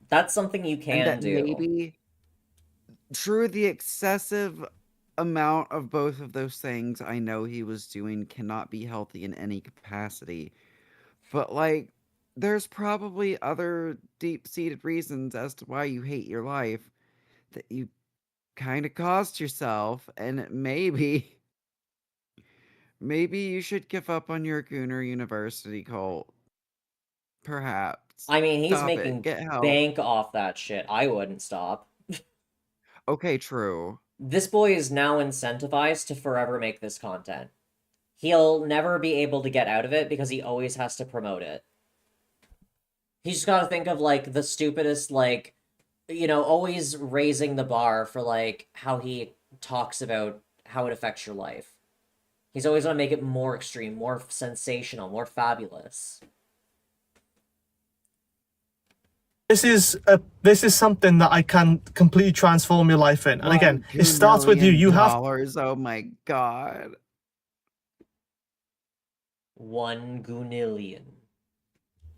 That's something you can do. Maybe through the excessive amount of both of those things I know he was doing cannot be healthy in any capacity. But like, there's probably other deep-seated reasons as to why you hate your life that you kind of caused yourself, and maybe you should give up on your Gooner University cult. Perhaps. I mean, he's Stop making it. Get help. bank off that shit. I wouldn't stop. Okay, true. This boy is now incentivized to forever make this content. He'll never be able to get out of it because he always has to promote it. He's just gotta think of, like, the stupidest, like, you know, always raising the bar for, like, how he talks about how it affects your life. He's always gonna make it more extreme, more sensational, more fabulous. This is something that I can completely transform your life in. And again, it starts with you. You have dollars. Oh my god. 1 goonillion.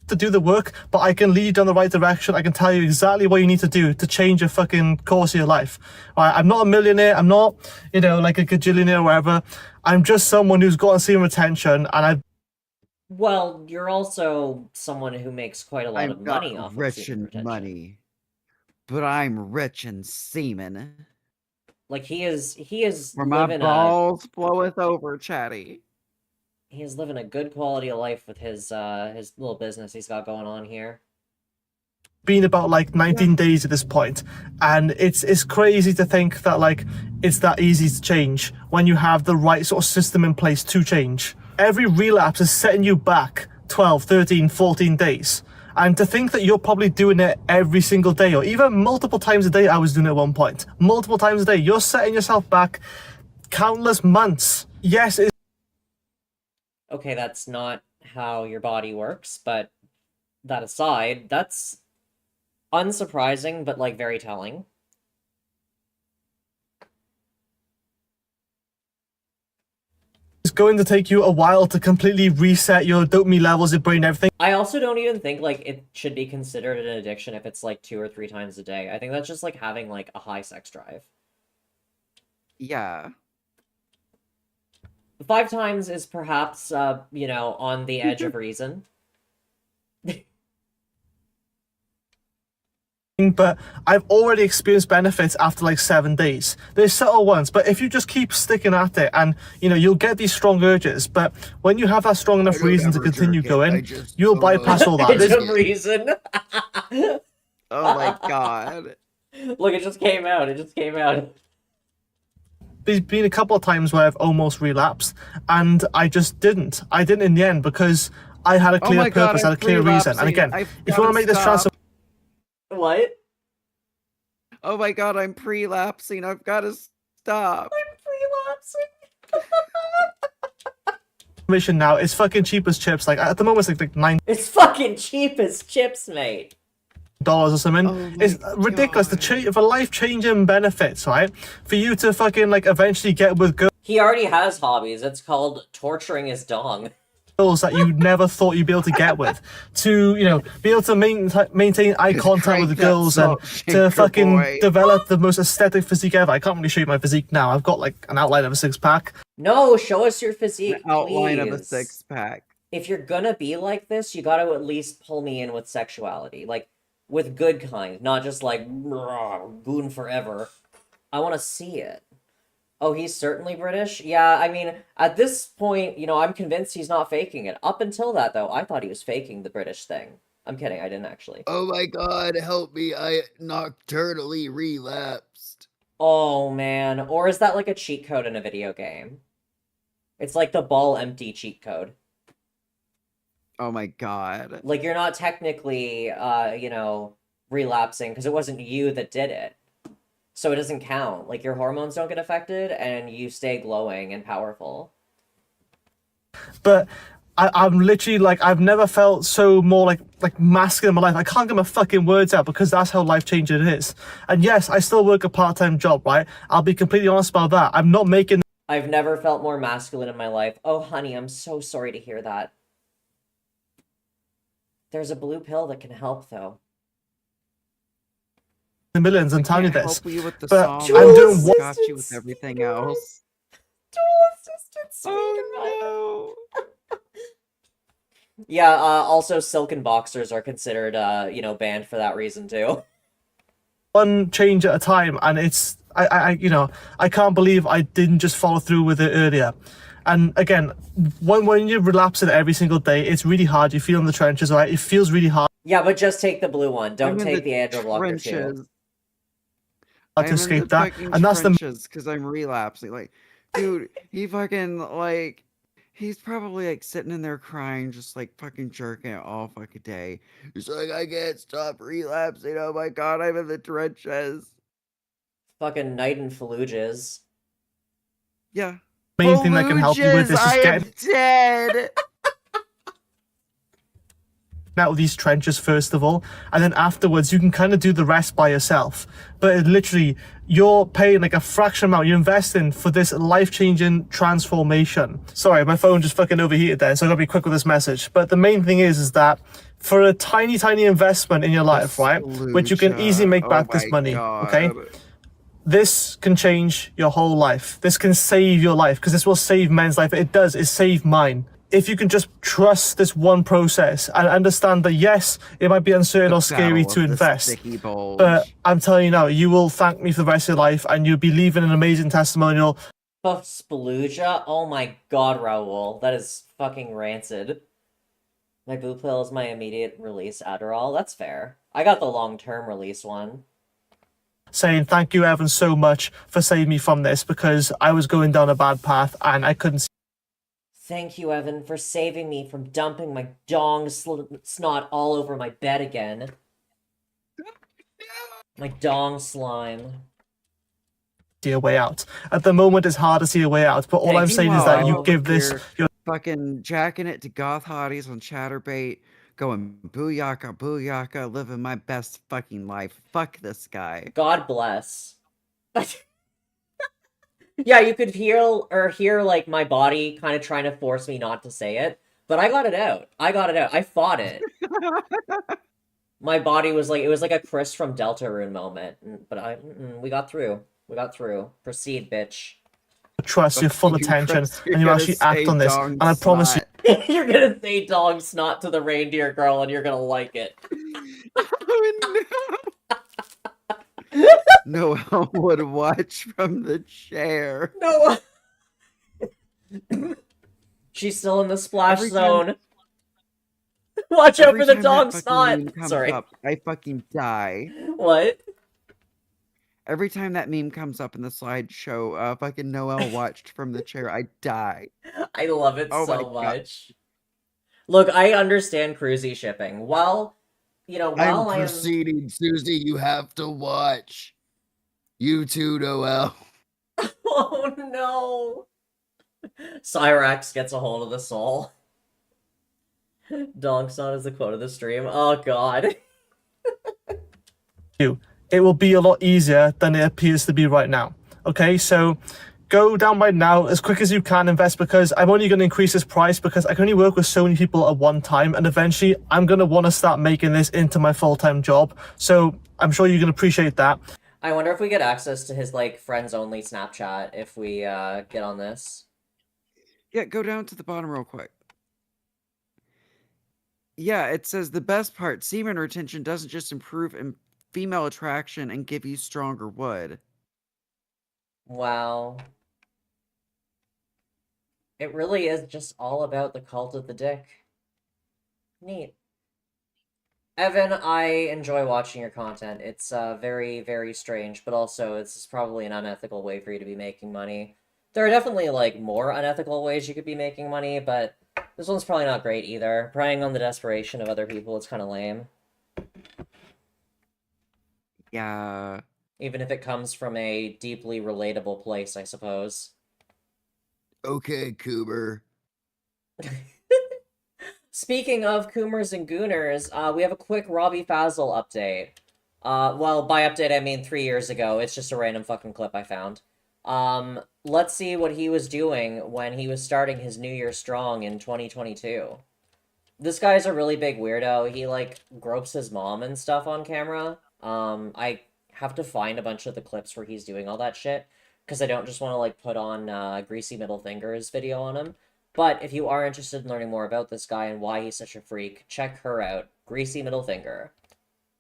To do the work, but I can lead you down the right direction. I can tell you exactly what you need to do to change your fucking course of your life. Right? I'm not a millionaire. I'm not, you know, like a gajillionaire or whatever. I'm just someone who's got some attention, and I've. Well, you're also someone who makes quite a lot of got money off of rich semen in retention. money, but I'm rich in semen. Like he is Where my balls floweth over, chatty. He is living a good quality of life with his little business he's got going on here. been about like 19 days at this point, and it's crazy to think that like it's that easy to change when you have the right sort of system in place to change. Every relapse is setting you back 12, 13, 14 days. And to think that you're probably doing it every single day, or even multiple times a day, I was doing it at one point. Multiple times a day, you're setting yourself back countless months. Yes, it's Okay, that's not how your body works, but that aside, that's unsurprising, but like very telling. going to take you a while to completely reset your dopamine levels, your brain, everything. I also don't even think like it should be considered an addiction if it's like 2 or 3 times a day. I think that's just like having like a high sex drive. Yeah. 5 times is perhaps, you know, on the edge of reason. But I've already experienced benefits after like 7 days. There's subtle ones, but if you just keep sticking at it, and you know, you'll get these strong urges, but when you have that strong enough reason to continue going, you'll bypass all that. Edge of reason. Oh my god. Look, it just came out. It just came out. There's been a couple of times where I've almost relapsed, and I just didn't. I didn't in the end because I had a clear purpose, I had a clear reason. And again, if you want to make this transformation. What? Oh my god, I'm prelapsing. I've got to stop. I'm prelapsing. Now it's fucking cheap as chips. Like at the moment, it's like $9. It's fucking cheap as chips, mate. Or something. It's ridiculous. The life-changing benefits, right? For you to fucking like eventually get with girls. He already has hobbies. It's called torturing his dong. That you never thought you'd be able to get with, to, you know, be able to maintain eye contact with the girls, and to fucking develop the most aesthetic physique ever. I can't really show you my physique now. I've got like an outline of a 6-pack. No, show us your physique, An outline of a please. 6-pack. If you're gonna be like this, you gotta at least pull me in with sexuality. Like, with good kind, not just like, goon forever. I want to see it. Oh, he's certainly British? Yeah, I mean, at this point, you know, I'm convinced he's not faking it. Up until that, though, I thought he was faking the British thing. I'm kidding, I didn't actually. Oh my god, help me, I nocturnally relapsed. Oh, man. Or is that like a cheat code in a video game? It's like the ball empty cheat code. Oh my god. Like, you're not technically, you know, relapsing, because it wasn't you that did it. So it doesn't count. Like, your hormones don't get affected, and you stay glowing and powerful. But I'm literally like, I've never felt so more like masculine in my life. I can't get my fucking words out because that's how life-changing it is. And yes, I still work a part-time job, right? I'll be completely honest about that. I'm not making... I've never felt more masculine in my life. Oh, honey, I'm so sorry to hear that. There's a blue pill that can help, though. The millions, I'm telling you this. Help you with the but song. I'm doing what... Got you with everything else. Oh, no. Yeah, also silken boxers are considered, you know, banned for that reason, too. One change at a time, and it's... you know, I can't believe I didn't just follow through with it earlier. And again, when you relapse it every single day, it's really hard. You feel in the trenches, right? It feels really hard. Yeah, but just take the blue one. Don't take the andro blocker, too. To escape that, and that's the because I'm relapsing. Like, dude, he fucking like, he's probably like sitting in there crying, just like fucking jerking it all fucking day. He's like, I can't stop relapsing. Oh my god, I'm in the trenches. Fucking Night in Fallujahs. Yeah. Main thing that can help you with this is getting dead. out of these trenches first of all, and then afterwards you can kind of do the rest by yourself. But literally, you're paying like a fraction amount, you're investing for this life-changing transformation. Sorry, my phone just fucking overheated there, so I gotta be quick with this message. But the main thing is that for a tiny investment in your life, right, which you can easily make back this money, okay, this can change your whole life. This can save your life, because this will save men's life. It does, it saved mine. If you can just trust this one process and understand that, yes, it might be uncertain or scary to invest, but I'm telling you now, you will thank me for the rest of your life, and you'll be leaving an amazing testimonial. Buff Spalooja? Oh my god, Raoul. That is fucking rancid. My blue pill is my immediate release Adderall. That's fair. I got the long-term release one. saying thank you, Evan, so much for saving me from this because I was going down a bad path and I couldn't see. Thank you, Evan, for saving me from dumping my dong snot all over my bed again. My dong slime. See a way out. At the moment, it's hard to see a way out, but all I'm saying is that you give this your fucking jacking it to goth hotties on Chatterbait, going booyaka, booyaka, living my best fucking life. Fuck this guy. God bless. Yeah, you could hear like my body kind of trying to force me not to say it, but I got it out. I fought it. My body was like, it was like a Chris from Deltarune moment, but we got through. We got through. Proceed, bitch. trust, your full attention, and you actually act on this. And I promise you. You're gonna say dog snot to the reindeer girl, and you're gonna like it. Oh, no. Noel would watch from the chair. No. She's still in the splash zone. Watch out for the dog snot. Sorry. I fucking die. What? Every time that meme comes up in the slideshow, fucking Noel watched from the chair, I die. I love it so much. Look, I understand cruisy shipping. While, you know, while I'm proceeding, Susie, you have to watch. You too, Noel. Oh no. Cyrax gets a hold of the soul. Dog snot is the quote of the stream. Oh god. It will be a lot easier than it appears to be right now. Okay, so go down right now as quick as you can, invest, because I'm only going to increase this price because I can only work with so many people at one time, and eventually I'm going to want to start making this into my full-time job. So I'm sure you can appreciate that. I wonder if we get access to his, like, friends-only Snapchat if we get on this. Yeah, go down to the bottom real quick. Yeah, it says the best part, semen retention doesn't just improve in female attraction and give you stronger wood. Wow. It really is just all about the cult of the dick. Neat. Evan, I enjoy watching your content. It's very, very strange, but also it's probably an unethical way for you to be making money. There are definitely, like, more unethical ways you could be making money, but this one's probably not great either. Preying on the desperation of other people, it's kind of lame. Yeah. Even if it comes from a deeply relatable place, I suppose. Okay, Coomer. Speaking of Coomers and Gooners, we have a quick Robbie Fazel update. Well, by update I mean 3 years ago. It's just a random fucking clip I found. Let's see what he was doing when he was starting his New Year Strong in 2022. This guy's a really big weirdo. He, like, gropes his mom and stuff on camera. I have to find a bunch of the clips where he's doing all that shit, because I don't just want to, like, put on Greasy Middle Fingers video on him. But if you are interested in learning more about this guy and why he's such a freak, check her out. Greasy Middle Finger.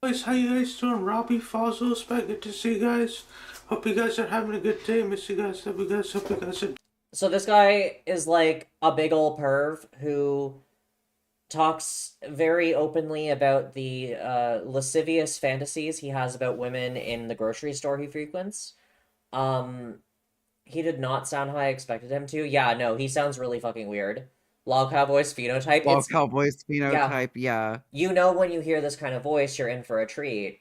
Guys, how you guys doing? Robbie Fossil, it's back. Good to see you guys. Hope you guys are having a good day. Miss you guys. Hope you guys are... So this guy is, like, a big ol' perv who talks very openly about the lascivious fantasies he has about women in the grocery store he frequents. He did not sound how I expected him to. Yeah, no, he sounds really fucking weird. Log Cowboys phenotype. Log Cowboys phenotype, yeah. You know when you hear this kind of voice, you're in for a treat.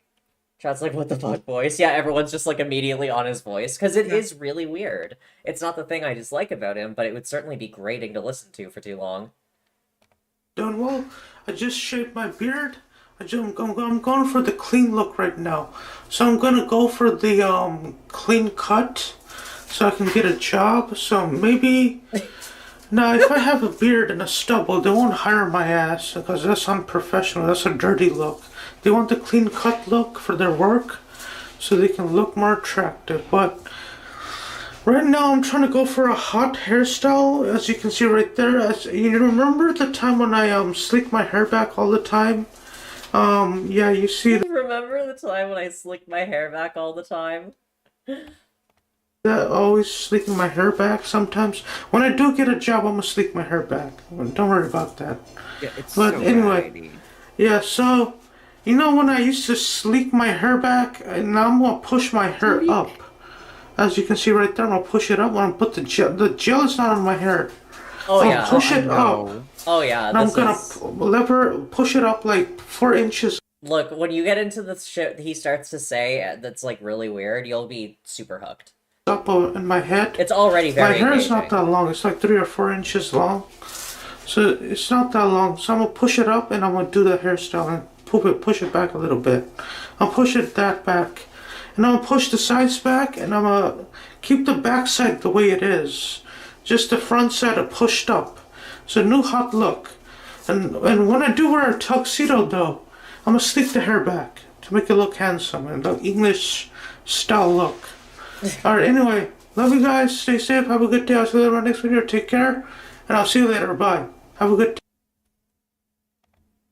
Chat's like, what the fuck voice? Yeah, everyone's just, like, immediately on his voice, because it is really weird. It's not the thing I dislike about him, but it would certainly be grating to listen to for too long. Doing well. I just shaved my beard. I'm going for the clean look right now. So I'm gonna go for the clean cut so I can get a job. So maybe now if I have a beard and a stubble, they won't hire my ass because that's unprofessional. That's a dirty look. They want the clean cut look for their work so they can look more attractive. But right now, I'm trying to go for a hot hairstyle, as you can see right there. You remember the time when I slicked my hair back all the time? Yeah, you see. Remember the time when I slicked my hair back all the time? That always slicking my hair back. Sometimes when I do get a job, I'm gonna slick my hair back. Don't worry about that. Yeah, it's but so anyway, variety. yeah. So You know when I used to sleek my hair back, and now I'm gonna push my hair up. As you can see right there, I'm gonna push it up. When I put the gel. The gel is not on my hair. Oh I'm yeah. gonna push it up. Oh yeah. And I'm This gonna is. push it up like 4 inches. Look, when you get into the shit he starts to say that's like really weird, you'll be super hooked. Up in my head. It's already very My hair is engaging. not that long. It's like 3 or 4 inches long. So it's not that long. So I'm gonna push it up and I'm gonna do the hairstyle and push it back a little bit. I'll push it that back. And I'm gonna push the sides back and I'm gonna keep the back side the way it is. Just the front side are pushed up. It's a new hot look. And when I do wear a tuxedo though, I'm gonna sleek the hair back to make it look handsome and the English style look. Alright, anyway, love you guys. Stay safe. Have a good day. I'll see you later in my next video. Take care. And I'll see you later. Bye. Have a good day.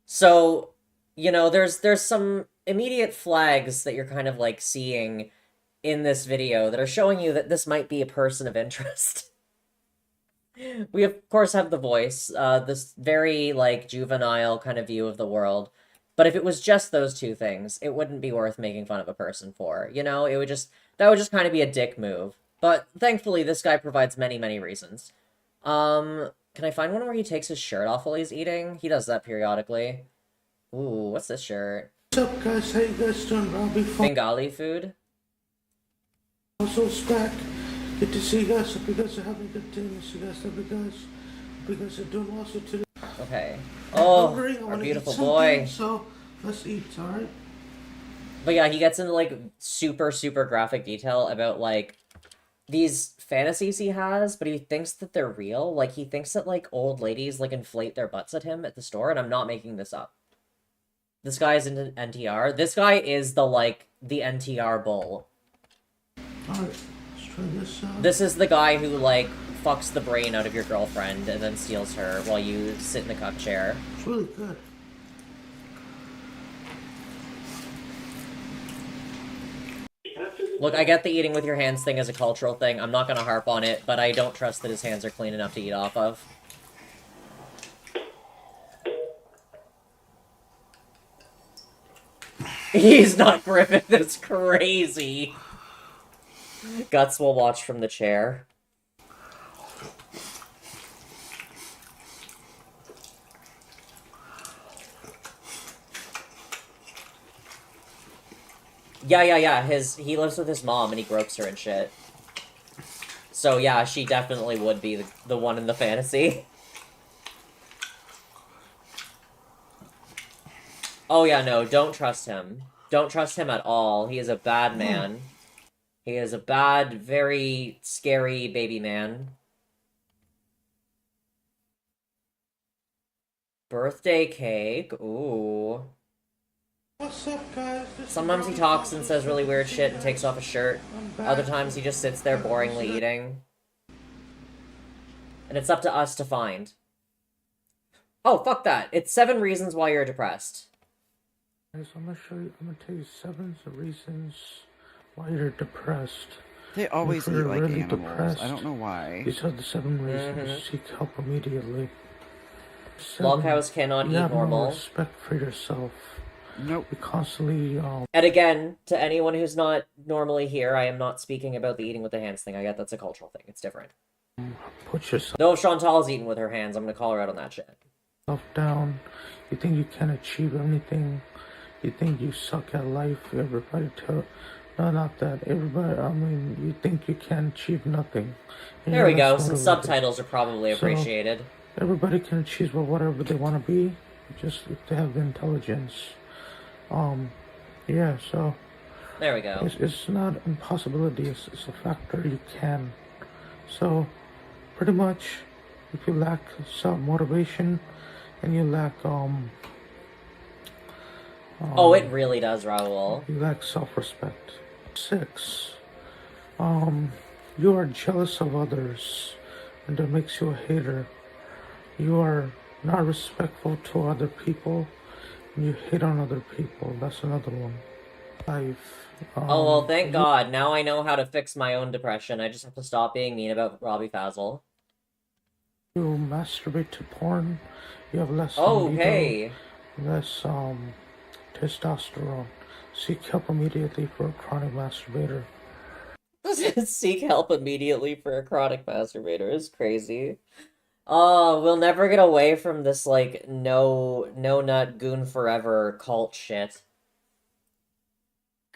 So, you know, there's some immediate flags that you're kind of like seeing in this video that are showing you that this might be a person of interest. We of course have the voice, this very like juvenile kind of view of the world. But if it was just those two things, it wouldn't be worth making fun of a person for. You know, that would just kind of be a dick move. But thankfully, this guy provides many, many reasons. Can I find one where he takes his shirt off while he's eating? He does that periodically. Ooh, what's this shirt? What's up, guys? How you guys doing? Robbie Fox. Bengali food? Also, back. Good to see you guys. Hope you guys are having a good day. Miss you guys. Love you guys. Hope you guys are doing well today. Okay. I'm Oh, hungry. I our wanna beautiful eat boy. something, so let's eat, alright? But yeah, he gets into like super, super graphic detail about like these fantasies he has, but he thinks that they're real. Like he thinks that like old ladies like inflate their butts at him at the store, and I'm not making this up. This guy is into NTR. This guy is the NTR bull. Alright, let's try this out. This is the guy who like fucks the brain out of your girlfriend and then steals her while you sit in the cup chair. It's really good. Look, I get the eating with your hands thing as a cultural thing. I'm not gonna harp on it, but I don't trust that his hands are clean enough to eat off of. He's not Griffith, that's crazy. Guts will watch from the chair. Yeah. He lives with his mom and he gropes her and shit. So yeah, she definitely would be the one in the fantasy. Oh yeah, no, don't trust him. Don't trust him at all. He is a bad man. He is a bad, very scary baby man. Birthday cake. Ooh. What's up, guys? Sometimes he talks and says really weird shit and takes off his shirt. Other times he just sits there boringly eating. And it's up to us to find. Oh, fuck that. It's 7 reasons why you're depressed. Guys, I'm gonna tell you 7 reasons why you're depressed. They always If eat you're like really animals. depressed, I don't know why. These are the 7 reasons. Seek help immediately. 7, Loghouse cannot you eat have normal. No respect for yourself. Nope. You constantly, And again, to anyone who's not normally here, I am not speaking about the eating with the hands thing. I get that's a cultural thing. It's different. put yourself Though if Chantal's eating with her hands, I'm gonna call her out on that shit. down. You think you can achieve anything. You think you suck at life. Everybody tell... No, not that. Everybody, I mean, you think you can achieve nothing. And There we go. that's Some what it subtitles are probably So- appreciated. Everybody can achieve whatever they want to be, just if they have the intelligence. Yeah, so There we go. it's not impossibility, it's a factor you can. So, pretty much, if you lack self-motivation and you lack, Oh, it really does, Raul. you lack self-respect. 6, you are jealous of others, and that makes you a hater. You are not respectful to other people, and you hate on other people. That's another one. 5. Oh, well, thank God. Now I know how to fix my own depression. I just have to stop being mean about Robbie Fazzle. You masturbate to porn. You have less Oh, libido, okay. less testosterone. Seek help immediately for a chronic masturbator. Seek help immediately for a chronic masturbator is crazy. Oh, we'll never get away from this, like, no nut goon forever cult shit.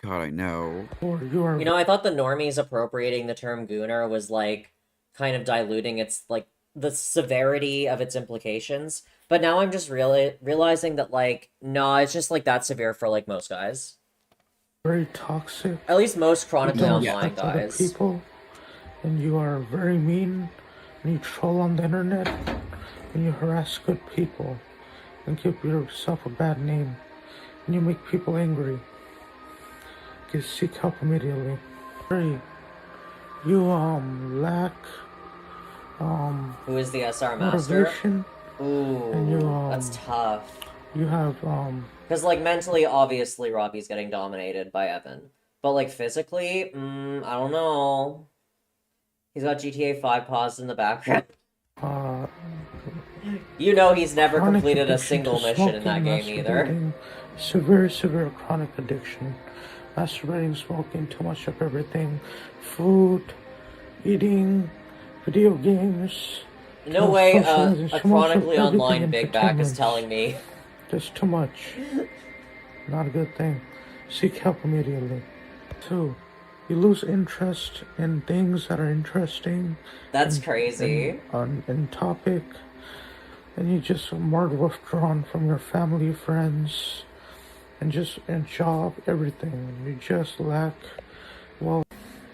God, I know. You know, I thought the normies appropriating the term gooner was, like, kind of diluting its, like, the severity of its implications. But now I'm just realizing that, like, no, it's just, like, that severe for, like, most guys. Very toxic. At least most chronically You don't online respect other guys. people, and you are very mean, and you troll on the internet, and you harass good people, and give yourself a bad name, and you make people angry. Seek help immediately. 3. You lack Who is the SR master? motivation. Ooh, And you, that's tough. You have Because, like, mentally, obviously, Robbie's getting dominated by Evan. But, like, physically, I don't know. He's got GTA 5 paused in the background. You know he's never chronic completed a addiction single to mission in that smoking, game either. masturbating, severe chronic addiction. Masturbating, smoking, too much of everything. Food, eating, video games. No way socializing, a too much of chronically everything, online big back is entertainment. telling me. Just too much. Not a good thing. Seek help immediately. 2. You lose interest in things that are interesting. That's crazy. In topic. And you just are more withdrawn from your family, friends, and job, everything. You just lack, well,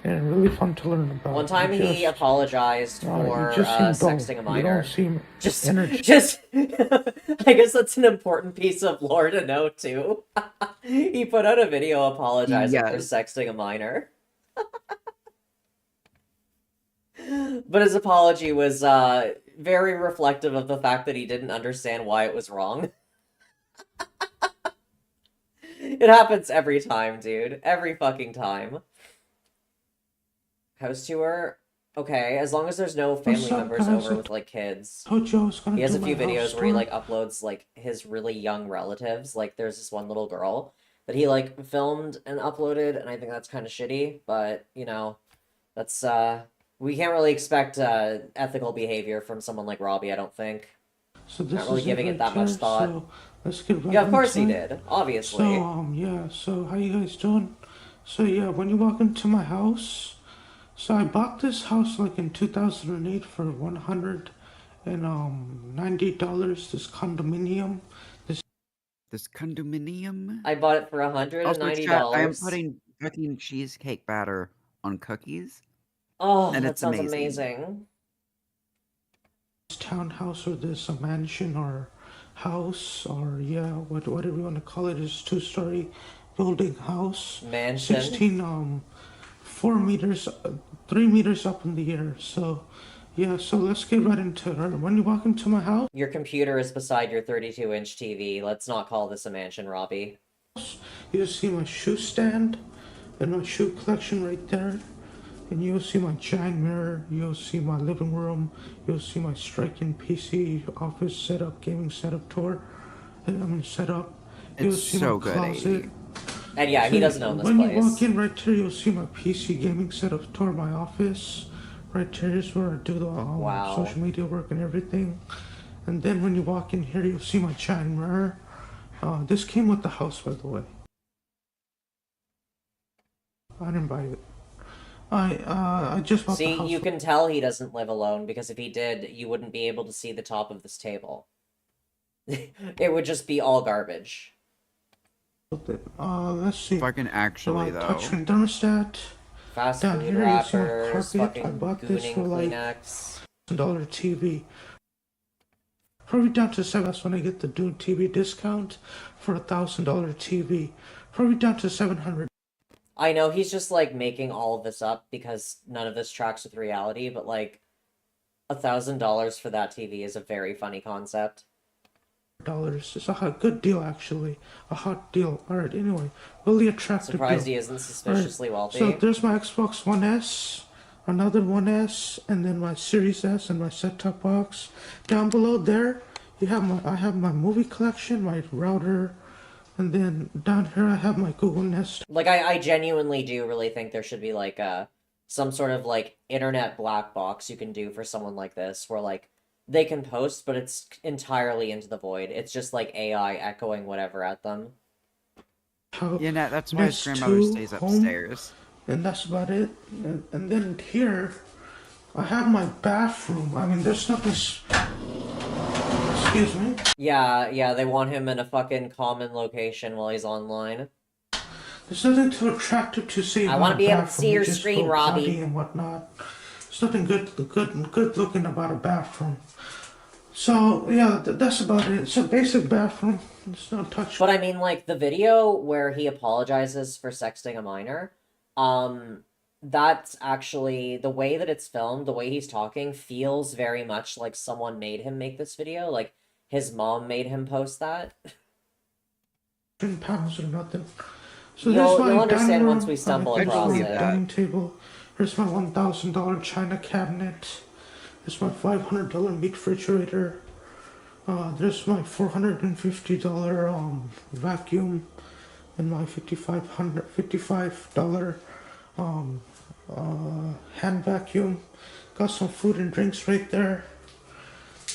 and really fun to learn about. One time he apologized for you just seem dull. sexting a You minor. don't seem Just, energy. I guess that's an important piece of lore to know too. He put out a video apologizing for Yes. sexting a minor. But his apology was very reflective of the fact that he didn't understand why it was wrong. It happens every time, dude. Every fucking time. House tour? Okay, as long as there's no family What's up, members guys? over with, like, kids. Told you I was gonna He has do a few my house videos where he, tour. like, uploads, like, his really young relatives. Like, there's this one little girl that he, like, filmed and uploaded, and I think that's kind of shitty, but, you know, that's, we can't really expect, ethical behavior from someone like Robbie, I don't think. So this Not really is giving it right that much here, thought. So let's get right Yeah, of course he into it. did, obviously. So, yeah, so how you guys doing? So, yeah, when you walk into my house, so I bought this house, like, in 2008 for $190, this condominium. This condominium? I bought it for Also, $190. chat, I am putting fucking cheesecake batter on cookies. Oh, and that it's sounds amazing. amazing. This townhouse or this a mansion or house or, yeah, whatever you want to call it, is 2-story building house. Mansion. 16, 4 meters, 3 meters up in the air. So, yeah, so let's get right into it. When you walk into my house, Your computer is beside your 32-inch TV. Let's not call this a mansion, Robbie. you'll see my shoe stand and my shoe collection right there. And you'll see my giant mirror, you'll see my living room, you'll see my striking PC office setup, gaming setup tour, setup. You'll It's see so my good, closet. AD. And yeah, he doesn't own this When place. you walk in right here, you'll see my PC gaming setup tour, my office. Right here is where I do the Wow. social media work and everything. And then when you walk in here, you'll see my giant mirror. This came with the house, by the way. I didn't buy it. I just bought the See, house. you can tell he doesn't live alone, because if he did, you wouldn't be able to see the top of this table. It would just be all garbage. Let's see. Fucking actually, though. Touchscreen thermostat. Fast Down food here, you see my wrappers, carpet. I fucking bought this gooning for like Kleenex. $1 TV. Probably down to $7. When I get the Dune TV discount for $1,000 TV. Probably down to $700. I know he's just, like, making all of this up because none of this tracks with reality, but, like, $1,000 for that TV is a very funny concept. It's a good deal, actually. A hot deal. Alright, anyway. Really attractive Surprised deal. he isn't suspiciously wealthy. So there's my Xbox One S, another One S, and then my Series S and my set-top box. Down below there, I have my movie collection, my router, And then down here I have my Google Nest. Like, I genuinely do really think there should be, like, some sort of, like, internet black box you can do for someone like this, where, like, they can post, but it's entirely into the void. It's just, like, AI echoing whatever at them. Yeah, that's why his Nest grandmother 2, stays home, upstairs. and that's about it. And then here, I have my bathroom. I mean, there's nothing. Excuse me. Yeah, they want him in a fucking common location while he's online. There's nothing too attractive to see. I want to be able to bathroom. see your Just screen, go Robbie. potty and whatnot. There's nothing good looking about a bathroom. So yeah, that's about it. It's a basic bathroom. It's no touch. But I mean, like, the video where he apologizes for sexting a minor, that's actually, the way that it's filmed, the way he's talking, feels very much like someone made him make this video. Like, his mom made him post that. £10 or nothing. So You'll there's my understand dining once room. we stumble Here's across my it. dining table. Here's my $1,000 china cabinet. There's my $500 meat refrigerator. There's my $450 vacuum, and my $55 hand vacuum. Got some food and drinks right there.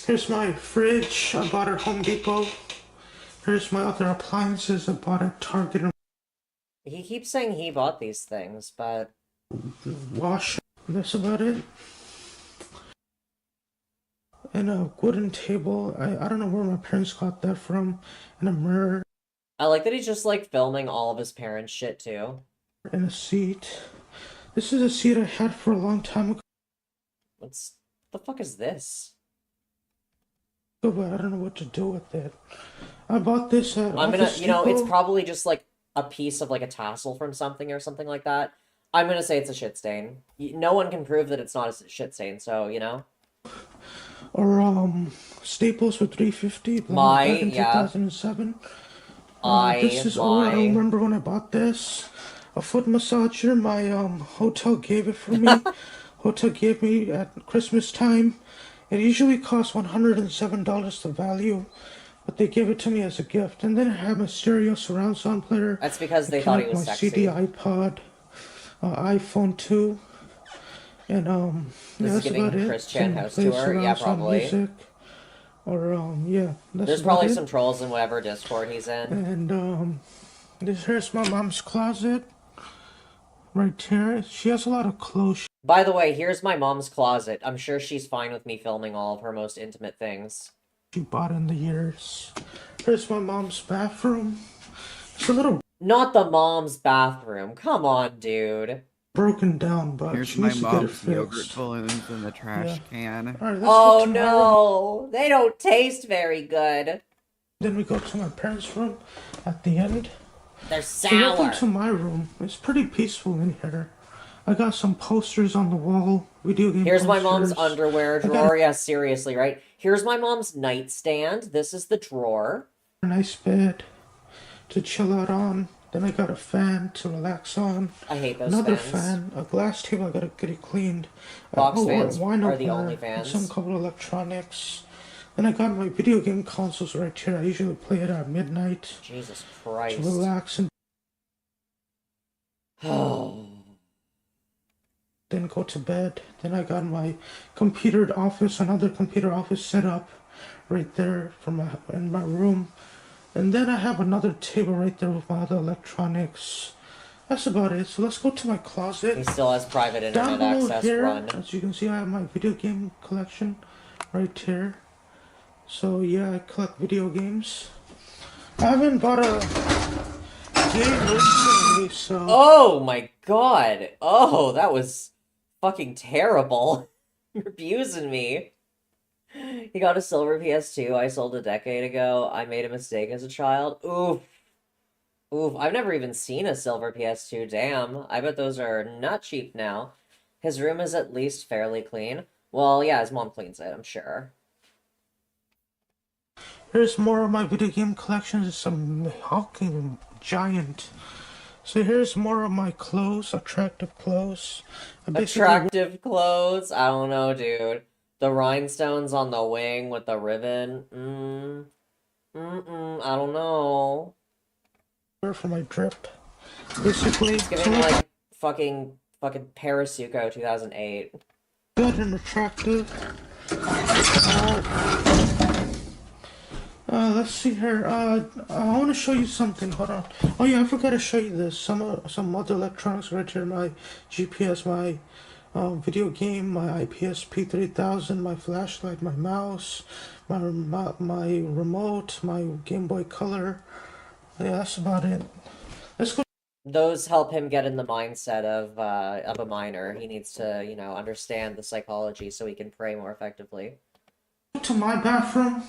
Here's my fridge. I bought at Home Depot. Here's my other appliances I bought at Target. He keeps saying he bought these things, but... Wash. That's about it. And a wooden table. I don't know where my parents got that from. And a mirror. I like that he's just, like, filming all of his parents' shit, too. And a seat. This is a seat I had for a long time ago. The fuck is this? But I don't know what to do with it. I bought this at I'm gonna, Office you know, it's Depot. probably just, like, a piece of, like, a tassel from something or something like that. I'm gonna say it's a shit stain. No one can prove that it's not a shit stain, so, you know? Or, Staples for $350. My, back in yeah. 2007. This is old. I remember when I bought this. A foot massager. My, hotel gave it for me. Hotel gave me at Christmas time. It usually costs $107 the value, but they gave it to me as a gift. And then I have a stereo surround sound player. That's because they I thought he connect was my sexy. CD, iPod, iPhone 2, and This is that's giving about it. Chris Chan Some house play tour? surround Yeah, sound probably. music. Or yeah, that's There's about probably it. some trolls in whatever Discord he's in. And here's my mom's closet. Right here. She has a lot of clothes. By the way, here's my mom's closet. I'm sure she's fine with me filming all of her most intimate things. She bought in the years. Here's my mom's bathroom. It's a little Not the mom's bathroom. Come on, dude. broken down, but Here's she my needs to get it mom's yogurt fixed. balloons in the trash can. Alright, let's Oh go to my room. no! They don't taste very good. Then we go to my parents' room at the end. They're So welcome sour. to my room. It's pretty peaceful in here. I got some posters on the wall. Video game Here's posters. my mom's underwear I got drawer. Yeah, seriously, right? Here's my mom's nightstand. This is the drawer. a nice bed to chill out on. Then I got a fan to relax on. I hate those Another fans. fan, a glass table. I gotta get it cleaned. Box fans wine are the opener, only and fans. some couple of electronics. Then I got my video game consoles right here. I usually play it at midnight Jesus to Christ. relax and Oh. then go to bed. Then I got my computer office, another computer office set up right there in my room. And then I have another table right there with my other electronics. That's about it. So let's go to my closet. He still has private Down internet below access. here, Run. as you can see, I have my video game collection right here. So yeah, I collect video games. I haven't bought a game recently, so... Oh my god. Oh, that was fucking terrible. You're abusing me. He got a silver PS2 I sold a decade ago. I made a mistake as a child. Oof. Oof. I've never even seen a silver PS2. Damn. I bet those are not cheap now. His room is at least fairly clean. Well, yeah, his mom cleans it, I'm sure. Here's more of my video game collections. It's a hulking giant. So here's more of my clothes, attractive clothes. I basically Attractive clothes? I don't know, dude. The rhinestones on the wing with the ribbon. I don't know. For my drip, basically. It's giving me like fucking Parasuco 2008. Good and attractive. Let's see here. I want to show you something. Hold on. Oh yeah, I forgot to show you this. Some other electronics right here. My GPS, my video game, my IPS P3000, my flashlight, my mouse, my remote, my Game Boy Color. Yeah, that's about it. Let's go. Those help him get in the mindset of a minor. He needs to, you know, understand the psychology so he can pray more effectively. To my bathroom.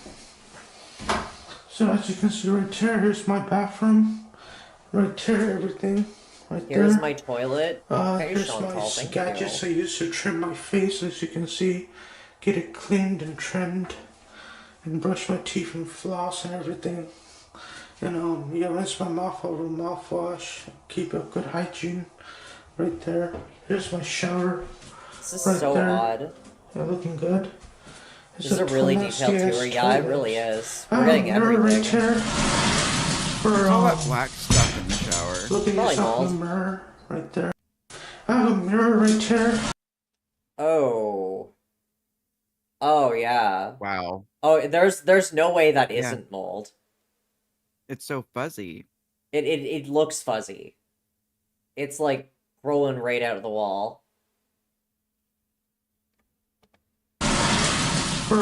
So as you can see right here, here's my bathroom. Right here, everything. Right Here's there. my toilet. Okay, Here's Chantal, my thank gadgets you. I use to trim my face, as you can see. Get it cleaned and trimmed. And brush my teeth and floss and everything. You know, yeah, rinse my mouth over with mouthwash. Keep a good hygiene. Right there. Here's my shower. This is right so there. odd. Yeah, looking good. This is a really detailed tour. Yeah, it really is. We're getting mirror right everything. here. What's all that black stuff in the shower? Look at Probably yourself in mold. the mirror right there. I have a mirror right here. Oh. Oh yeah. Wow. Oh, there's no way that Yeah. isn't mold. It's so fuzzy. It looks fuzzy. It's like growing right out of the wall. For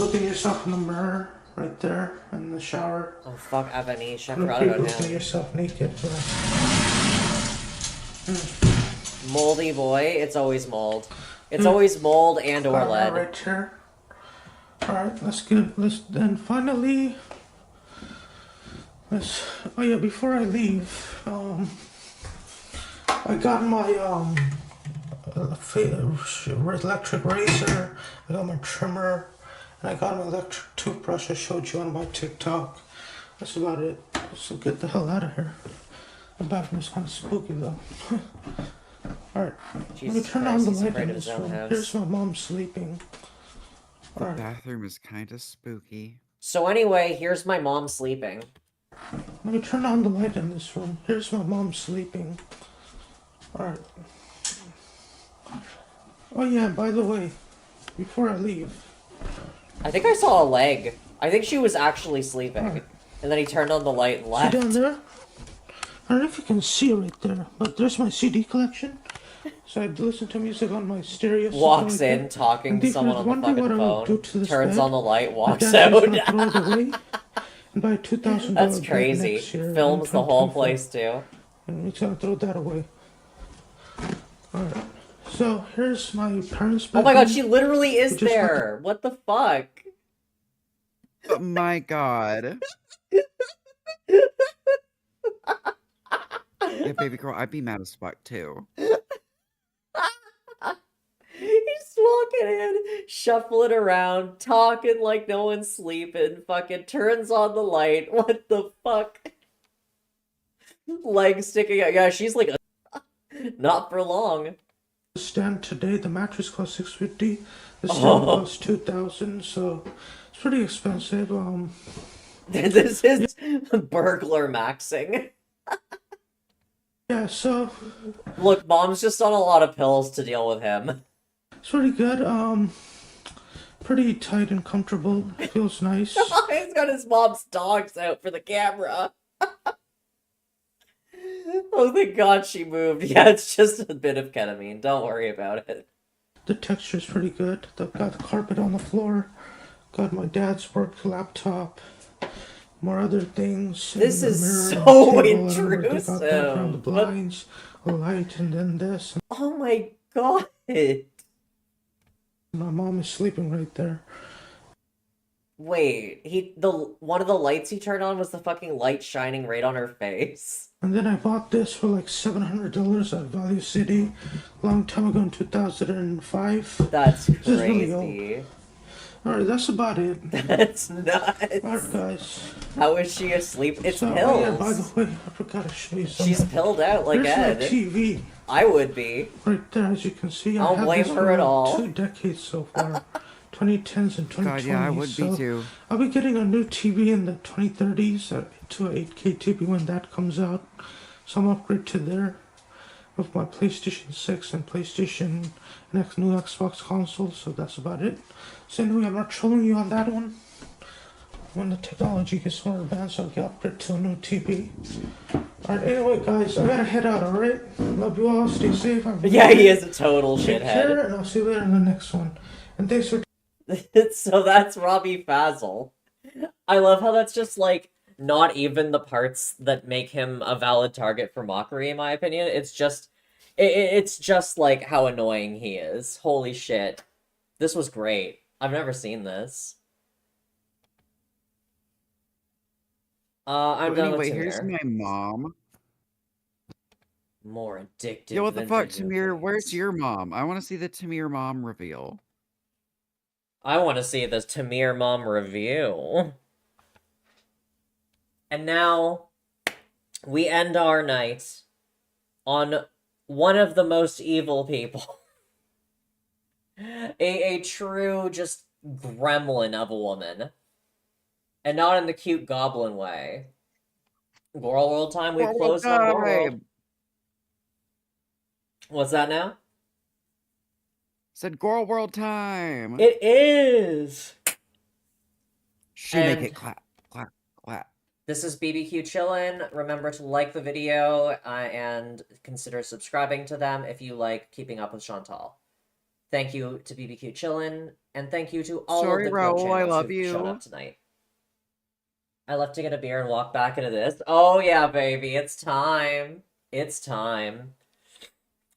look at yourself in the mirror right there in the shower. Oh fuck, Avanish, I Look forgot about at him. yourself naked. Moldy boy, it's always mold. It's always mold and or lead. Right here. Alright, let's then finally oh yeah, before I leave, I got my electric razor, I got my trimmer, and I got an electric toothbrush I showed you on my TikTok. That's about it. So get the hell out of here. The bathroom's kind of spooky though. Alright, let me Jesus turn Christ, on the he's light afraid in of his this own room. house. Here's my mom sleeping. The Alright, bathroom is kind of spooky. So anyway, here's my mom sleeping. let me turn on the light in this room. Here's my mom sleeping. Alright. Oh yeah, by the way, before I leave, I think I saw a leg. I think she was actually sleeping. Alright. And then he turned on the light and see left. down there? I don't know if you can see it right there, but there's my CD collection. So I listen to music on my stereo. something Walks like in, that. talking And to if someone you on the wonder fucking what I would do to phone, this turns bed, on the light, my walks dad's out. just gonna throw it away and buy a $2,000 That's bed crazy. next year. Films in the whole 2024. place too. And he's gonna throw that away. Alright. So here's my parents' Oh my god, bedroom. she literally is We just got there! What the fuck? Oh my god. Yeah, baby girl, I'd be mad as fuck too. He's walking in, shuffling around, talking like no one's sleeping, fucking turns on the light. What the fuck? Legs sticking out. Yeah, she's like, not for long. Stand today, the mattress costs $650. The stand costs $2,000, so it's pretty expensive. This is burglar maxing. Yeah, so Look, mom's just on a lot of pills to deal with him. it's pretty good. Pretty tight and comfortable. Feels nice. He's got his mom's dogs out for the camera. Oh, thank God she moved. Yeah, it's just a bit of ketamine. Don't worry about it. The texture's pretty good. I've got the carpet on the floor. Got my dad's work laptop. More other things. This and the is mirror so on the table, and I got that intrusive. around the blinds, a light, and then this. Oh my God. My mom is sleeping right there. Wait, one of the lights he turned on was the fucking light shining right on her face. And then I bought this for like $700 at Value City a long time ago in 2005. That's This is really crazy. old. Alright, that's about it. That's nuts. Alright, guys. How is she asleep? It's So, pills. oh yeah, by the way, I forgot to show you something. She's pilled out like Here's Ed. my TV. I would be. Right there, as you can see. I don't have blame this her for at about all. 2 decades so far. 2010s and 2020s. God, yeah, I would be too. I'll be getting a new TV in the 2030s to a 8K TV when that comes out. So I'm upgrade to there with my PlayStation 6 and PlayStation and new Xbox console. So that's about it. So anyway, I'm not trolling you on that one. When the technology gets more advanced, I'll get upgrade to a new TV. Alright, anyway, guys, I gotta head out, alright? Love you all, stay safe. Yeah, he is a total Take shithead. care, and I'll see you later in the next one. And thanks for... So that's Robbie Fazzle. I love how that's just, like, not even the parts that make him a valid target for mockery, in my opinion. It's just... It's just, like, how annoying he is. Holy shit. This was great. I've never seen this. I'm done anyway, with here's Tamir. my mom. More addictive. Yo, what the than fuck, video Tamir? games. Where's your mom? I want to see the Tamir mom reveal. I want to see this Tamir mom review. And now, we end our night on one of the most evil people. a true, just gremlin of a woman. And not in the cute goblin way. Goral World time, we've closed on Goral World. What's that now? Said Goral World time. It is! She make it clap, clap, clap. This is BBQ Chillin'. Remember to like the video and consider subscribing to them if you like keeping up with Chantal. Thank you to BBQ Chillin', and thank you to all Sorry, of the Twitch Raoul, I channels love who you. showed up tonight. I left to get a beer and walk back into this. Oh yeah, baby, it's time. It's time.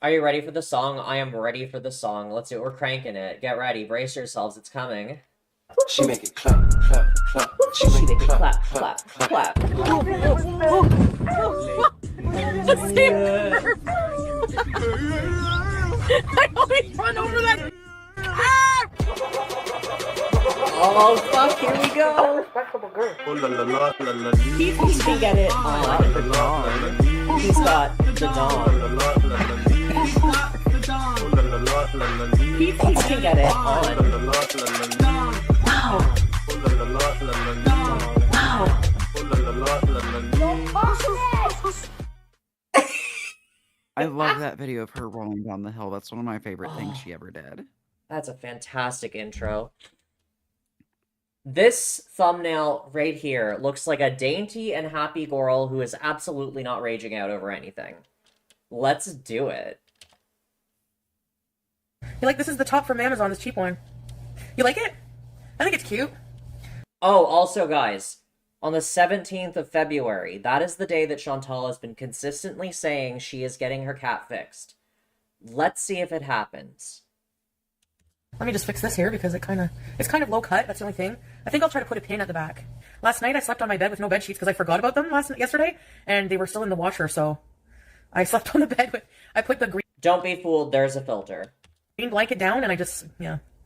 Are you ready for the song? I am ready for the song. Let's do it. We're cranking it. Get ready. Brace yourselves. It's coming. She make it clap, clap, clap. She make it clap, clap, clap. I always run over that. Oh fuck, here we go! Respectable girl. He can get it on. He's got the dawn. He can get it on. Wow. I love that video of her rolling down the hill. That's one of my favorite things she ever did. That's a fantastic intro. This thumbnail right here looks like a dainty and happy girl who is absolutely not raging out over anything. Let's do it. You like this is the top from Amazon, this cheap one. You like it? I think it's cute. Oh, also guys, on the 17th of February, that is the day that Chantal has been consistently saying she is getting her cat fixed. Let's see if it happens. Let me just fix this here because it's kind of low cut. That's the only thing. I think I'll try to put a pin at the back. Last night I slept on my bed with no bed sheets because I forgot about them yesterday, and they were still in the washer. So I slept on the bed with. I put the green. Don't be fooled. There's a filter. Green blanket down, and I just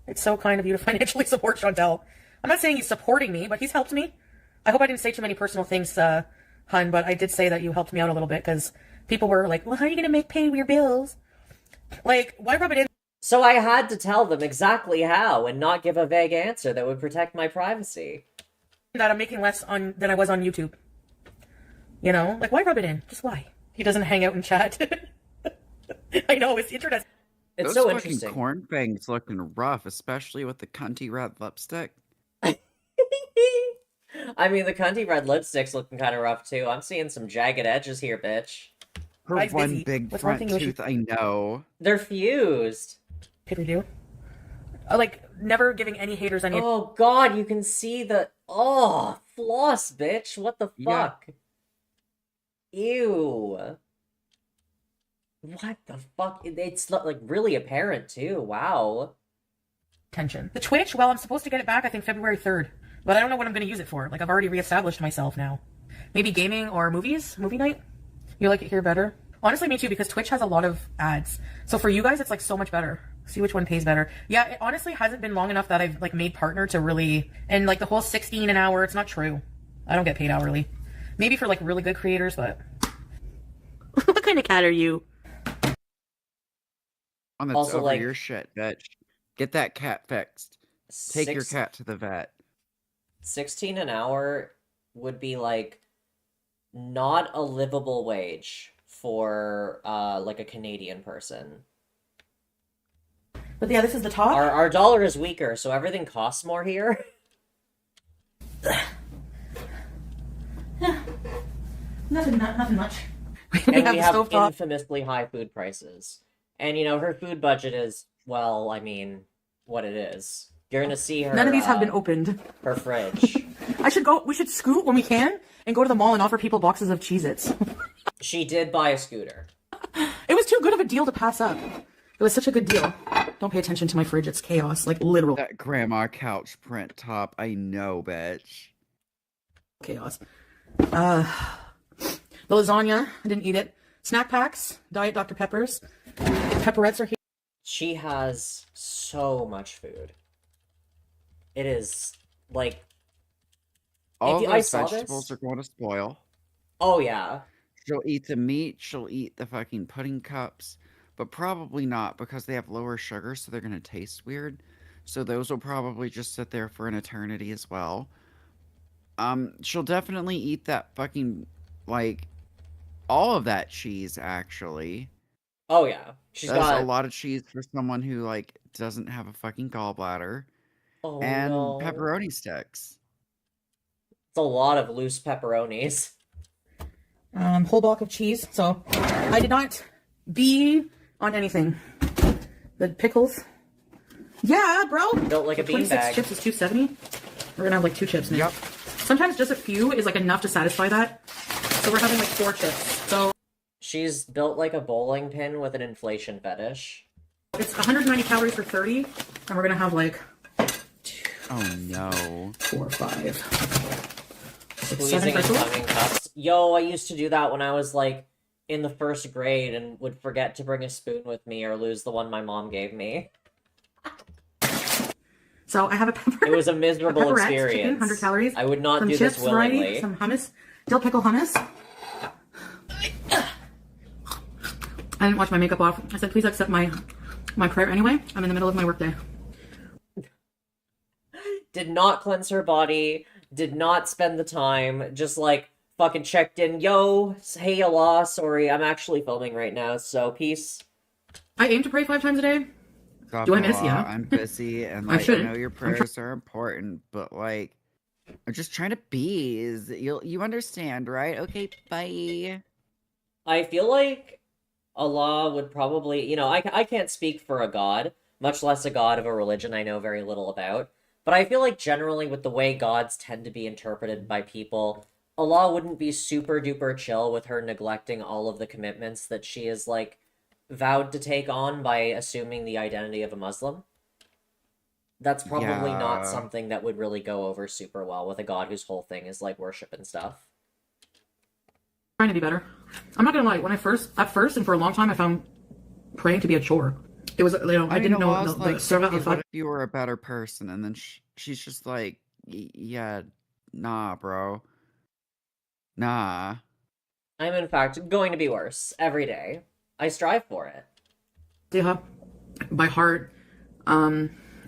It's so kind of you to financially support Chantal. I'm not saying he's supporting me, but he's helped me. I hope I didn't say too many personal things, hun, but I did say that you helped me out a little bit because people were like, "Well, how are you gonna pay your bills? Like, why rub it in?" So I had to tell them exactly how and not give a vague answer that would protect my privacy. That I'm making less than I was on YouTube. You know? Like, why rub it in? Just why? He doesn't hang out and chat. I know, it's internet. It's Those so fucking interesting. corn fangs looking rough, especially with the cunty red lipstick. I mean, the cunty red lipstick's looking kind of rough, too. I'm seeing some jagged edges here, bitch. Her Guy's one busy. big What's one front thing you tooth, I know. They're fused. Could we do? Like, never giving any haters any... Oh, God, you can see the... Oh, floss, bitch. What the fuck? Yeah. Ew. What the fuck? It's, like, really apparent, too. Wow. Attention. The Twitch, well, I'm supposed to get it back, I think, February 3rd. But I don't know what I'm going to use it for. Like, I've already reestablished myself now. Maybe gaming or movies? Movie night? You like it here better? Honestly, me too, because Twitch has a lot of ads. So for you guys, it's, like, so much better. See which one pays better. Yeah, it honestly hasn't been long enough that I've, like, made partner to really... And, like, the whole 16 an hour, it's not true. I don't get paid hourly. Maybe for, like, really good creators, but... What kind of cat are you? That's Also, over like... your shit, bitch. Get that cat fixed. Take your Six, cat to the vet. 16 an hour would be like not a livable wage for like a Canadian person. But yeah, this is the top. Our dollar is weaker, so everything costs more here. Nothing much. And have we the have stovetop. infamously high food prices. And her food budget is, well, I mean, what it is. You're gonna see her. None of these have been opened. Her fridge. We should scoot when we can and go to the mall and offer people boxes of Cheez-Its. She did buy a scooter. It was too good of a deal to pass up. It was such a good deal. Don't pay attention to my fridge, it's chaos, like literal That grandma couch print top, I know, bitch. chaos. The lasagna, I didn't eat it. Snack packs, Diet Dr. Peppers. Pepperettes are here. She has so much food. It is like All I those saw vegetables this. are going to spoil. Oh yeah. She'll eat the meat, she'll eat the fucking pudding cups, but probably not because they have lower sugar, so they're going to taste weird. So those will probably just sit there for an eternity as well. She'll definitely eat that fucking, like, all of that cheese, actually. Oh yeah. She's That's got a lot of cheese for someone who, like, doesn't have a fucking gallbladder. Oh And no. pepperoni sticks. It's a lot of loose pepperonis. Whole block of cheese. So I did not be on anything. The pickles. Yeah, bro. Built like a 26 beanbag. chips is $2.70. We're gonna have like 2 chips now. Yep. Sometimes just a few is like enough to satisfy that. So we're having like 4 chips. So She's built like a bowling pin with an inflation fetish. it's 190 calories for 30, and we're gonna have like Oh no. 4, 5, 6, 7 Squeezing and pretzels. tonguing cups. Yo, I used to do that when I was like in the 1st grade and would forget to bring a spoon with me or lose the one my mom gave me. So I have a pepper. It was a miserable pepperette experience. Chicken, 100 calories. I would not some do chips, this willingly. variety, some hummus, dill pickle hummus. I didn't wash my makeup off. I said, please accept my prayer anyway. I'm in the middle of my workday. Did not cleanse her body, did not spend the time, just like fucking checked in. Yo, hey Allah, sorry, I'm actually filming right now, so peace. I aim to pray 5 times a day. Stop Do I a miss? lot. Yeah. I'm busy, and I like I shouldn't. know your prayers are important, but like I'm just trying to be. You understand, right? Okay, bye. I feel like Allah would probably, I can't speak for a god, much less a god of a religion I know very little about. But I feel like generally with the way gods tend to be interpreted by people, Allah wouldn't be super duper chill with her neglecting all of the commitments that she is like vowed to take on by assuming the identity of a Muslim. That's probably not Yeah. something that would really go over super well with a god whose whole thing is like worship and stuff. Trying to be better. I'm not gonna lie. At first, and for a long time, I found praying to be a chore. It was, I didn't know Allah's the like, Surah "Okay, al-Fatiha. what if you were a better person?" And then she's just like, "Yeah, nah, bro, nah." I'm in fact going to be worse every day. I strive for it. Yeah, by heart.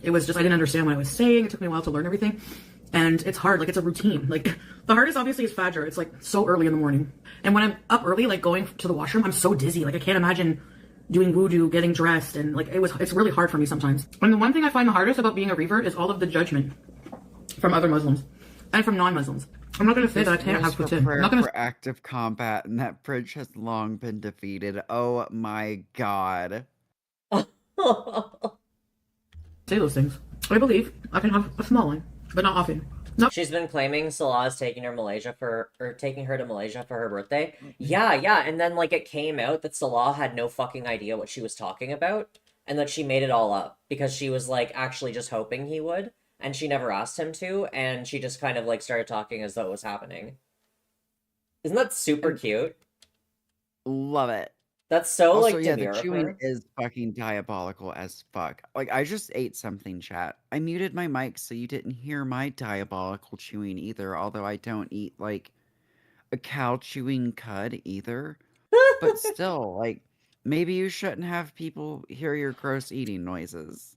It was just, I didn't understand what I was saying. It took me a while to learn everything. And it's hard, like it's a routine. Like the hardest obviously is Fajr. It's like so early in the morning. And when I'm up early, like going to the washroom, I'm so dizzy. Like I can't imagine doing wudu, getting dressed, and like it's really hard for me sometimes. And the one thing I find the hardest about being a revert is all of the judgment from other Muslims and from non-Muslims. I'm not gonna say that I can't have This was putin. I'm prepare not gonna for active combat, and that bridge has long been defeated. Oh my god. say those things. I believe I can have a small one, but not often. She's been claiming Salah's taking her to Malaysia for her birthday. Yeah, and then like it came out that Salah had no fucking idea what she was talking about, and that she made it all up because she was like actually just hoping he would, and she never asked him to, and she just kind of like started talking as though it was happening. Isn't that super cute? Love it. That's so Also, like yeah, the demure of chewing her. is fucking diabolical as fuck. Like, I just ate something, chat. I muted my mic so you didn't hear my diabolical chewing either, although I don't eat, like, a cow chewing cud either. But still, like, maybe you shouldn't have people hear your gross eating noises.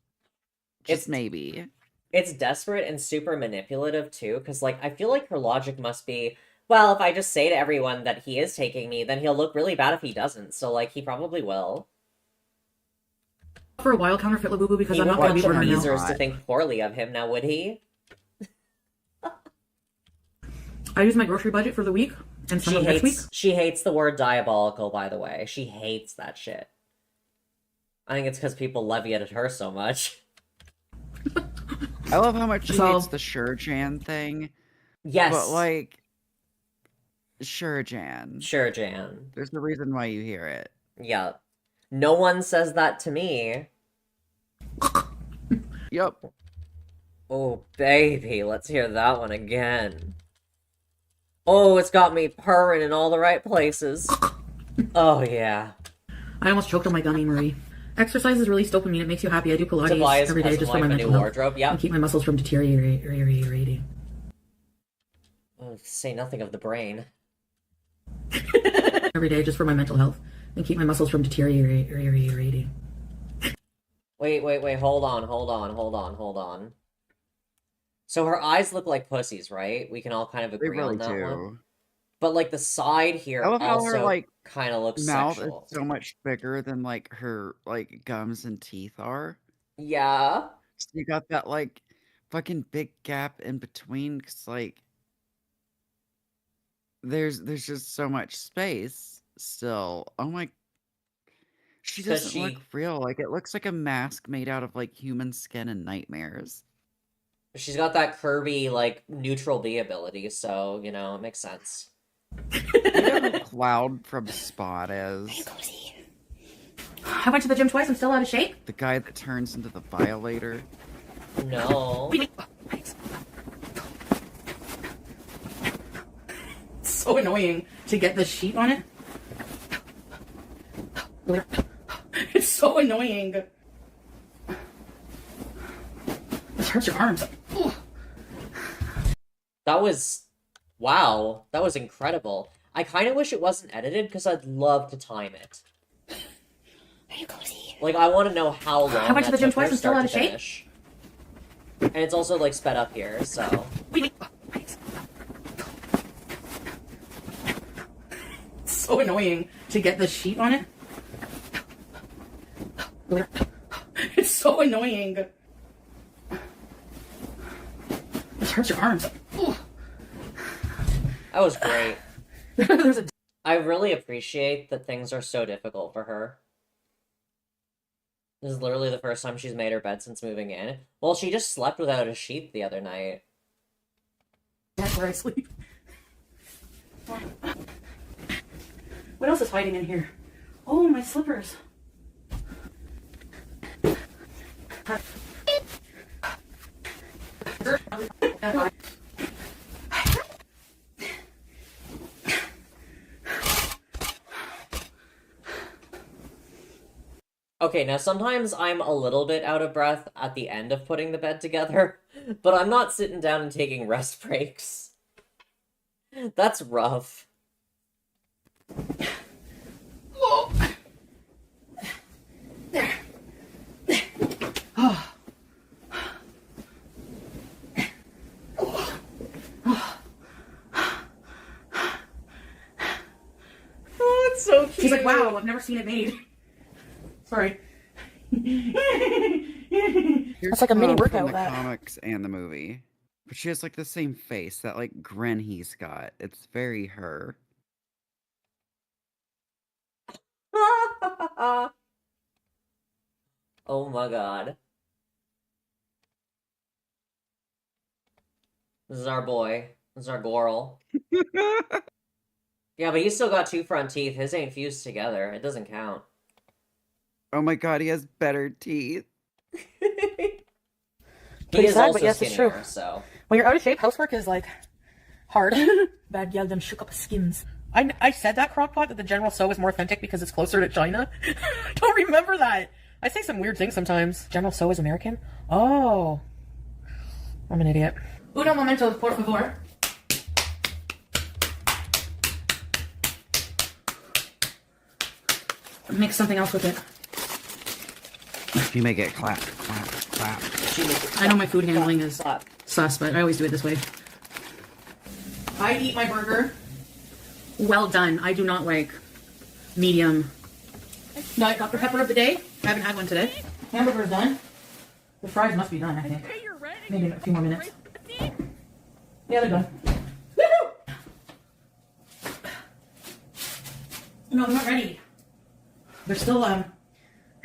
Just maybe. It's desperate and super manipulative too, because like I feel like her logic must be, well, if I just say to everyone that he is taking me, then he'll look really bad if he doesn't. So like he probably will. For a while, counterfeit Labubu, because He I'm not would going to want be the born right users now. to think poorly of him now, would he? I use my grocery budget for the week and some of next week. She hates the word diabolical, by the way. She hates that shit. I think it's because people levy at her so much. I love how much she So- hates the Sure-Jan thing. Yes. But, like, Sure-Jan. Sure-Jan. There's a reason why you hear it. Yeah. No one says that to me. Yep. Oh, baby, let's hear that one again. Oh, it's got me purring in all the right places. Oh, yeah. I almost choked on my gummy, Marie. Exercise has released dopamine. It makes you happy. I do Pilates Tobias every day cousin just for wife, my a new mental health. wardrobe, yeah. And keep my muscles from deteriorating. Oh, say nothing of the brain. Every day just for my mental health. And keep my muscles from deteriorating. Wait, hold on. So her eyes look like pussies, right? We can all kind of They agree really on that do. one. But like the side here I love how her, also like, kind of looks mouth sexual. is so much bigger than, like, her, like, gums and teeth are. Yeah. So you got that, like, fucking big gap in between, because, like, there's just so much space still. Oh my... She 'Cause doesn't look real. Like, it looks like a mask made out of, like, human skin and nightmares. She's got that Kirby, like, neutral B ability, so, you know, it makes sense. You know who Cloud from Spot is? I went to the gym twice. I'm still out of shape. The guy that turns into the Violator. No. It's so annoying to get the sheet on it. It's so annoying. This hurts your arms. That was... Wow. That was incredible. I kind of wish it wasn't edited, because I'd love to time it. Like, I want to know how long I went to that the gym took her twice. I'm still start out of to shape. finish. And it's also, like, sped up here, so... It's so annoying to get the sheet on it. It's so annoying. This hurts your arms. That was great. There's a... I really appreciate that things are so difficult for her. This is literally the first time she's made her bed since moving in. Well, she just slept without a sheet the other night. That's where I sleep. What else is hiding in here? Oh, my slippers. Okay, now sometimes I'm a little bit out of breath at the end of putting the bed together, but I'm not sitting down and taking rest breaks. That's rough. Oh, it's so cute. She's like, wow, I've never seen it made. Sorry. Here's That's like a mini Cloud workout from with the that. comics and the movie. But she has, like, the same face, that, like, grin he's got. It's very her. Oh my god. This is our boy. This is our Goral. Yeah, but he's still got two front teeth. His ain't fused together. It doesn't count. Oh my god, he has better teeth. He is sad, also but yes, it's skinnier, true. so... When you're out of shape, housework is like hard. Bad gal them shook up skins. I said that crockpot that the General Tso is more authentic because it's closer to China. I don't remember that. I say some weird things sometimes. General Tso is American? Oh. I'm an idiot. Uno momento, por favor. Make something else with it. You make it clap, clap, clap. clap. I know my food handling is sus, but I always do it this way. I eat my burger well done. I do not like medium. Diet Dr. Pepper of the day. I haven't had one today. Hamburger's done. The fries must be done, I think. Maybe in a few more minutes. Yeah, they're done. Woohoo! No, they're not ready. They're still,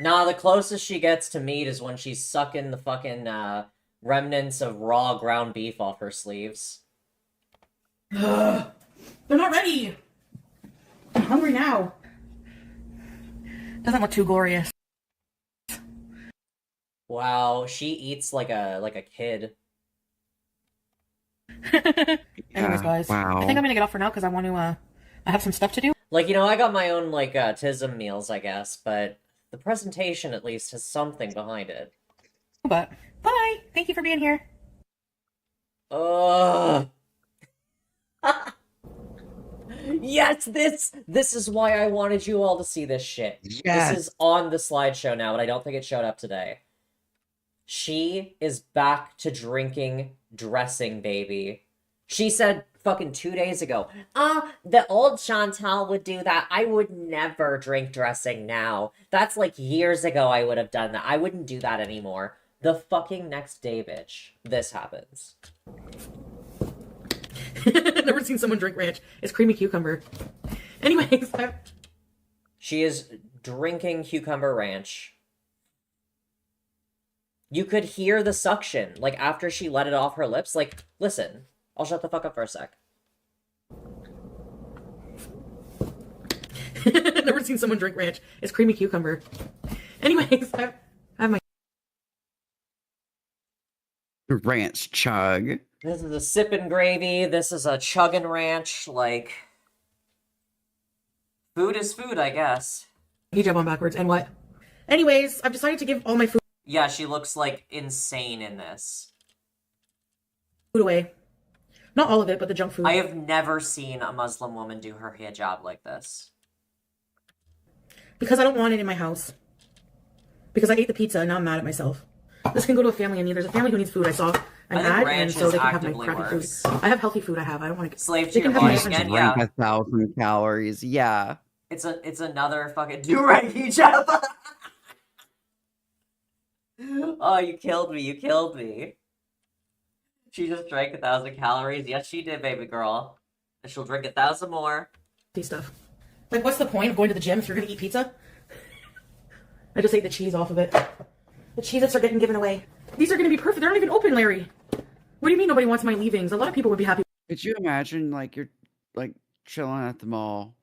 Nah, the closest she gets to meat is when she's sucking the fucking, remnants of raw ground beef off her sleeves. They're not ready. I'm hungry now. Doesn't look too glorious. Wow, she eats like a kid. Anyways, guys. wow. I think I'm gonna get off for now because I want to, I have some stuff to do. Like, you know, I got my own, like, tism meals, I guess, but the presentation, at least, has something behind it. But, bye! Thank you for being here. Ugh. Yes, this is why I wanted you all to see this shit. Yes. This is on the slideshow now, but I don't think it showed up today. She is back to drinking dressing, baby. She said fucking 2 days ago, the old Chantal would do that. I would never drink dressing now. That's like years ago I would have done that. I wouldn't do that anymore. The fucking next day, bitch, this happens. Never seen someone drink ranch. It's creamy cucumber. Anyways, She is drinking cucumber ranch. You could hear the suction, like, after she let it off her lips. Like, listen, I'll shut the fuck up for a sec. never seen someone drink ranch. It's creamy cucumber. Anyways, I have my ranch chug. This is a sippin' gravy. This is a chuggin' ranch. Like, food is food, I guess. hijab on backwards. And what? Anyways, I've decided to give all my food Yeah, she looks, like, insane in this. away. Not all of it, but the junk food. I have never seen a Muslim woman do her hijab like this. Because I don't want it in my house. Because I ate the pizza and now I'm mad at myself. This can go to a family in need. There's a family who needs food. I saw an I think ad, and ranch so they can have my actively crappy works. food. I have healthy food. I don't want to Slave to they your can have my body different- again, Drink yeah. 1,000 calories. Yeah. It's another fucking do-rag hijab. Oh, you killed me. She just drank 1,000 calories. Yes, she did, baby girl. And she'll drink 1,000 more. Stuff. Like, what's the point of going to the gym if you're gonna eat pizza? I just ate the cheese off of it. The Cheez-Its are getting given away. These are gonna be perfect. They're not even open, Larry. What do you mean nobody wants my leavings? A lot of people would be happy. Could you imagine, like, you're, like, chilling at the mall.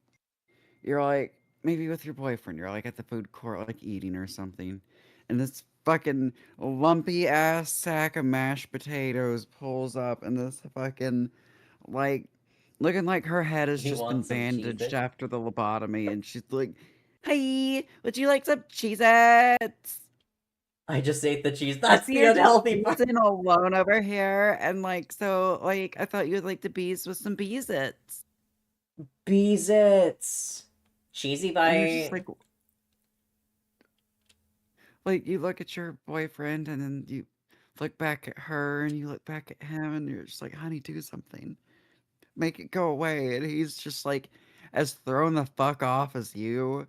You're, like, maybe with your boyfriend. You're, like, at the food court, like, eating or something. And this fucking lumpy-ass sack of mashed potatoes pulls up. And this fucking, like, looking like her head has You just been want some bandaged Cheez-Its? after the lobotomy. And she's like, "Hey, would you like some Cheez-Its?" I just ate the cheese. That's the You're unhealthy just part. eating alone over here, and like, so, like, I thought you would like the bees with some Beez-Its. Beez-Its. Cheesy And you're just bite. like, you look at your boyfriend, and then you look back at her, and you look back at him, and you're just like, "Honey, do something. Make it go away." And he's just like, as thrown the fuck off as you.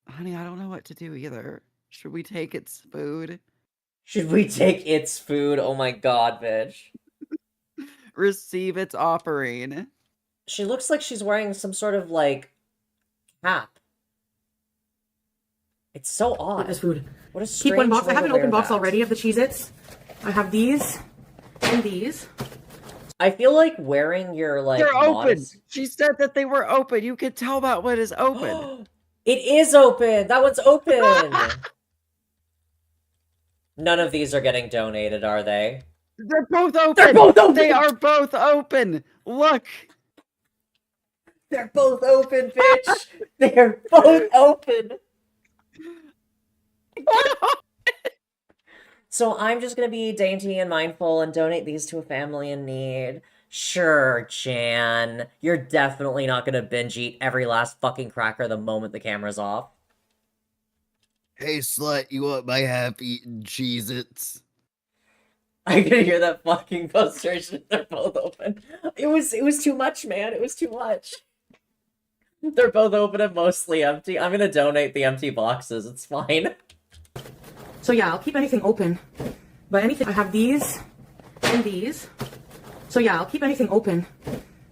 "Honey, I don't know what to do either. Should we take its food?" Should we take its food? Oh my god, bitch. Receive its offering. She looks like she's wearing some sort of, like, cap. It's so odd. This food. What a Keep strange one box. way I have to an open wear box that. already of the Cheez-Its. I have these and these. I feel like wearing your, like, They're open. modest... She said that they were open. You could tell that one is open. It is open! That one's open! None of these are getting donated, are they? They're both open. They're both open! They are both open. Look. They're both open, bitch! They're both open! So I'm just gonna be dainty and mindful and donate these to a family in need. Sure, Jan. You're definitely not gonna binge eat every last fucking cracker the moment the camera's off. Hey, slut, you want my half-eaten Cheez-Its? I could hear that fucking frustration. They're both open. It was too much, man. It was too much. They're both open and mostly empty. I'm gonna donate the empty boxes. It's fine. So yeah, I'll keep anything open. But anything, I have these and these. So yeah, I'll keep anything open.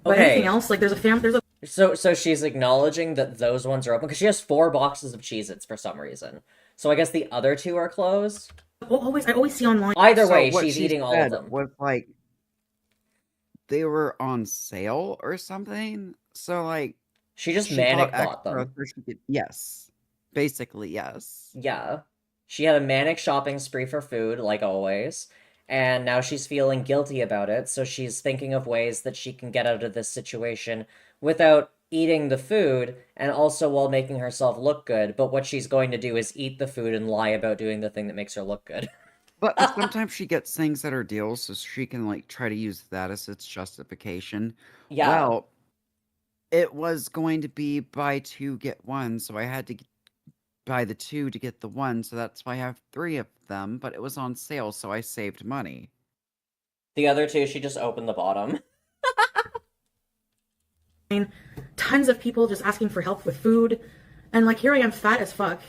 But Okay. anything else, like there's a So she's acknowledging that those ones are open because she has 4 boxes of Cheez-Its for some reason. So I guess the other 2 are closed. I always see online. Either way, what she's she eating all of said them. was like they were on sale or something. So like She just she manic bought bought them. extra so she could, yes, basically yes. Yeah. She had a manic shopping spree for food, like always, and now she's feeling guilty about it, so she's thinking of ways that she can get out of this situation without eating the food, and also while making herself look good, but what she's going to do is eat the food and lie about doing the thing that makes her look good. But sometimes she gets things that are deals, so she can like try to use that as its justification. Yeah. Well, it was going to be buy 2 get 1, so I had to buy the 2 to get the 1, so that's why I have 3 of them. But it was on sale, so I saved money. The other 2, she just opened the bottom. I mean, tons of people just asking for help with food, and like here I am fat as fuck,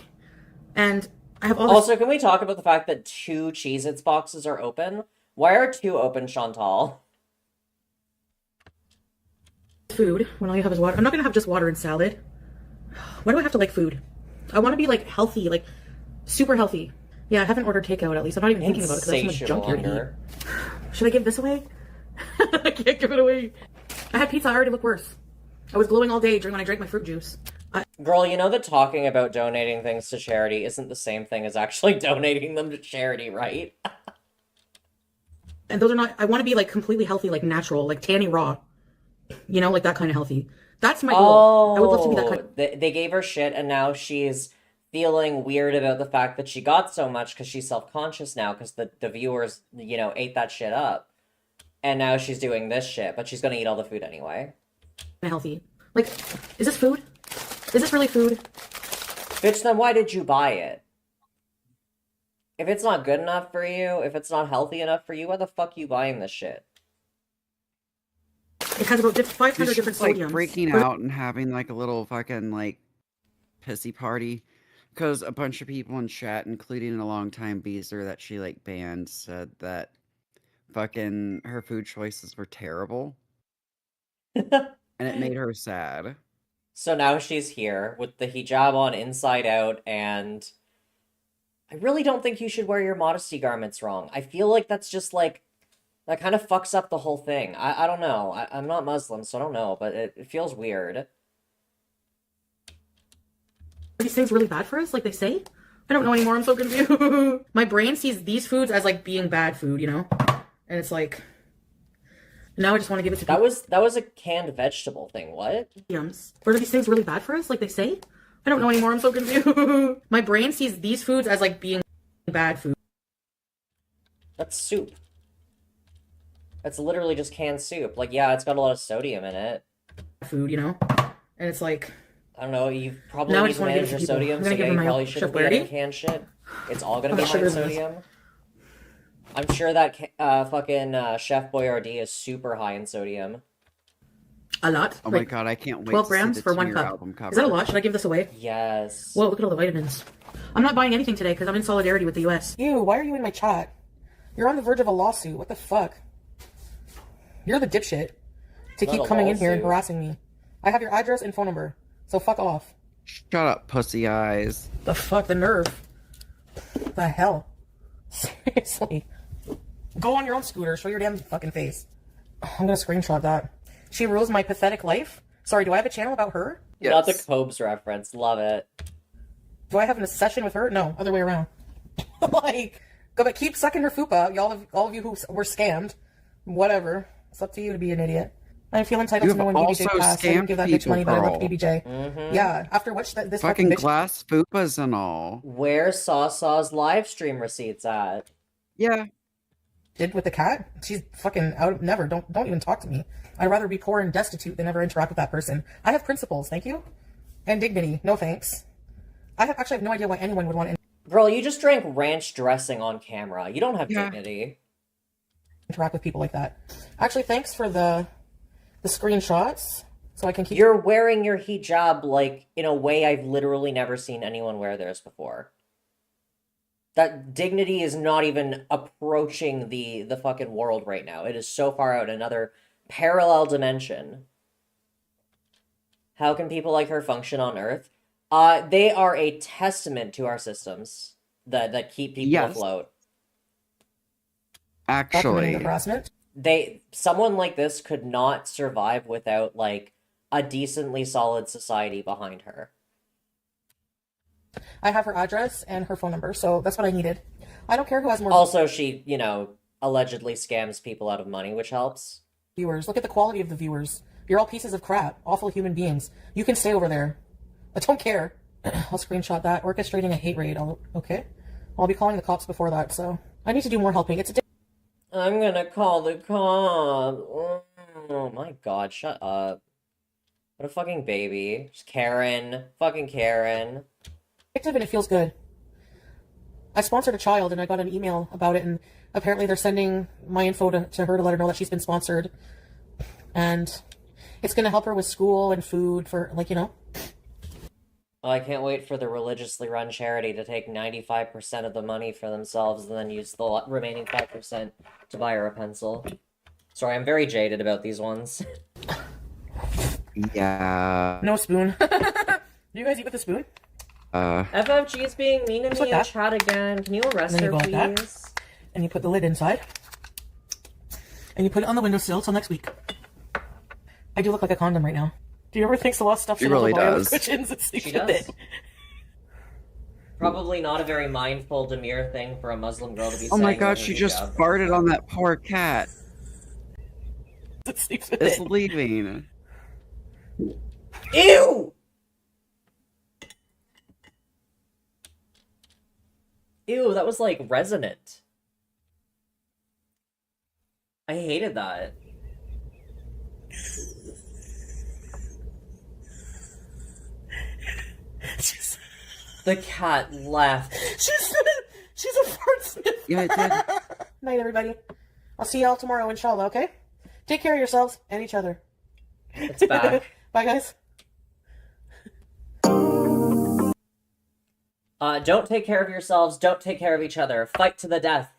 and I have all this Also, can we talk about the fact that 2 Cheez-Its boxes are open? Why are 2 open, Chantal? food when all you have is water. I'm not gonna have just water and salad. Why do I have to like food? I want to be like healthy, like super healthy. Yeah, I haven't ordered takeout at least. I'm not even thinking about it because I have so much junk here to eat. Should I give this away? I can't give it away. I had pizza. I already look worse. I was glowing all day when I drank my fruit juice. Girl, you know that talking about donating things to charity isn't the same thing as actually donating them to charity, right? And those are not. I want to be like completely healthy, like natural, like Tanny Raw. You know, like that kind of healthy. That's my goal. I would love to be that kind. They gave her shit, and now she's feeling weird about the fact that she got so much because she's self-conscious now because the viewers, you know, ate that shit up. And now she's doing this shit, but she's gonna eat all the food anyway. Healthy. Like, is this food? Is this really food? Bitch, then why did you buy it? If it's not good enough for you, if it's not healthy enough for you, why the fuck you buying this shit? It has about 500 She's different just, like sodiums. freaking out and having like a little fucking like pissy party because a bunch of people in chat, including a longtime Beezer that she like banned, said that fucking her food choices were terrible. And it made her sad. So now she's here with the hijab on inside out, and I really don't think you should wear your modesty garments wrong. I feel like that's just like, that kind of fucks up the whole thing. I don't know. I'm not Muslim, so I don't know, but it feels weird. Are these things really bad for us, like they say? I don't know anymore. I'm so confused. My brain sees these foods as like being bad food, you know? And it's like, now I just want to give it to That was a canned vegetable thing, what? Yums. But are these things really bad for us, like they say? I don't know anymore. I'm so confused. My brain sees these foods as like being bad food. That's soup. That's literally just canned soup. Like, yeah, it's got a lot of sodium in it. Food, you know? And it's like, I don't know, you probably now I need just to want to give manage it your to people. sodium, I'm so gonna give yeah, them you my probably shouldn't be Clarity. getting canned shit. It's all gonna Oh, be high in sugar sodium. I'm sure that fucking Chef Boyardee is super high in sodium. A lot? Oh my Like, god, I can't wait 12 to see grams the for one 2-year cup. album cover. Is that a lot? Should I give this away? Yes. Whoa, look at all the vitamins. I'm not buying anything today because I'm in solidarity with the US. Ew, why are you in my chat? You're on the verge of a lawsuit. What the fuck? You're the dipshit to Not keep a coming in here and lawsuit. harassing me. I have your address and phone number, so fuck off. Shut up, pussy eyes. The fuck, the nerve. The hell? Seriously. Go on your own scooter, show your damn fucking face. I'm gonna screenshot that. She rules my pathetic life? Sorry, do I have a channel about her? Yes. Not the Cobes reference. Love it. Do I have a session with her? No, other way around. Like, go back, keep sucking her fupa, all of you who were scammed. Whatever. It's up to you to be an idiot. I feel entitled You to know have when also BBJ passed. I didn't scammed give that bitch money, people, but I left girl. BBJ. Yeah, after what this Fucking bitch glass fupas and all. Where's Sawsaw's live stream receipts at? Yeah. did with the cat, she's fucking out. Never. Don't even talk to me. I'd rather be poor and destitute than ever interact with that person. I have principles, thank you, and dignity. No thanks. I have no idea why anyone would want to. Girl, you just drank ranch dressing on camera. You don't have Yeah. dignity. Interact with people like that. Actually, thanks for the screenshots, so I can keep. You're wearing your hijab, like, in a way I've literally never seen anyone wear theirs before. That dignity is not even approaching the fucking world right now. It is so far out, another parallel dimension. How can people like her function on Earth? They are a testament to our systems that keep people afloat. Actually, Someone like this could not survive without, like, a decently solid society behind her. I have her address and her phone number, so that's what I needed. I don't care who has more. Also, she, allegedly scams people out of money, which helps. Viewers, look at the quality of the viewers. You're all pieces of crap, awful human beings. You can stay over there. I don't care. I'll screenshot that. Orchestrating a hate raid. Okay. I'll be calling the cops before that, so I need to do more helping. I'm gonna call the cops. Oh my god, shut up. What a fucking baby. Just Karen. Fucking Karen. And it feels good. I sponsored a child and I got an email about it, and apparently they're sending my info to her to let her know that she's been sponsored. And it's going to help her with school and food for, Oh, I can't wait for the religiously run charity to take 95% of the money for themselves and then use the remaining 5% to buy her a pencil. Sorry, I'm very jaded about these ones. Yeah. No spoon. Do you guys eat with a spoon? FFG is being mean to me in chat again. Can you arrest her, like that, please? and you put the lid inside. And you put it on the windowsill till next week. I do look like a condom right now. Do you ever think Celeste stuffs She it really on the does. cushions and sleeps She with does. it? Probably not a very mindful, demure thing for a Muslim girl to be Oh saying. my with god, her she just hijab. farted on that poor cat. It sleeps with It's it. leaving. Ew! Ew, that was like resonant. I hated that. The cat left. She's a fart sniffer. Yeah, it did. Night, everybody. I'll see y'all tomorrow, inshallah, okay? Take care of yourselves and each other. It's back. Bye, guys. Don't take care of yourselves, don't take care of each other. Fight to the death.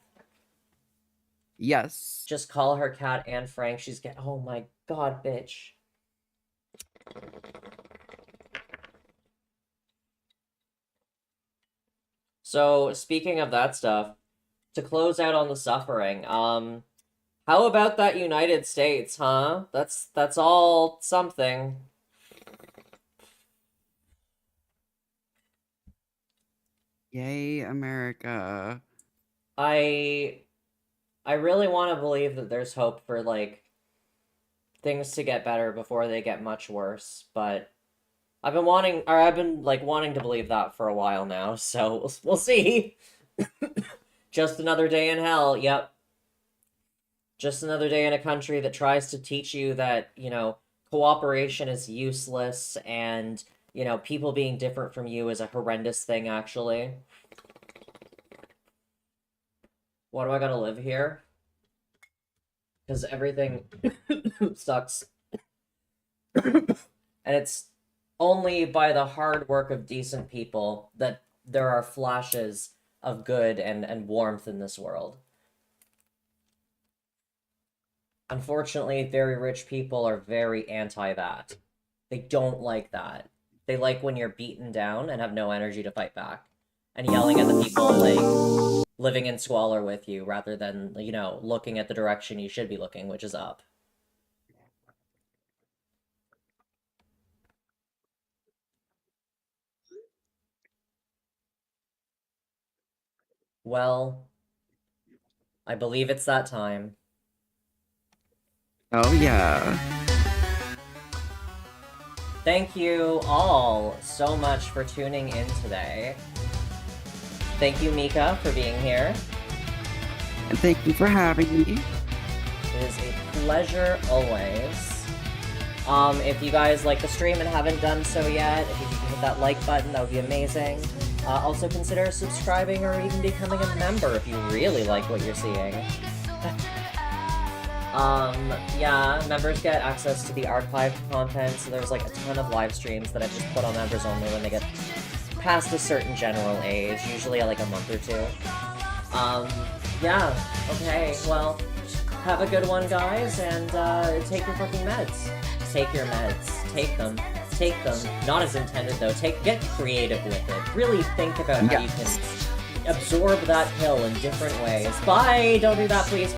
Yes. Just call her Cat and Frank. Oh my god, bitch. So, speaking of that stuff, to close out on the suffering, how about that United States, huh? That's all something. Yay, America. I really want to believe that there's hope for, like, things to get better before they get much worse, but I've been wanting to believe that for a while now, so we'll see. Just another day in hell, yep. Just another day in a country that tries to teach you that, cooperation is useless and, people being different from you is a horrendous thing, actually. Why do I gotta live here? Because everything sucks. And it's only by the hard work of decent people that there are flashes of good and warmth in this world. Unfortunately, very rich people are very anti that. They don't like that. They like when you're beaten down and have no energy to fight back. And yelling at the people, like, living in squalor with you, rather than, looking at the direction you should be looking, which is up. Well, I believe it's that time. Oh, yeah. Thank you all so much for tuning in today. Thank you, Mika, for being here. And thank you for having me. It is a pleasure always. If you guys like the stream and haven't done so yet, if you could hit that like button, that would be amazing. Also consider subscribing or even becoming a member if you really like what you're seeing. Yeah, members get access to the archived content, so there's like a ton of live streams that I've just put on members only when they get past a certain general age, usually like a month or two. Yeah, okay, well, have a good one, guys, and, take your fucking meds. Take your meds. Take them. Take them. Not as intended, though. Get creative with it. Really think about how you can absorb that pill in different ways. Bye! Don't do that, please.